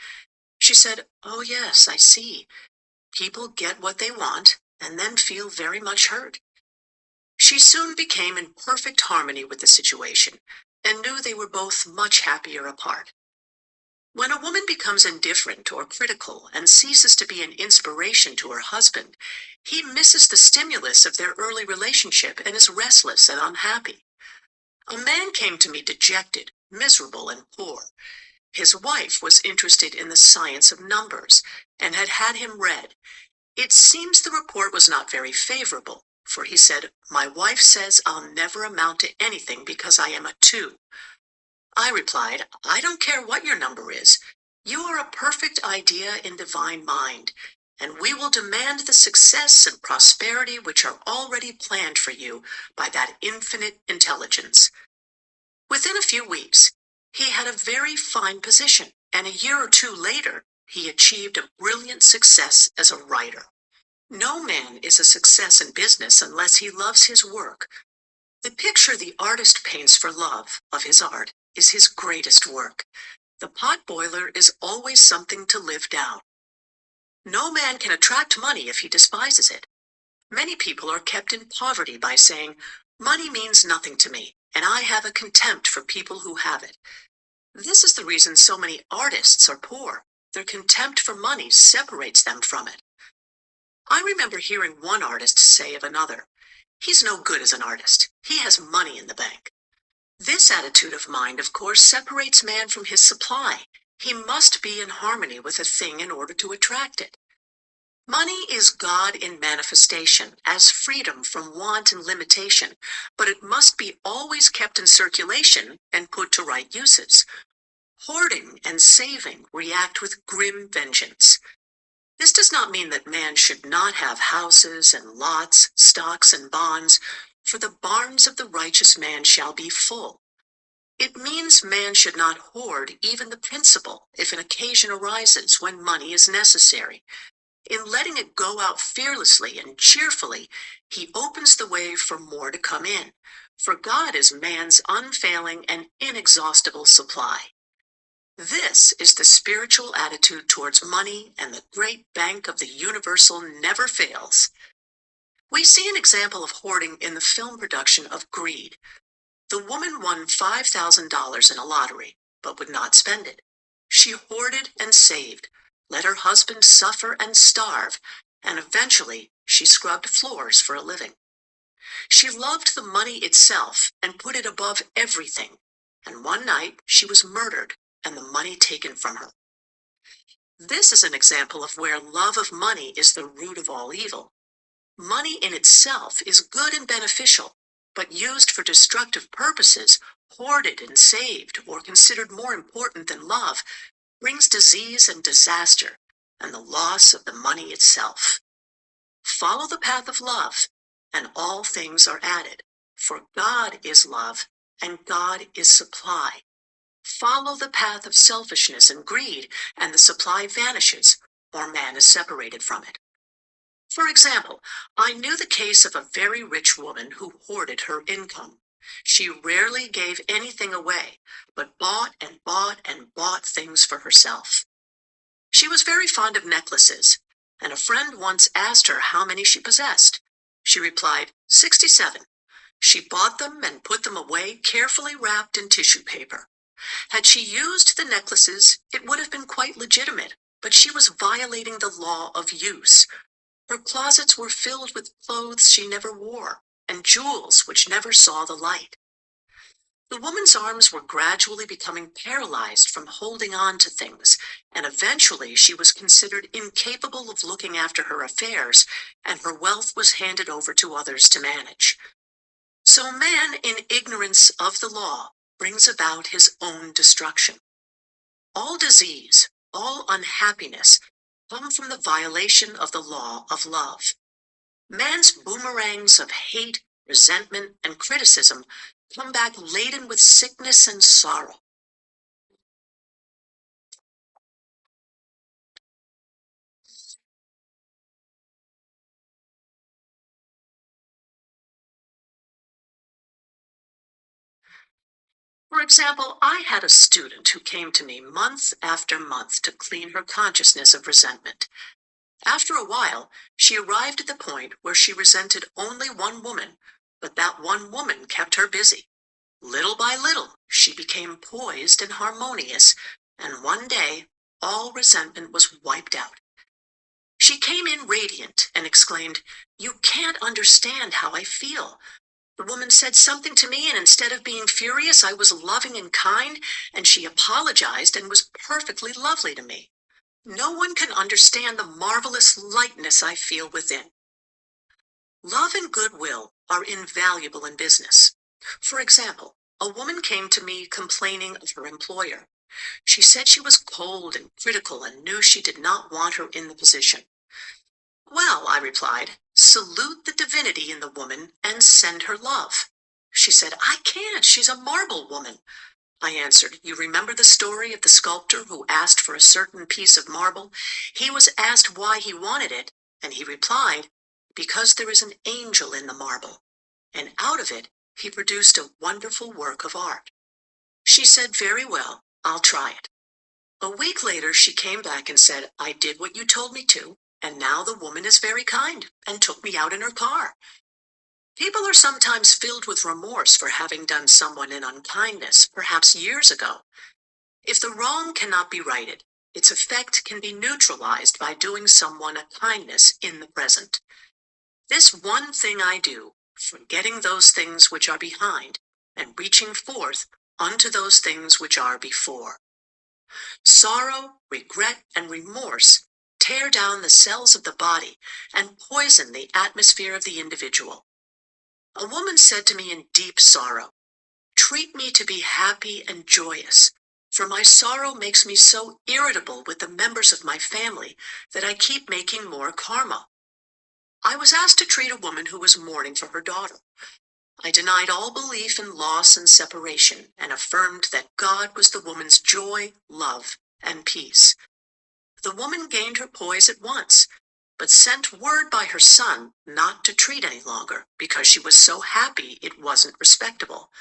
She said, oh yes, I see. People get what they want and then feel very much hurt. She soon became in perfect harmony with the situation and knew they were both much happier apart. When a woman becomes indifferent or critical and ceases to be an inspiration to her husband, he misses the stimulus of their early relationship and is restless and unhappy. A man came to me dejected, miserable, and poor. His wife was interested in the science of numbers and had had him read. It seems the report was not very favorable, for he said, my wife says I'll never amount to anything because I am a 2. I replied, I don't care what your number is. You are a perfect idea in divine mind, and we will demand the success and prosperity which are already planned for you by that infinite intelligence. Within a few weeks, he had a very fine position, and a year or 2 later, he achieved a brilliant success as a writer. No man is a success in business unless he loves his work. The picture the artist paints for love of his art is his greatest work. The pot boiler is always something to live down. No man can attract money if he despises it. Many people are kept in poverty by saying, money means nothing to me, and I have a contempt for people who have it. This is the reason so many artists are poor. Their contempt for money separates them from it. I remember hearing one artist say of another, "He's no good as an artist. He has money in the bank." This attitude of mind, of course, separates man from his supply. He must be in harmony with a thing in order to attract it. Money is God in manifestation, as freedom from want and limitation, but it must be always kept in circulation and put to right uses. Hoarding and saving react with grim vengeance. This does not mean that man should not have houses and lots, stocks and bonds, for the barns of the righteous man shall be full. It means man should not hoard even the principal if an occasion arises when money is necessary. In letting it go out fearlessly and cheerfully, he opens the way for more to come in, for God is man's unfailing and inexhaustible supply. This is the spiritual attitude towards money, and the great bank of the universal never fails. We see an example of hoarding in the film production of Greed. The woman won $5,000 in a lottery, but would not spend it. She hoarded and saved, let her husband suffer and starve, and eventually she scrubbed floors for a living. She loved the money itself and put it above everything, and one night she was murdered and the money taken from her. This is an example of where love of money is the root of all evil. Money in itself is good and beneficial, but used for destructive purposes, hoarded and saved, or considered more important than love, brings disease and disaster, and the loss of the money itself. Follow the path of love, and all things are added, for God is love, and God is supply. Follow the path of selfishness and greed, and the supply vanishes, or man is separated from it. For example, I knew the case of a very rich woman who hoarded her income. She rarely gave anything away, but bought and bought and bought things for herself. She was very fond of necklaces, and a friend once asked her how many she possessed. She replied, 67. She bought them and put them away, carefully wrapped in tissue paper. Had she used the necklaces, it would have been quite legitimate, but she was violating the law of use. Her closets were filled with clothes she never wore, and jewels which never saw the light. The woman's arms were gradually becoming paralyzed from holding on to things, and eventually she was considered incapable of looking after her affairs, and her wealth was handed over to others to manage. So man, in ignorance of the law, brings about his own destruction. All disease, all unhappiness, come from the violation of the law of love. Man's boomerangs of hate, resentment, and criticism come back laden with sickness and sorrow. For example, I had a student who came to me month after month to clean her consciousness of resentment. After a while, she arrived at the point where she resented only one woman, but that one woman kept her busy. Little by little, she became poised and harmonious, and one day, all resentment was wiped out. She came in radiant and exclaimed, "You can't understand how I feel. The woman said something to me, and instead of being furious, I was loving and kind, and she apologized and was perfectly lovely to me. No one can understand the marvelous lightness I feel within." Love and goodwill are invaluable in business. For example, a woman came to me complaining of her employer. She said she was cold and critical and knew she did not want her in the position. "Well," I replied, "salute the divinity in the woman and send her love." She said, "I can't. She's a marble woman." I answered, "You remember the story of the sculptor who asked for a certain piece of marble? He was asked why he wanted it, and he replied, 'Because there is an angel in the marble.' And out of it, he produced a wonderful work of art." She said, "Very well, I'll try it." A week later, she came back and said, "I did what you told me to, and now the woman is very kind and took me out in her car." People are sometimes filled with remorse for having done someone an unkindness, perhaps years ago. If the wrong cannot be righted, its effect can be neutralized by doing someone a kindness in the present. This one thing I do, forgetting those things which are behind, and reaching forth unto those things which are before. Sorrow, regret, and remorse tear down the cells of the body and poison the atmosphere of the individual. A woman said to me in deep sorrow, "Treat me to be happy and joyous, for my sorrow makes me so irritable with the members of my family that I keep making more karma." I was asked to treat a woman who was mourning for her daughter. I denied all belief in loss and separation and affirmed that God was the woman's joy, love, and peace. The woman gained her poise at once, but sent word by her son not to treat any longer because she was so happy it wasn't respectable.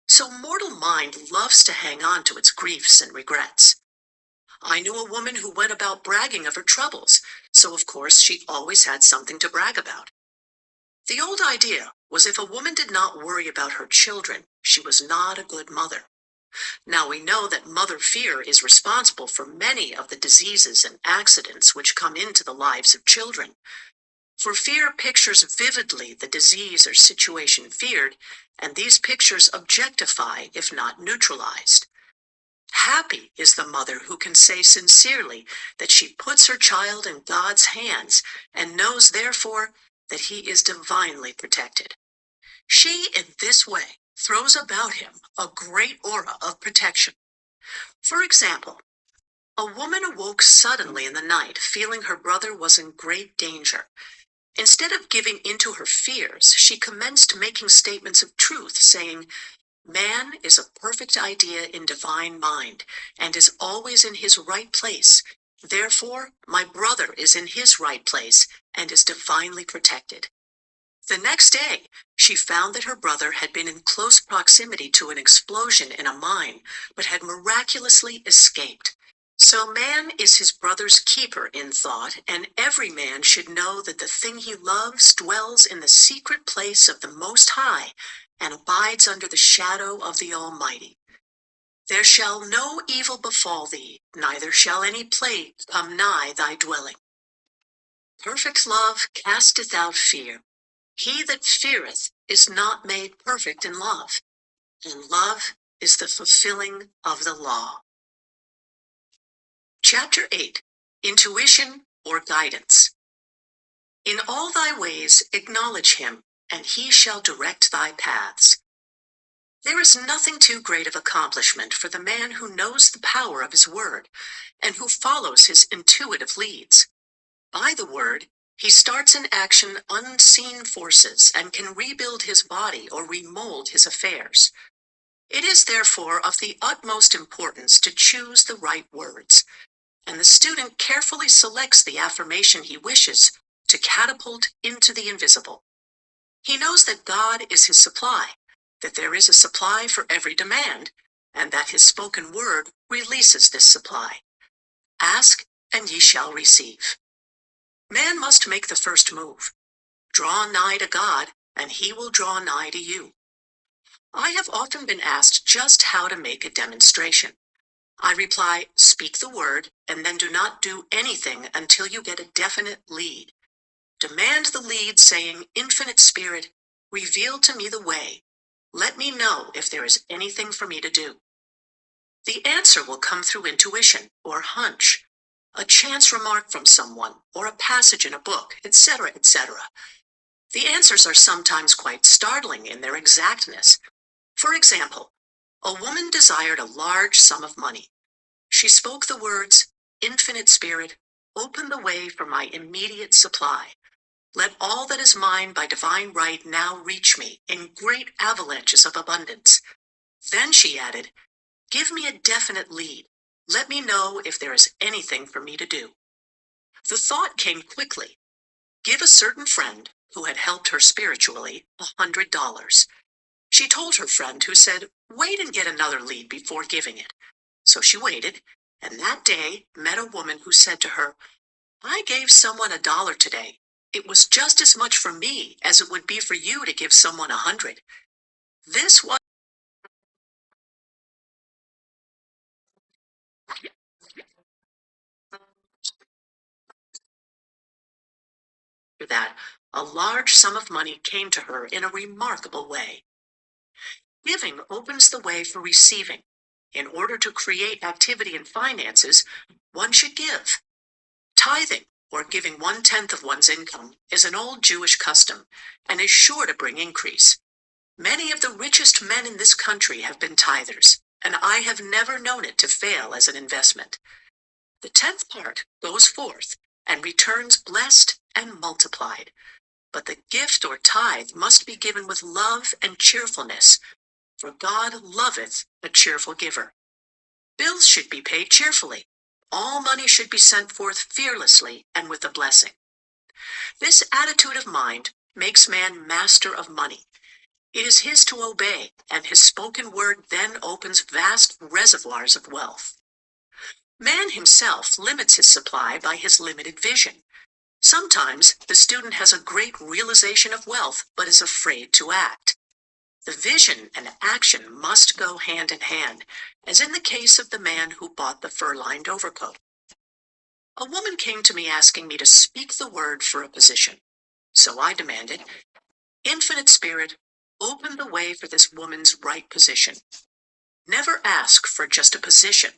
So mortal mind loves to hang on to its griefs and regrets. I knew a woman who went about bragging of her troubles, so of course she always had something to brag about. The old idea was if a woman did not worry about her children, she was not a good mother. Now we know that mother fear is responsible for many of the diseases and accidents which come into the lives of children. For fear pictures vividly the disease or situation feared, and these pictures objectify if not neutralized. Happy is the mother who can say sincerely that she puts her child in God's hands and knows therefore that he is divinely protected. She, in this way, throws about him a great aura of protection. For example, a woman awoke suddenly in the night, feeling her brother was in great danger. Instead of giving into her fears, she commenced making statements of truth, saying, "Man is a perfect idea in divine mind, and is always in his right place. Therefore, my brother is in his right place, and is divinely protected." The next day, she found that her brother had been in close proximity to an explosion in a mine, but had miraculously escaped. So man is his brother's keeper in thought, and every man should know that the thing he loves dwells in the secret place of the Most High, and abides under the shadow of the Almighty. There shall no evil befall thee, neither shall any plague come nigh thy dwelling. Perfect love casteth out fear. He that feareth is not made perfect in love, and love is the fulfilling of the law. Chapter 8. Intuition or Guidance. In all thy ways acknowledge him, and he shall direct thy paths. There is nothing too great of accomplishment for the man who knows the power of his word, and who follows his intuitive leads. By the word, he starts in action unseen forces and can rebuild his body or remold his affairs. It is therefore of the utmost importance to choose the right words, and the student carefully selects the affirmation he wishes to catapult into the invisible. He knows that God is his supply, that there is a supply for every demand, and that his spoken word releases this supply. Ask, and ye shall receive. Man must make the first move. Draw nigh to God, and he will draw nigh to you. I have often been asked just how to make a demonstration. I reply, speak the word, and then do not do anything until you get a definite lead. Demand the lead, saying, "Infinite Spirit, reveal to me the way. Let me know if there is anything for me to do." The answer will come through intuition or hunch, a chance remark from someone, or a passage in a book, etc., etc. The answers are sometimes quite startling in their exactness. For example, a woman desired a large sum of money. She spoke the words, "Infinite Spirit, open the way for my immediate supply. Let all that is mine by divine right now reach me in great avalanches of abundance." Then she added, "Give me a definite lead. Let me know if there is anything for me to do." The thought came quickly. Give a certain friend, who had helped her spiritually, $100. She told her friend, who said, "Wait and get another lead before giving it." So she waited, and that day met a woman who said to her, "I gave someone $1 today. It was just as much for me as it would be for you to give someone 100. This was After that, a large sum of money came to her in a remarkable way. Giving opens the way for receiving. In order to create activity in finances, one should give. Tithing, or giving 1/10 of one's income, is an old Jewish custom and is sure to bring increase. Many of the richest men in this country have been tithers, and I have never known it to fail as an investment. The 10th part goes forth and returns blessed and multiplied. But the gift or tithe must be given with love and cheerfulness, for God loveth a cheerful giver. Bills should be paid cheerfully. All money should be sent forth fearlessly and with a blessing. This attitude of mind makes man master of money. It is his to obey, and his spoken word then opens vast reservoirs of wealth. Man himself limits his supply by his limited vision. Sometimes the student has a great realization of wealth, but is afraid to act. The vision and action must go hand in hand, as in the case of the man who bought the fur-lined overcoat. A woman came to me asking me to speak the word for a position. So I demanded, Infinite Spirit, open the way for this woman's right position. Never ask for just a position.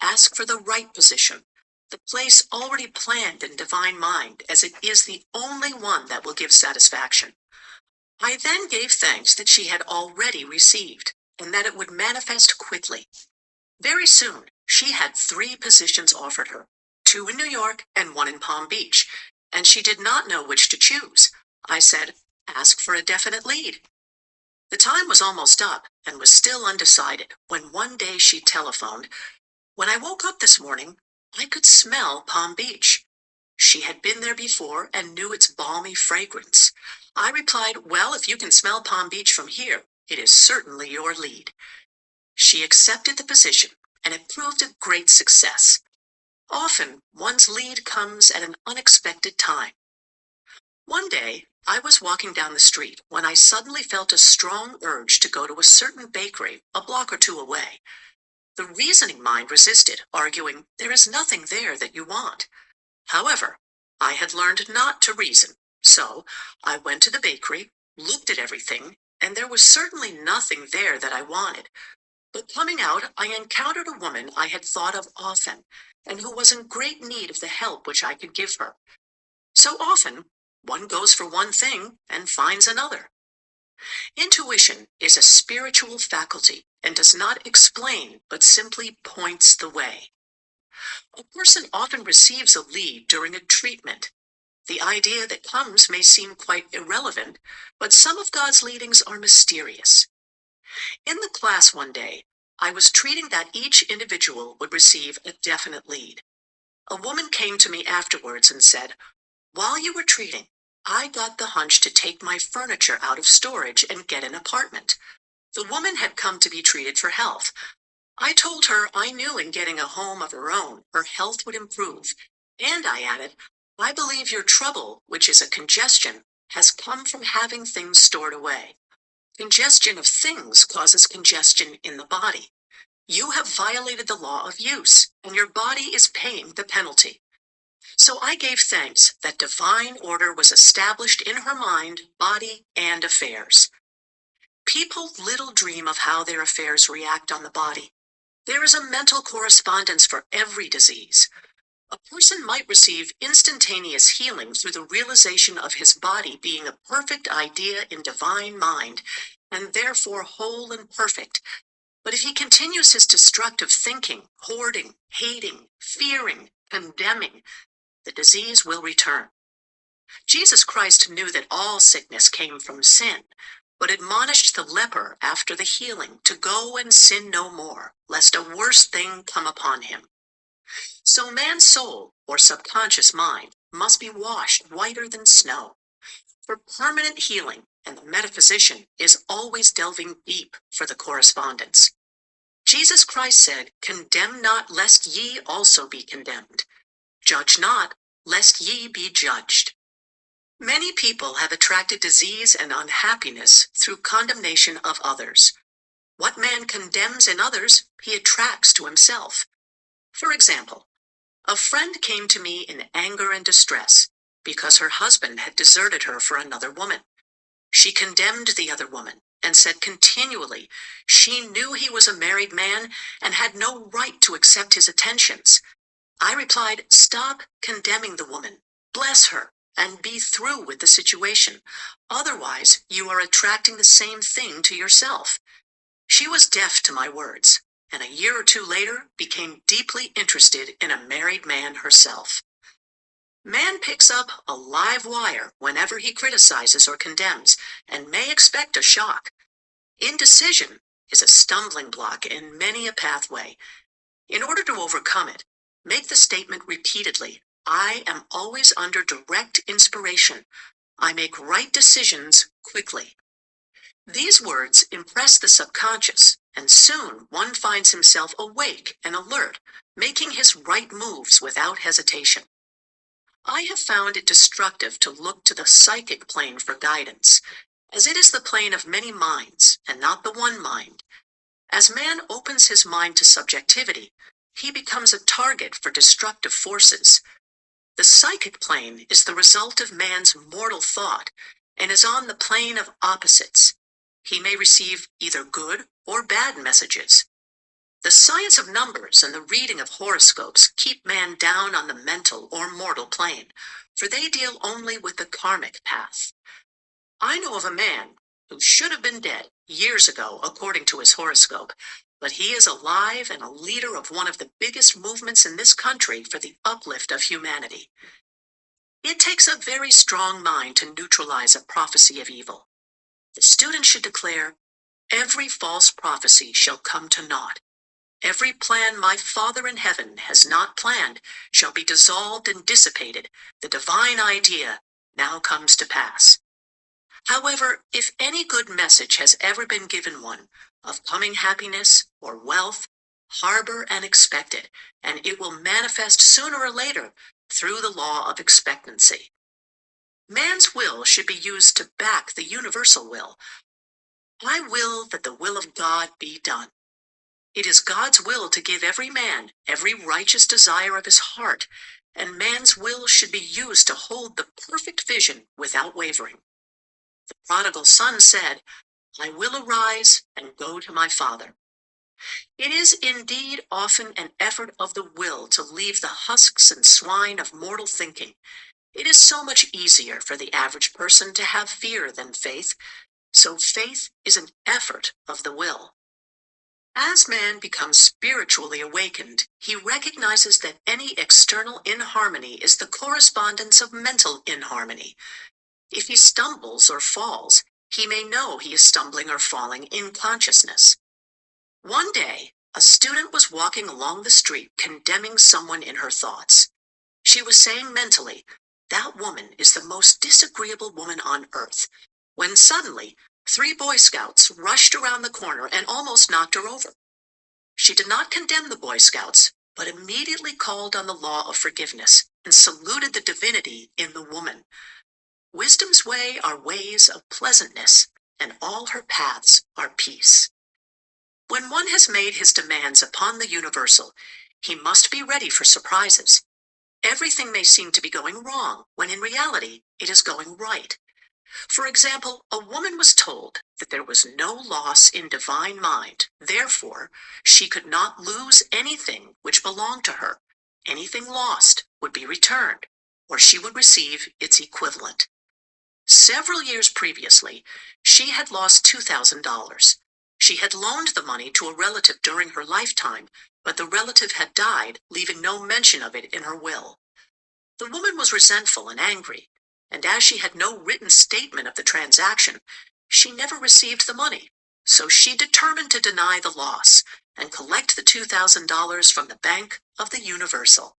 Ask for the right position, the place already planned in divine mind, as it is the only one that will give satisfaction. I then gave thanks that she had already received, and that it would manifest quickly. Very soon, she had 3 positions offered her, 2 in New York and 1 in Palm Beach, and she did not know which to choose. I said, ask for a definite lead. The time was almost up and was still undecided when one day she telephoned, When I woke up this morning, I could smell Palm Beach. She had been there before and knew its balmy fragrance. I replied, Well, if you can smell Palm Beach from here, it is certainly your lead. She accepted the position, and it proved a great success. Often, one's lead comes at an unexpected time. One day, I was walking down the street when I suddenly felt a strong urge to go to a certain bakery a block or 2 away. The reasoning mind resisted, arguing, There is nothing there that you want. However, I had learned not to reason, so I went to the bakery, looked at everything, and there was certainly nothing there that I wanted. But coming out, I encountered a woman I had thought of often, and who was in great need of the help which I could give her. So often, one goes for one thing and finds another. Intuition is a spiritual faculty and does not explain, but simply points the way. A person often receives a lead during a treatment. The idea that comes may seem quite irrelevant, but some of God's leadings are mysterious. In the class one day, I was treating that each individual would receive a definite lead. A woman came to me afterwards and said, While you were treating, I got the hunch to take my furniture out of storage and get an apartment. The woman had come to be treated for health. I told her I knew in getting a home of her own, her health would improve. And I added, I believe your trouble, which is a congestion, has come from having things stored away. Congestion of things causes congestion in the body. You have violated the law of use, and your body is paying the penalty. So I gave thanks that divine order was established in her mind, body, and affairs. People little dream of how their affairs react on the body. There is a mental correspondence for every disease. A person might receive instantaneous healing through the realization of his body being a perfect idea in divine mind, and therefore whole and perfect. But if he continues his destructive thinking, hoarding, hating, fearing, condemning, the disease will return. Jesus Christ knew that all sickness came from sin, but admonished the leper after the healing to go and sin no more, lest a worse thing come upon him. So man's soul, or subconscious mind, must be washed whiter than snow. For permanent healing, and the metaphysician is always delving deep for the correspondence. Jesus Christ said, Condemn not, lest ye also be condemned. Judge not, lest ye be judged. Many people have attracted disease and unhappiness through condemnation of others. What man condemns in others, he attracts to himself. For example, a friend came to me in anger and distress. because her husband had deserted her for another woman. She condemned the other woman and said continually she knew he was a married man and had no right to accept his attentions. I replied, "Stop condemning the woman, bless her, and be through with the situation. Otherwise, you are attracting the same thing to yourself." She was deaf to my words, and a year or two later became deeply interested in a married man herself. Man picks up a live wire whenever he criticizes or condemns, and may expect a shock. Indecision is a stumbling block in many a pathway. In order to overcome it, make the statement repeatedly, "I am always under direct inspiration. I make right decisions quickly." These words impress the subconscious, and soon one finds himself awake and alert, making his right moves without hesitation. I have found it destructive to look to the psychic plane for guidance, as it is the plane of many minds and not the one mind. As man opens his mind to subjectivity, he becomes a target for destructive forces. The psychic plane is the result of man's mortal thought and is on the plane of opposites. He may receive either good or bad messages. The science of numbers and the reading of horoscopes keep man down on the mental or mortal plane, for they deal only with the karmic path. I know of a man who should have been dead years ago, according to his horoscope, but he is alive and a leader of one of the biggest movements in this country for the uplift of humanity. It takes a very strong mind to neutralize a prophecy of evil. The student should declare, "Every false prophecy shall come to naught. Every plan my Father in heaven has not planned shall be dissolved and dissipated. The divine idea now comes to pass." However, if any good message has ever been given one of coming happiness or wealth, harbor and expect it, and it will manifest sooner or later through the law of expectancy. Man's will should be used to back the universal will. I will that the will of God be done. It is God's will to give every man every righteous desire of his heart, and man's will should be used to hold the perfect vision without wavering. The prodigal son said, "I will arise and go to my father." It is indeed often an effort of the will to leave the husks and swine of mortal thinking. It is so much easier for the average person to have fear than faith, so faith is an effort of the will. As man becomes spiritually awakened, he recognizes that any external inharmony is the correspondence of mental inharmony. If he stumbles or falls, he may know he is stumbling or falling in consciousness. One day, a student was walking along the street condemning someone in her thoughts. She was saying mentally, "That woman is the most disagreeable woman on earth," when suddenly 3 Boy Scouts rushed around the corner and almost knocked her over. She did not condemn the Boy Scouts, but immediately called on the law of forgiveness and saluted the divinity in the woman. Wisdom's way are ways of pleasantness, and all her paths are peace. When one has made his demands upon the universal, he must be ready for surprises. Everything may seem to be going wrong, when in reality it is going right. For example, a woman was told that there was no loss in divine mind, therefore she could not lose anything which belonged to her. Anything lost would be returned, or she would receive its equivalent. Several years previously, she had lost $2,000. She had loaned the money to a relative during her lifetime, but the relative had died, leaving no mention of it in her will. The woman was resentful and angry, and as she had no written statement of the transaction, she never received the money. So she determined to deny the loss and collect the $2,000 from the Bank of the Universal.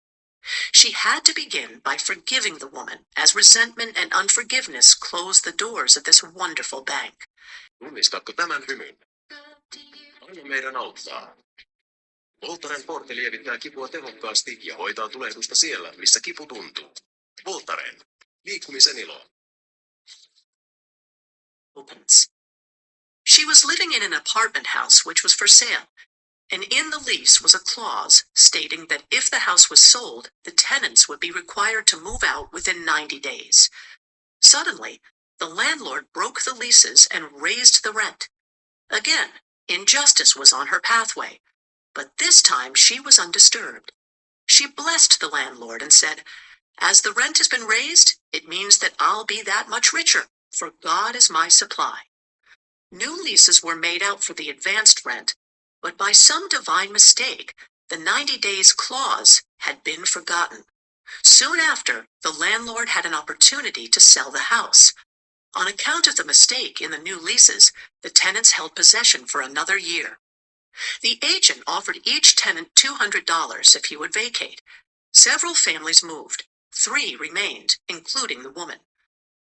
She had to begin by forgiving the woman, as resentment and unforgiveness closed the doors of this wonderful bank. Tunnistatko tämän hymyn? Anna meidän auttaa. Voltaren Forte lievittää kipua tehokkaasti ja hoitaa tulehdusta siellä, missä kipu tuntuu. Voltaren. Liikkumisen ilo. Opens. She was living in an apartment house which was for sale. and in the lease was a clause stating that if the house was sold, the tenants would be required to move out within 90 days. Suddenly, the landlord broke the leases and raised the rent. Again, injustice was on her pathway, but this time she was undisturbed. She blessed the landlord and said, "As the rent has been raised, it means that I'll be that much richer, for God is my supply." New leases were made out for the advanced rent, but by some divine mistake, the 90 days clause had been forgotten. Soon after, the landlord had an opportunity to sell the house. On account of the mistake in the new leases, the tenants held possession for another year. The agent offered each tenant $200 if he would vacate. Several families moved. 3 remained, including the woman.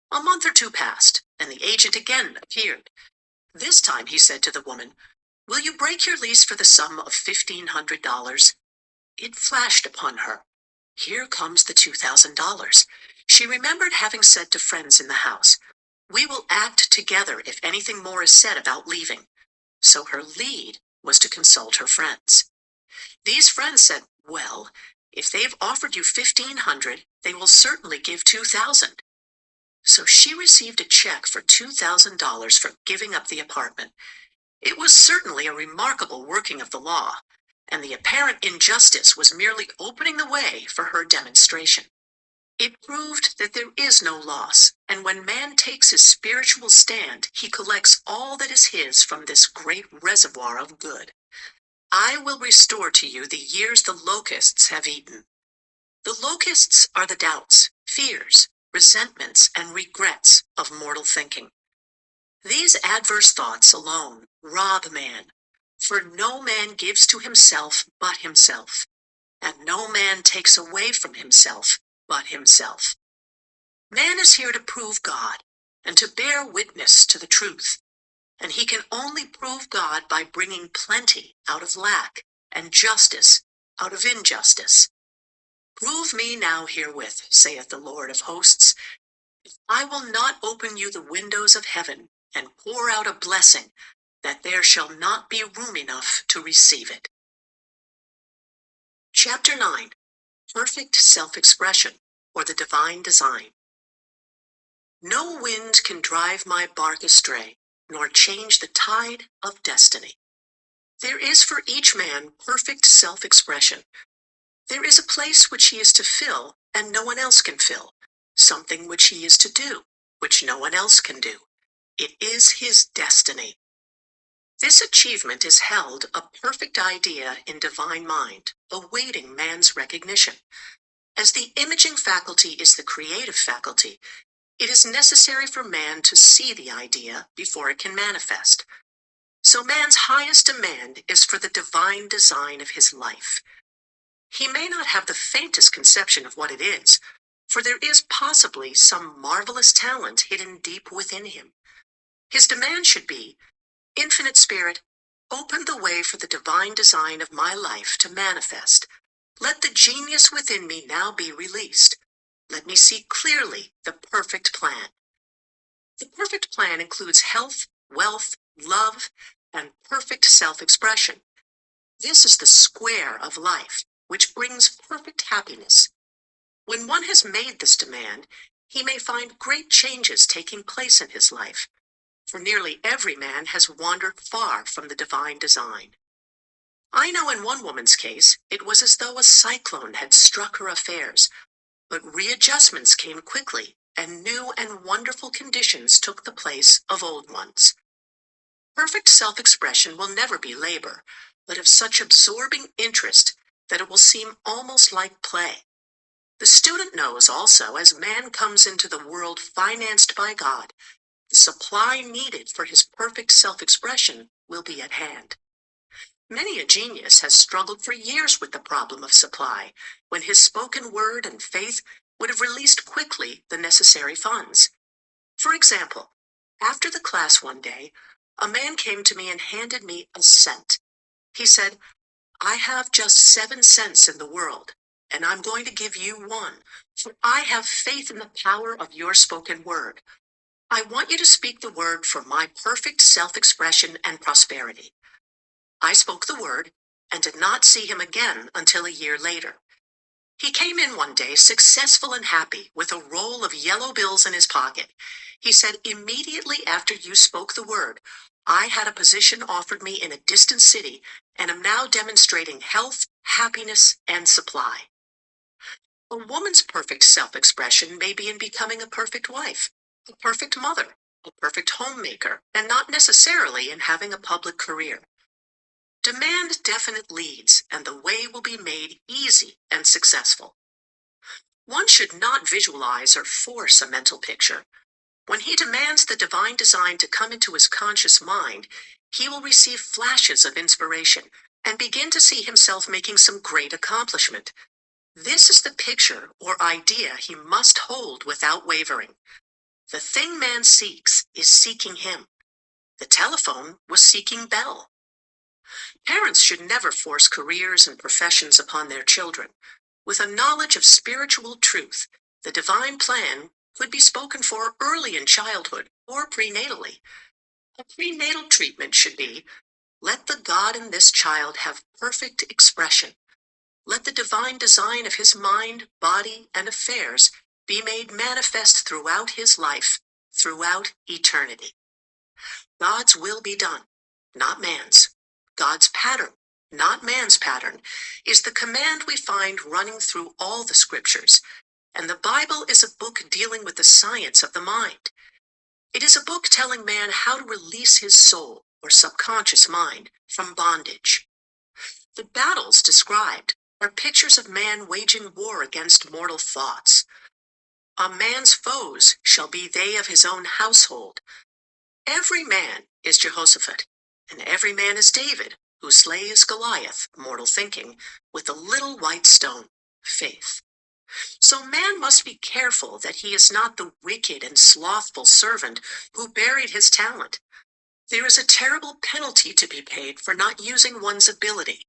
A month or 2 passed, and the agent again appeared. This time he said to the woman, "Will you break your lease for the sum of $1,500? It flashed upon her. Here comes the $2,000. She remembered having said to friends in the house, "We will act together if anything more is said about leaving." So her lead was to consult her friends. These friends said, "Well, if they've offered you $1,500, they will certainly give $2,000. So she received a check for $2,000 for giving up the apartment. It was certainly a remarkable working of the law, and the apparent injustice was merely opening the way for her demonstration. It proved that there is no loss, and when man takes his spiritual stand, he collects all that is his from this great reservoir of good. I will restore to you the years the locusts have eaten. The locusts are the doubts, fears, resentments, and regrets of mortal thinking. These adverse thoughts alone rob man, for no man gives to himself but himself, and no man takes away from himself but himself. Man is here to prove God and to bear witness to the truth, and he can only prove God by bringing plenty out of lack and justice out of injustice. Prove me now herewith, saith the Lord of hosts, if I will not open you the windows of heaven and pour out a blessing, that there shall not be room enough to receive it. Chapter 9. Perfect Self-Expression, or the Divine Design. No wind can drive my bark astray, nor change the tide of destiny. There is for each man perfect self-expression. There is a place which he is to fill, and no one else can fill, something which he is to do, which no one else can do. It is his destiny. This achievement is held a perfect idea in divine mind, awaiting man's recognition. As the imaging faculty is the creative faculty, it is necessary for man to see the idea before it can manifest. So man's highest demand is for the divine design of his life. He may not have the faintest conception of what it is, for there is possibly some marvelous talent hidden deep within him. His demand should be, Infinite Spirit, open the way for the divine design of my life to manifest. Let the genius within me now be released. Let me see clearly the perfect plan. The perfect plan includes health, wealth, love, and perfect self-expression. This is the square of life, which brings perfect happiness. When one has made this demand, he may find great changes taking place in his life, for nearly every man has wandered far from the divine design. I know in one woman's case, it was as though a cyclone had struck her affairs, but readjustments came quickly, and new and wonderful conditions took the place of old ones. Perfect self-expression will never be labor, but of such absorbing interest that it will seem almost like play. The student knows also, as man comes into the world financed by God, the supply needed for his perfect self-expression will be at hand. Many a genius has struggled for years with the problem of supply, when his spoken word and faith would have released quickly the necessary funds. For example, after the class one day, a man came to me and handed me a cent. He said, "I have just 7 cents in the world, and I'm going to give you 1, for I have faith in the power of your spoken word. I want you to speak the word for my perfect self-expression and prosperity." I spoke the word, and did not see him again until a year later. He came in one day successful and happy with a roll of yellow bills in his pocket. He said, "Immediately after you spoke the word, I had a position offered me in a distant city and am now demonstrating health, happiness, and supply." A woman's perfect self-expression may be in becoming a perfect wife, a perfect mother, a perfect homemaker, and not necessarily in having a public career. Demand definite leads, and the way will be made easy and successful. One should not visualize or force a mental picture. When he demands the divine design to come into his conscious mind, he will receive flashes of inspiration and begin to see himself making some great accomplishment. This is the picture or idea he must hold without wavering. The thing man seeks is seeking him. The telephone was seeking Bell. Parents should never force careers and professions upon their children. With a knowledge of spiritual truth, the divine plan could be spoken for early in childhood or prenatally. A prenatal treatment should be, let the God in this child have perfect expression. Let the divine design of his mind, body, and affairs be made manifest throughout his life, throughout eternity. God's will be done, not man's. God's pattern, not man's pattern, is the command we find running through all the scriptures, and the Bible is a book dealing with the science of the mind. It is a book telling man how to release his soul, or subconscious mind, from bondage. The battles described are pictures of man waging war against mortal thoughts. A man's foes shall be they of his own household. Every man is Jehoshaphat, and every man is David, who slays Goliath, mortal thinking, with the little white stone, faith. So man must be careful that he is not the wicked and slothful servant who buried his talent. There is a terrible penalty to be paid for not using one's ability.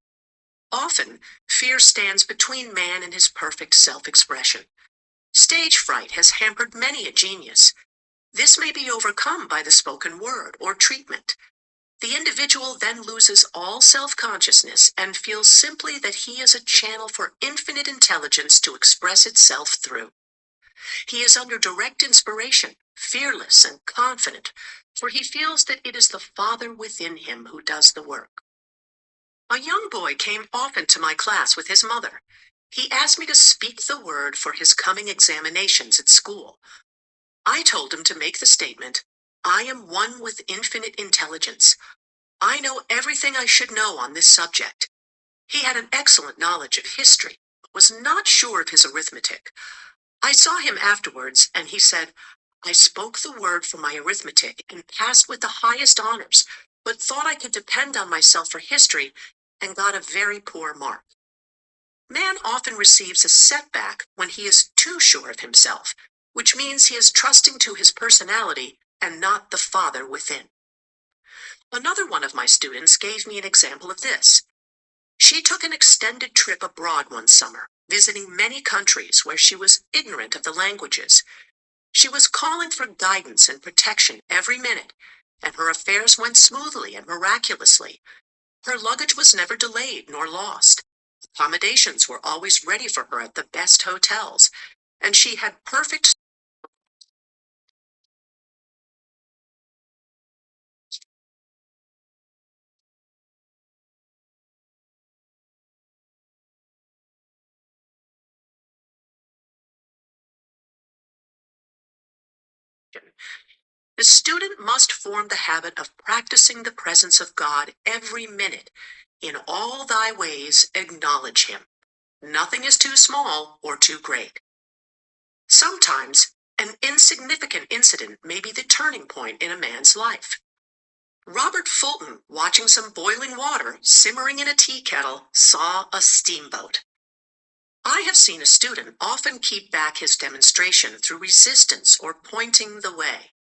Often, fear stands between man and his perfect self-expression. Stage fright has hampered many a genius. This may be overcome by the spoken word or treatment. The individual then loses all self-consciousness and feels simply that he is a channel for infinite intelligence to express itself through. He is under direct inspiration, fearless and confident, for he feels that it is the Father within him who does the work. A young boy came often to my class with his mother. He asked me to speak the word for his coming examinations at school. I told him to make the statement, "I am one with infinite intelligence. I know everything I should know on this subject." He had an excellent knowledge of history, but was not sure of his arithmetic. I saw him afterwards, and he said, "I spoke the word for my arithmetic and passed with the highest honors, but thought I could depend on myself for history and got a very poor mark." Man often receives a setback when he is too sure of himself, which means he is trusting to his personality and not the Father within. Another one of my students gave me an example of this. She took an extended trip abroad one summer, visiting many countries where she was ignorant of the languages. She was calling for guidance and protection every minute, and her affairs went smoothly and miraculously. Her luggage was never delayed nor lost. Accommodations were always ready for her at the best hotels, and she had perfect The student must form the habit of practicing the presence of God every minute. In all thy ways, acknowledge him. Nothing is too small or too great. Sometimes, an insignificant incident may be the turning point in a man's life. Robert Fulton, watching some boiling water simmering in a tea kettle, saw a steamboat. I have seen a student often keep back his demonstration through resistance or pointing the way.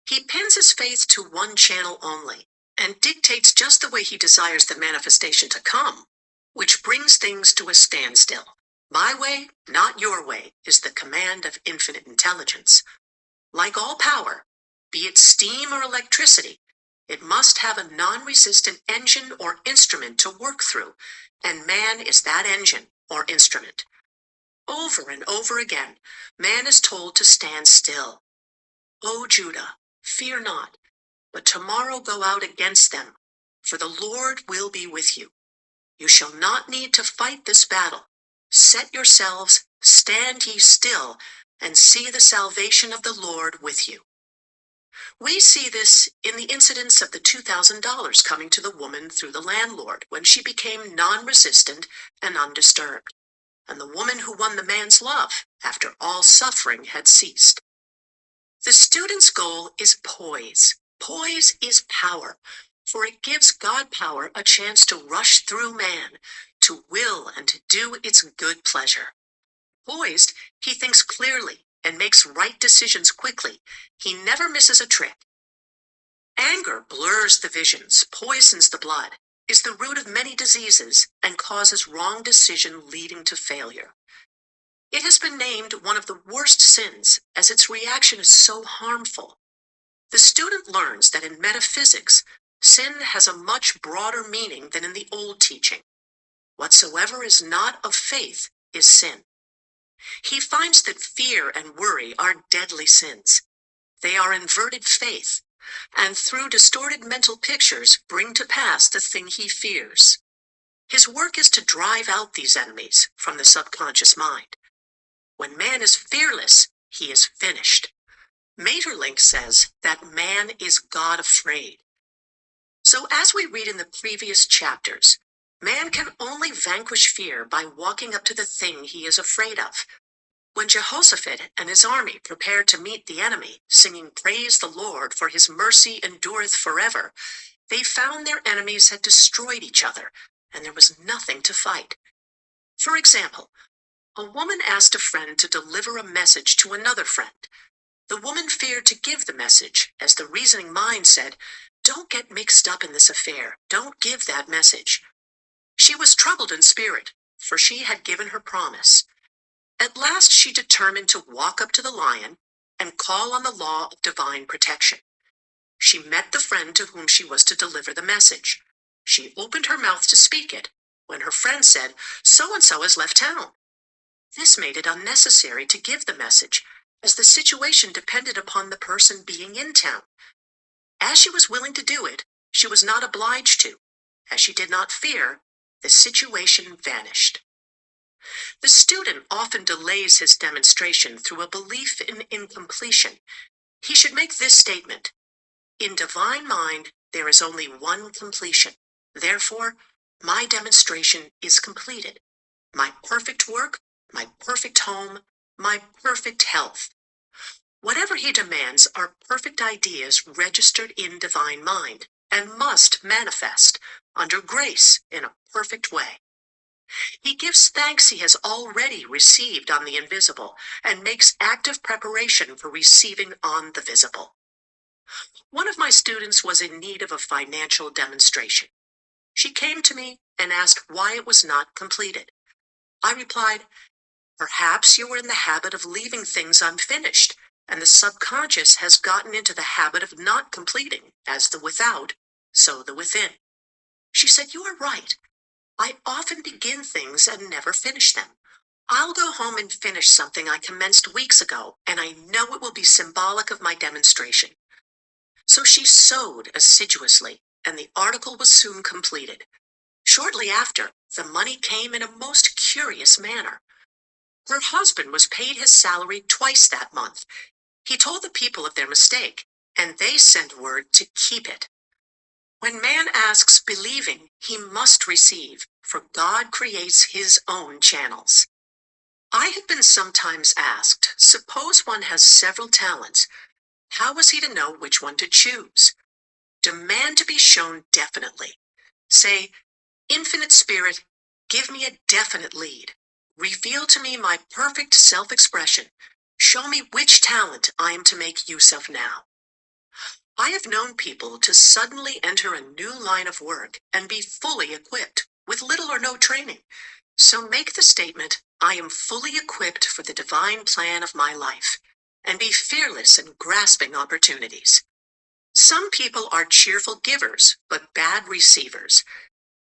He pins his faith to one channel only, and dictates just the way he desires the manifestation to come, which brings things to a standstill. My way, not your way, is the command of infinite intelligence. Like all power, be it steam or electricity, It must have a non-resistant engine or instrument to work through, and man is that engine or instrument. Over and over again, man is told to stand still. O Judah, fear not, but tomorrow go out against them, for the Lord will be with you. You shall not need to fight this battle. Set yourselves, stand ye still, and see the salvation of the Lord with you. We see this in the incidents of the $2,000 coming to the woman through the landlord when she became non-resistant and undisturbed, and the woman who won the man's love after all suffering had ceased. The student's goal is poise. Poise is power, for it gives God power a chance to rush through man, to will and to do its good pleasure. Poised, he thinks clearly and makes right decisions quickly. He never misses a trick. Anger blurs the visions, poisons the blood, is the root of many diseases, and causes wrong decision leading to failure. It has been named one of the worst sins, as its reaction is so harmful. The student learns that in metaphysics, sin has a much broader meaning than in the old teaching. Whatsoever is not of faith is sin. He finds that fear and worry are deadly sins. They are inverted faith, and through distorted mental pictures bring to pass the thing he fears. His work is to drive out these enemies from the subconscious mind. When man is fearless, he is finished. Maeterlinck says that man is God afraid. So as we read in the previous chapters, man can only vanquish fear by walking up to the thing he is afraid of. When Jehoshaphat and his army prepared to meet the enemy, singing "Praise the Lord, for his mercy endureth forever," they found their enemies had destroyed each other, and there was nothing to fight. For example, a woman asked a friend to deliver a message to another friend. The woman feared to give the message, as the reasoning mind said, "Don't get mixed up in this affair. Don't give that message." She was troubled in spirit, for she had given her promise. At last she determined to walk up to the lion and call on the law of divine protection. She met the friend to whom she was to deliver the message. She opened her mouth to speak it, when her friend said, "So-and-so has left town." This made it unnecessary to give the message, as the situation depended upon the person being in town. As she was willing to do it, she was not obliged to. As she did not fear, the situation vanished. The student often delays his demonstration through a belief in incompletion. He should make this statement: in divine mind, there is only one completion. Therefore, my demonstration is completed. My perfect work, my perfect home, my perfect health. Whatever he demands are perfect ideas registered in divine mind, and must manifest under grace in a perfect way. He gives thanks he has already received on the invisible, and makes active preparation for receiving on the visible. One of my students was in need of a financial demonstration. She came to me and asked why it was not completed. I replied, "Perhaps you were in the habit of leaving things unfinished, and the subconscious has gotten into the habit of not completing, as the without, so the within." She said, "You are right. I often begin things and never finish them. I'll go home and finish something I commenced weeks ago, and I know it will be symbolic of my demonstration." So she sewed assiduously, and the article was soon completed. Shortly after, the money came in a most curious manner. Her husband was paid his salary twice that month. He told the people of their mistake, and they sent word to keep it. When man asks believing, he must receive, for God creates his own channels. I have been sometimes asked, suppose one has several talents, how is he to know which one to choose? Demand to be shown definitely. Say, "Infinite Spirit, give me a definite lead. Reveal to me my perfect self-expression. Show me which talent I am to make use of now." I have known people to suddenly enter a new line of work and be fully equipped, with little or no training. So make the statement, "I am fully equipped for the divine plan of my life," and be fearless in grasping opportunities. Some people are cheerful givers, but bad receivers.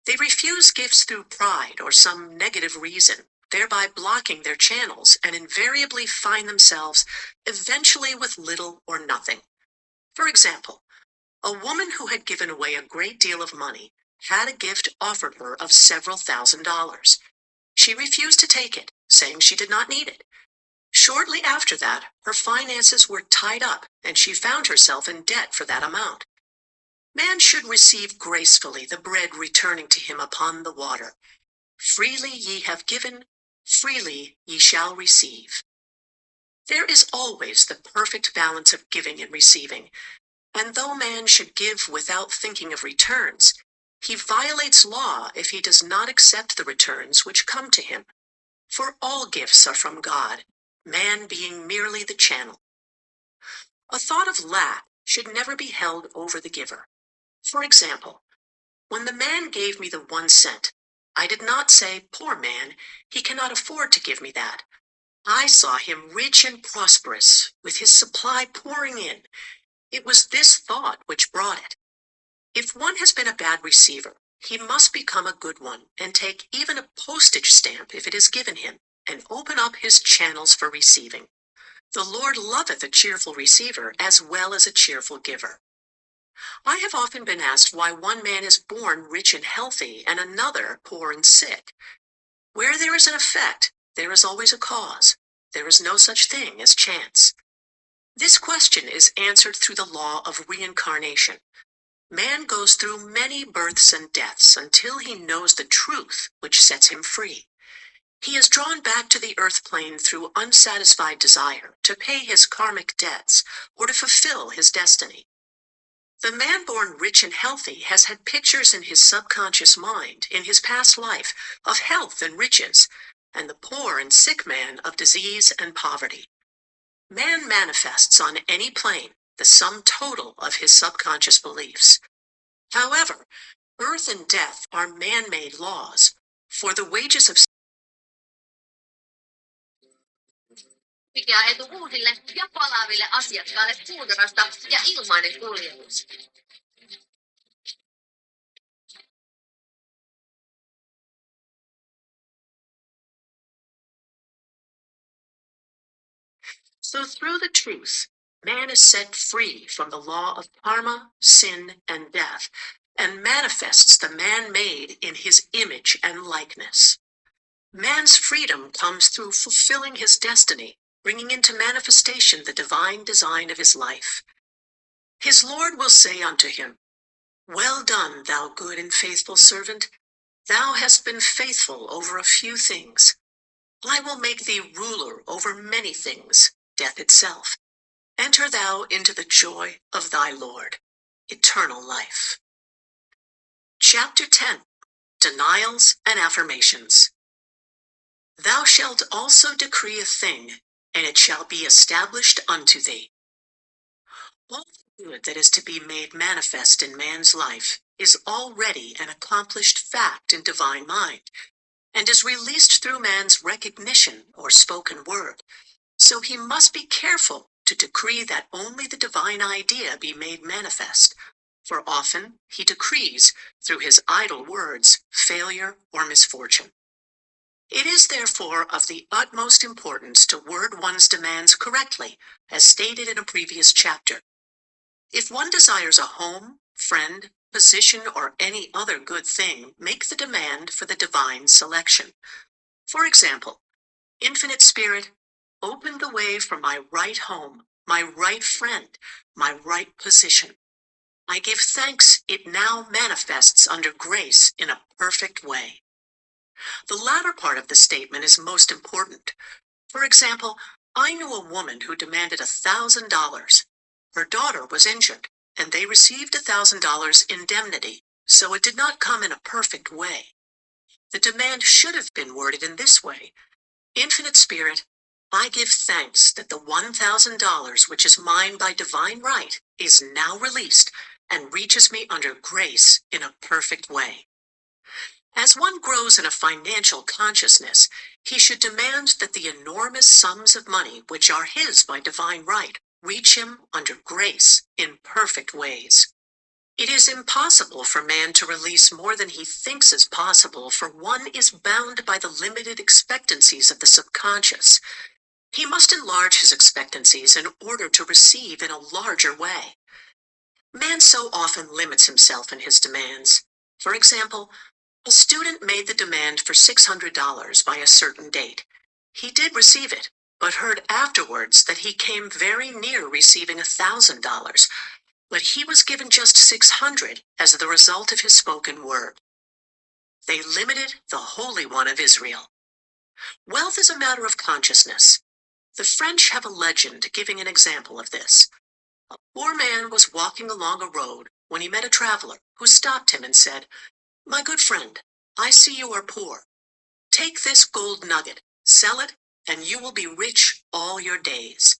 They refuse gifts through pride or some negative reason, thereby blocking their channels and invariably find themselves eventually with little or nothing. For example, a woman who had given away a great deal of money had a gift offered her of several $1,000s. She refused to take it, saying she did not need it. Shortly after that, her finances were tied up and she found herself in debt for that amount. Man should receive gracefully the bread returning to him upon the water. Freely ye have given, freely ye shall receive. There is always the perfect balance of giving and receiving, and though man should give without thinking of returns, he violates law if he does not accept the returns which come to him. For all gifts are from God, man being merely the channel. A thought of lack should never be held over the giver. For example, when the man gave me the 1 cent, I did not say, "Poor man, he cannot afford to give me that." I saw him rich and prosperous, with his supply pouring in. It was this thought which brought it. If one has been a bad receiver, he must become a good one and take even a postage stamp if it is given him, and open up his channels for receiving. The Lord loveth a cheerful receiver as well as a cheerful giver. I have often been asked why one man is born rich and healthy and another poor and sick. Where there is an effect, there is always a cause. There is no such thing as chance. This question is answered through the law of reincarnation. Man goes through many births and deaths until he knows the truth which sets him free. He is drawn back to the earth plane through unsatisfied desire to pay his karmic debts or to fulfill his destiny. The man born rich and healthy has had pictures in his subconscious mind in his past life of health and riches, and the poor and sick man of disease and poverty. Man manifests on any plane the sum total of his subconscious beliefs. However, birth and death are man-made laws, for the wages of mikä etu uusille ja palaaville asiakkaille puutarhasta ja ilmainen kuljetus. So through the truth, man is set free from the law of karma, sin, and death, and manifests the man made in his image and likeness. Man's freedom comes through fulfilling his destiny, bringing into manifestation the divine design of his life. His Lord will say unto him, "Well done, thou good and faithful servant. Thou hast been faithful over a few things. I will make thee ruler over many things, death itself. Enter thou into the joy of thy Lord, eternal life." Chapter 10, Denials and Affirmations. Thou shalt also decree a thing, and it shall be established unto thee. All the good that is to be made manifest in man's life is already an accomplished fact in divine mind, and is released through man's recognition or spoken word. So he must be careful to decree that only the divine idea be made manifest, for often he decrees, through his idle words, failure or misfortune. It is therefore of the utmost importance to word one's demands correctly, as stated in a previous chapter. If one desires a home, friend, position, or any other good thing, make the demand for the divine selection. For example, Infinite Spirit, open the way for my right home, my right friend, my right position. I give thanks it now manifests under grace in a perfect way. The latter part of the statement is most important. For example, I knew a woman who demanded $1,000. Her daughter was injured, and they received $1,000 indemnity, so it did not come in a perfect way. The demand should have been worded in this way: Infinite Spirit, I give thanks that the $1,000 which is mine by divine right is now released and reaches me under grace in a perfect way. As one grows in a financial consciousness, he should demand that the enormous sums of money which are his by divine right reach him under grace in perfect ways. It is impossible for man to release more than he thinks is possible, for one is bound by the limited expectancies of the subconscious. He must enlarge his expectancies in order to receive in a larger way. Man so often limits himself in his demands. For example, a student made the demand for $600 by a certain date. He did receive it, but heard afterwards that he came very near receiving $1,000, but he was given just $600 as the result of his spoken word. They limited the Holy One of Israel. Wealth is a matter of consciousness. The French have a legend giving an example of this. A poor man was walking along a road when he met a traveler who stopped him and said, "My good friend, I see you are poor. Take this gold nugget, sell it, and you will be rich all your days."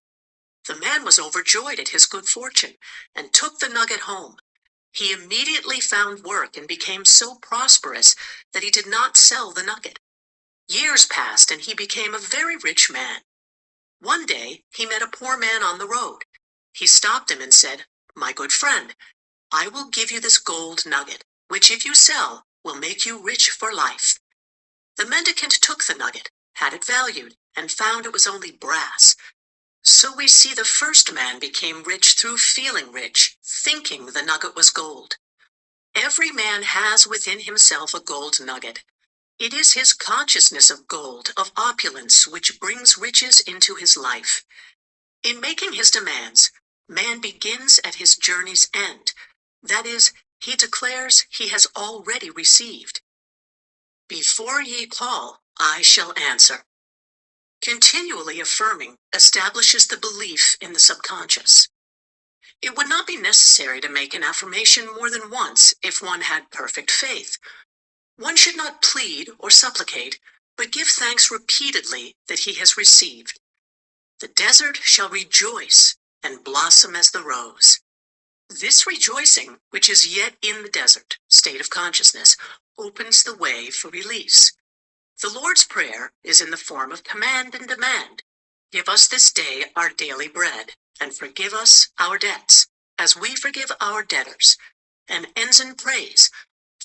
The man was overjoyed at his good fortune and took the nugget home. He immediately found work and became so prosperous that he did not sell the nugget. Years passed and he became a very rich man. One day he met a poor man on the road. He stopped him and said, "My good friend, I will give you this gold nugget, which if you sell will make you rich for life." The mendicant took the nugget, had it valued, and found it was only brass. So we see the first man became rich through feeling rich, thinking the nugget was gold. Every man has within himself a gold nugget. It is his consciousness of gold, of opulence, which brings riches into his life. In making his demands, man begins at his journey's end. That is, he declares he has already received. "Before ye call, I shall answer." Continually affirming establishes the belief in the subconscious. It would not be necessary to make an affirmation more than once if one had perfect faith. One should not plead or supplicate, but give thanks repeatedly that he has received. "The desert shall rejoice and blossom as the rose." This rejoicing, which is yet in the desert state of consciousness, opens the way for release. The Lord's Prayer is in the form of command and demand. "Give us this day our daily bread, and forgive us our debts, as we forgive our debtors," and ends in praise,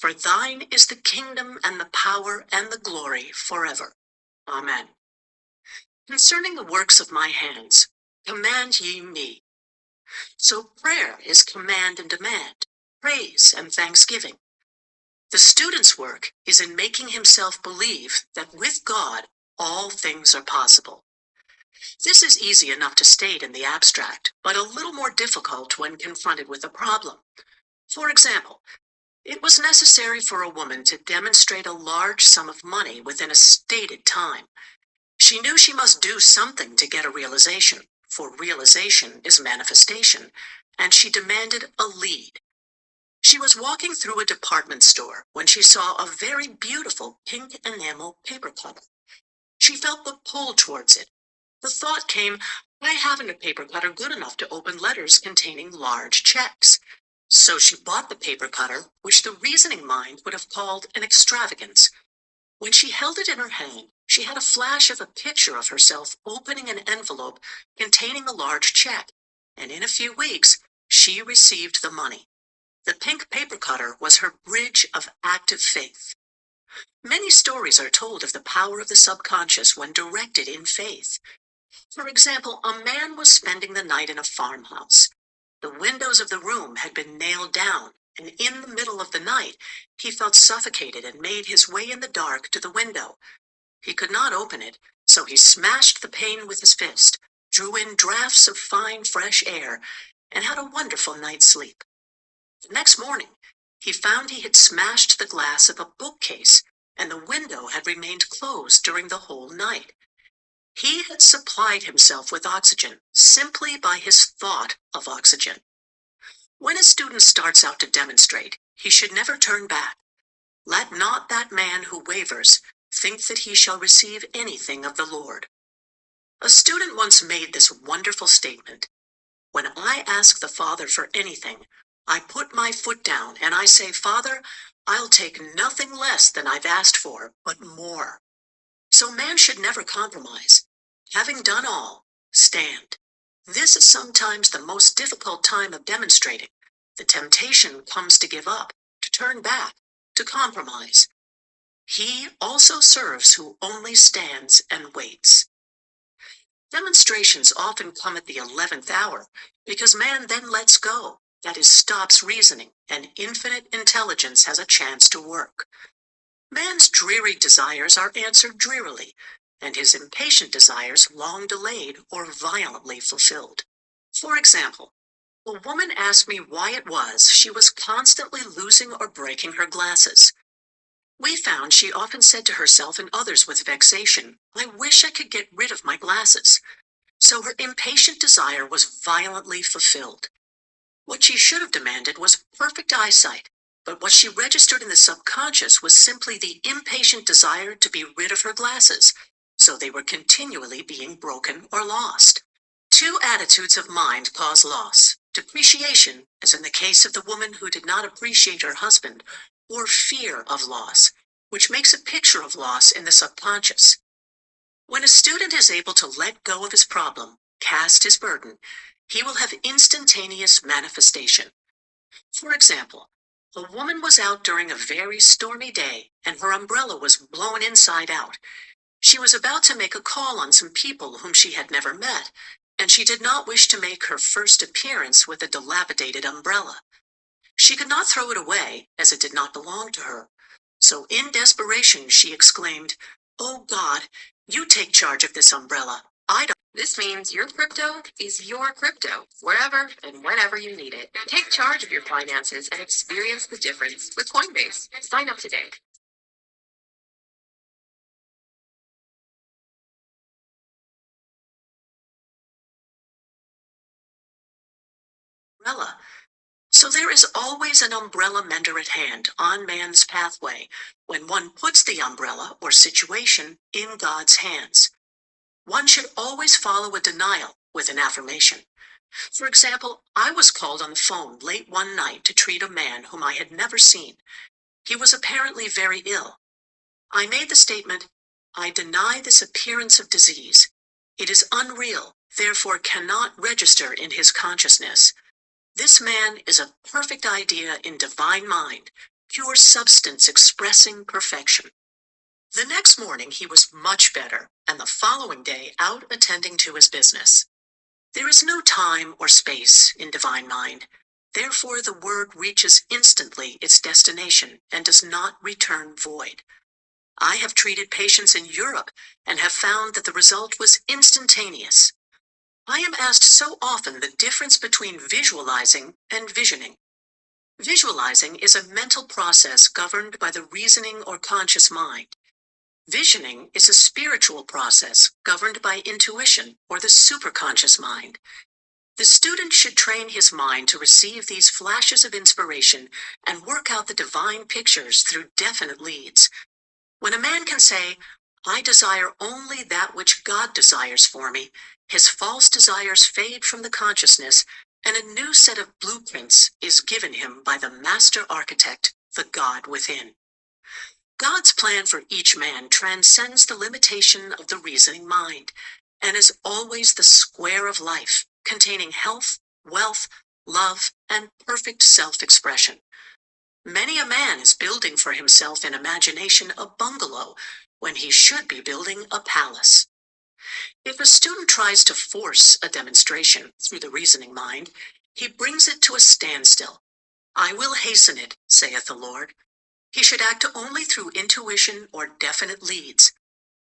"For thine is the kingdom and the power and the glory forever. Amen. Concerning the works of my hands, command ye me." So prayer is command and demand, praise and thanksgiving. The student's work is in making himself believe that with God all things are possible. This is easy enough to state in the abstract, but a little more difficult when confronted with a problem. For example, it was necessary for a woman to demonstrate a large sum of money within a stated time. She knew she must do something to get a realization, for realization is manifestation, and she demanded a lead. She was walking through a department store when she saw a very beautiful pink enamel paper cutter. She felt the pull towards it. The thought came, "I haven't a paper cutter good enough to open letters containing large checks." So she bought the paper cutter, which the reasoning mind would have called an extravagance. When she held it in her hand, she had a flash of a picture of herself opening an envelope containing a large check, and in a few weeks, she received the money. The pink paper cutter was her bridge of active faith. Many stories are told of the power of the subconscious when directed in faith. For example, a man was spending the night in a farmhouse. The windows of the room had been nailed down, and in the middle of the night, he felt suffocated and made his way in the dark to the window. He could not open it, so he smashed the pane with his fist, drew in draughts of fine, fresh air, and had a wonderful night's sleep. The next morning, he found he had smashed the glass of a bookcase, and the window had remained closed during the whole night. He had supplied himself with oxygen simply by his thought of oxygen. When a student starts out to demonstrate, he should never turn back. Let not that man who wavers think that he shall receive anything of the Lord. A student once made this wonderful statement: "When I ask the Father for anything, I put my foot down and I say, 'Father, I'll take nothing less than I've asked for, but more.'" So man should never compromise. Having done all, stand. This is sometimes the most difficult time of demonstrating. The temptation comes to give up, to turn back, to compromise. He also serves who only stands and waits. Demonstrations often come at the 11th hour because man then lets go, that is, stops reasoning, and infinite intelligence has a chance to work. Man's dreary desires are answered drearily, and his impatient desires long delayed or violently fulfilled. For example, a woman asked me why it was she was constantly losing or breaking her glasses. We found she often said to herself and others with vexation, "I wish I could get rid of my glasses." So her impatient desire was violently fulfilled. What she should have demanded was perfect eyesight, but what she registered in the subconscious was simply the impatient desire to be rid of her glasses, so they were continually being broken or lost. Two attitudes of mind cause loss: depreciation, as in the case of the woman who did not appreciate her husband, or fear of loss, which makes a picture of loss in the subconscious. When a student is able to let go of his problem, cast his burden, he will have instantaneous manifestation. For example, a woman was out during a very stormy day and her umbrella was blown inside out. She was about to make a call on some people whom she had never met, and she did not wish to make her first appearance with a dilapidated umbrella. She could not throw it away, as it did not belong to her. So in desperation she exclaimed, "Oh God, you take charge of this umbrella. I don't." This means your crypto is your crypto, wherever and whenever you need it. Take charge of your finances and experience the difference with Coinbase. Sign up today. umbrella. So there is always an umbrella mender at hand on man's pathway when one puts the umbrella or situation in God's hands. One should always follow a denial with an affirmation. For example, I was called on the phone late one night to treat a man whom I had never seen. He was apparently very ill. I made the statement, "I deny this appearance of disease. It is unreal, therefore cannot register in his consciousness. This man is a perfect idea in divine mind, pure substance expressing perfection." The next morning he was much better, and the following day out attending to his business. There is no time or space in divine mind. Therefore the word reaches instantly its destination and does not return void. I have treated patients in Europe and have found that the result was instantaneous. I am asked so often the difference between visualizing and visioning. Visualizing is a mental process governed by the reasoning or conscious mind. Visioning is a spiritual process governed by intuition or the superconscious mind. The student should train his mind to receive these flashes of inspiration and work out the divine pictures through definite leads. When a man can say, "I desire only that which God desires for me," his false desires fade from the consciousness, and a new set of blueprints is given him by the master architect, the God within. God's plan for each man transcends the limitation of the reasoning mind, and is always the square of life, containing health, wealth, love, and perfect self-expression. Many a man is building for himself in imagination a bungalow when he should be building a palace. If a student tries to force a demonstration through the reasoning mind, he brings it to a standstill. "I will hasten it, saith the Lord." He should act only through intuition or definite leads.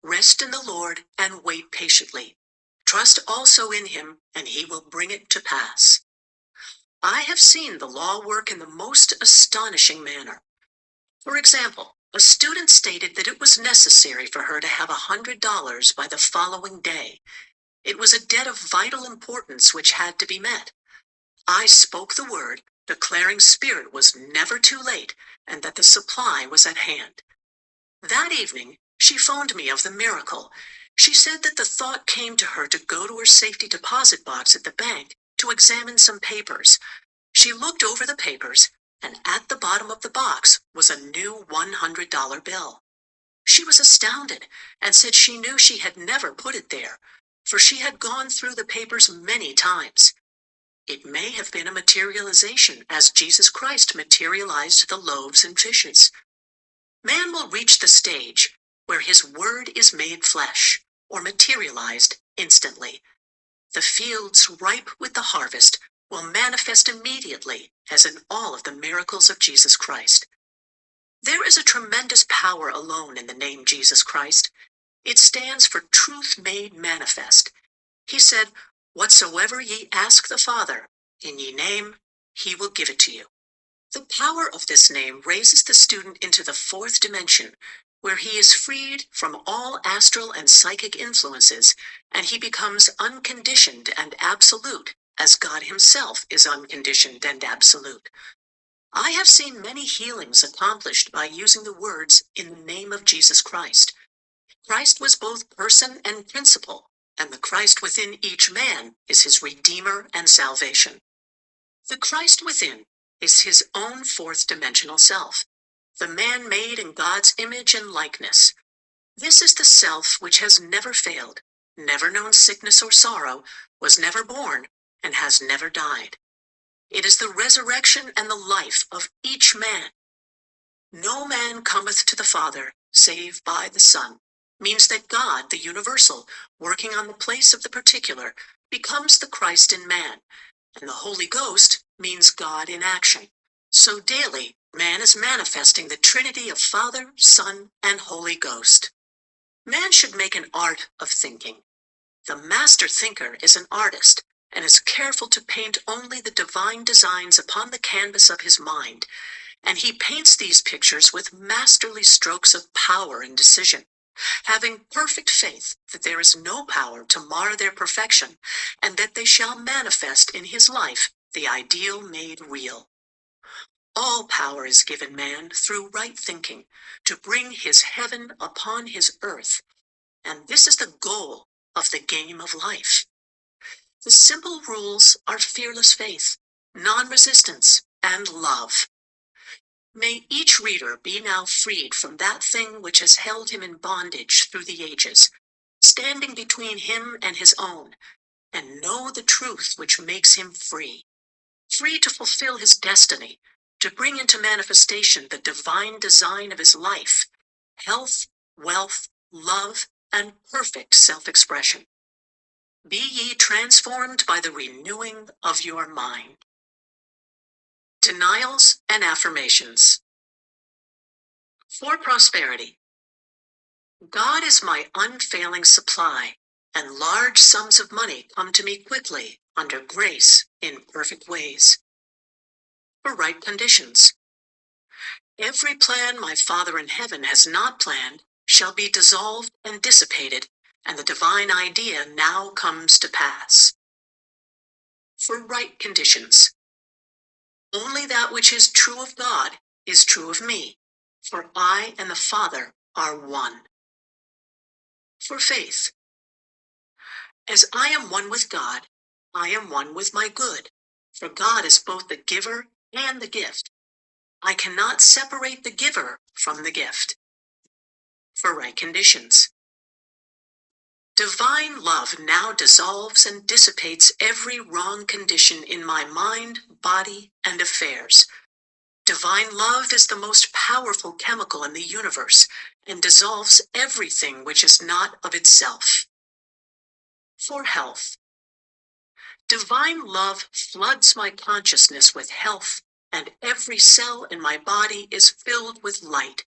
Rest in the Lord and wait patiently. Trust also in him, and he will bring it to pass. I have seen the law work in the most astonishing manner. For example, a student stated that it was necessary for her to have $100 by the following day. It was a debt of vital importance which had to be met. I spoke the word, declaring spirit was never too late and that the supply was at hand. That evening, she phoned me of the miracle. She said that the thought came to her to go to her safety deposit box at the bank to examine some papers. She looked over the papers, and at the bottom of the box was a new $100 bill. She was astounded and said she knew she had never put it there. for she had gone through the papers many times. It may have been a materialization, as Jesus Christ materialized the loaves and fishes. Man will reach the stage where his word is made flesh, or materialized instantly. The fields ripe with the harvest will manifest immediately, as in all of the miracles of Jesus Christ. There is a tremendous power alone in the name Jesus Christ. It stands for truth made manifest. He said, "Whatsoever ye ask the Father in ye name, he will give it to you." The power of this name raises the student into the fourth dimension, where he is freed from all astral and psychic influences, and he becomes unconditioned and absolute, as God himself is unconditioned and absolute. I have seen many healings accomplished by using the words in the name of Jesus Christ. Christ was both person and principle, and the Christ within each man is his Redeemer and salvation. The Christ within is his own fourth dimensional self, the man made in God's image and likeness. This is the self which has never failed, never known sickness or sorrow, was never born, and has never died. It is the resurrection and the life of each man. No man cometh to the Father save by the Son, means that God, the universal, working on the place of the particular, becomes the Christ in man, and the Holy Ghost means God in action. So daily, man is manifesting the Trinity of Father, Son, and Holy Ghost. Man should make an art of thinking. The master thinker is an artist, and is careful to paint only the divine designs upon the canvas of his mind, and he paints these pictures with masterly strokes of power and decision, having perfect faith that there is no power to mar their perfection, and that they shall manifest in his life the ideal made real. All power is given man through right thinking to bring his heaven upon his earth, and this is the goal of the game of life. The simple rules are fearless faith, non-resistance, and love. May each reader be now freed from that thing which has held him in bondage through the ages, standing between him and his own, and know the truth which makes him free. Free to fulfill his destiny, to bring into manifestation the divine design of his life, health, wealth, love, and perfect self-expression. Be ye transformed by the renewing of your mind. Denials and affirmations. For prosperity. God is my unfailing supply, and large sums of money come to me quickly, under grace, in perfect ways. For right conditions. Every plan my Father in heaven has not planned shall be dissolved and dissipated, and the divine idea now comes to pass. For right conditions. Only that which is true of God is true of me, for I and the Father are one. For faith. As I am one with God, I am one with my good, for God is both the giver and the gift. I cannot separate the giver from the gift. For right conditions. Divine love now dissolves and dissipates every wrong condition in my mind, body, and affairs. Divine love is the most powerful chemical in the universe and dissolves everything which is not of itself. For health. Divine love floods my consciousness with health, and every cell in my body is filled with light.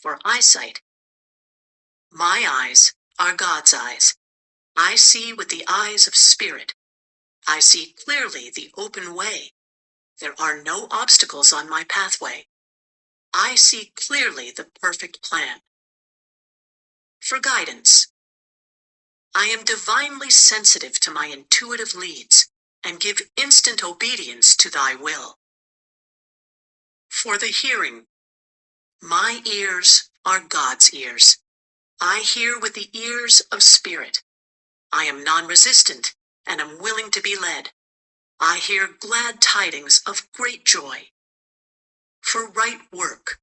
For eyesight. My eyes are God's eyes. I see with the eyes of spirit. I see clearly the open way. There are no obstacles on my pathway. I see clearly the perfect plan. For guidance. I am divinely sensitive to my intuitive leads and give instant obedience to thy will. For the hearing. My ears are God's ears. I hear with the ears of spirit. I am non-resistant and am willing to be led. I hear glad tidings of great joy. For right work.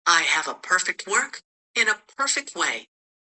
I have a perfect work in a perfect way,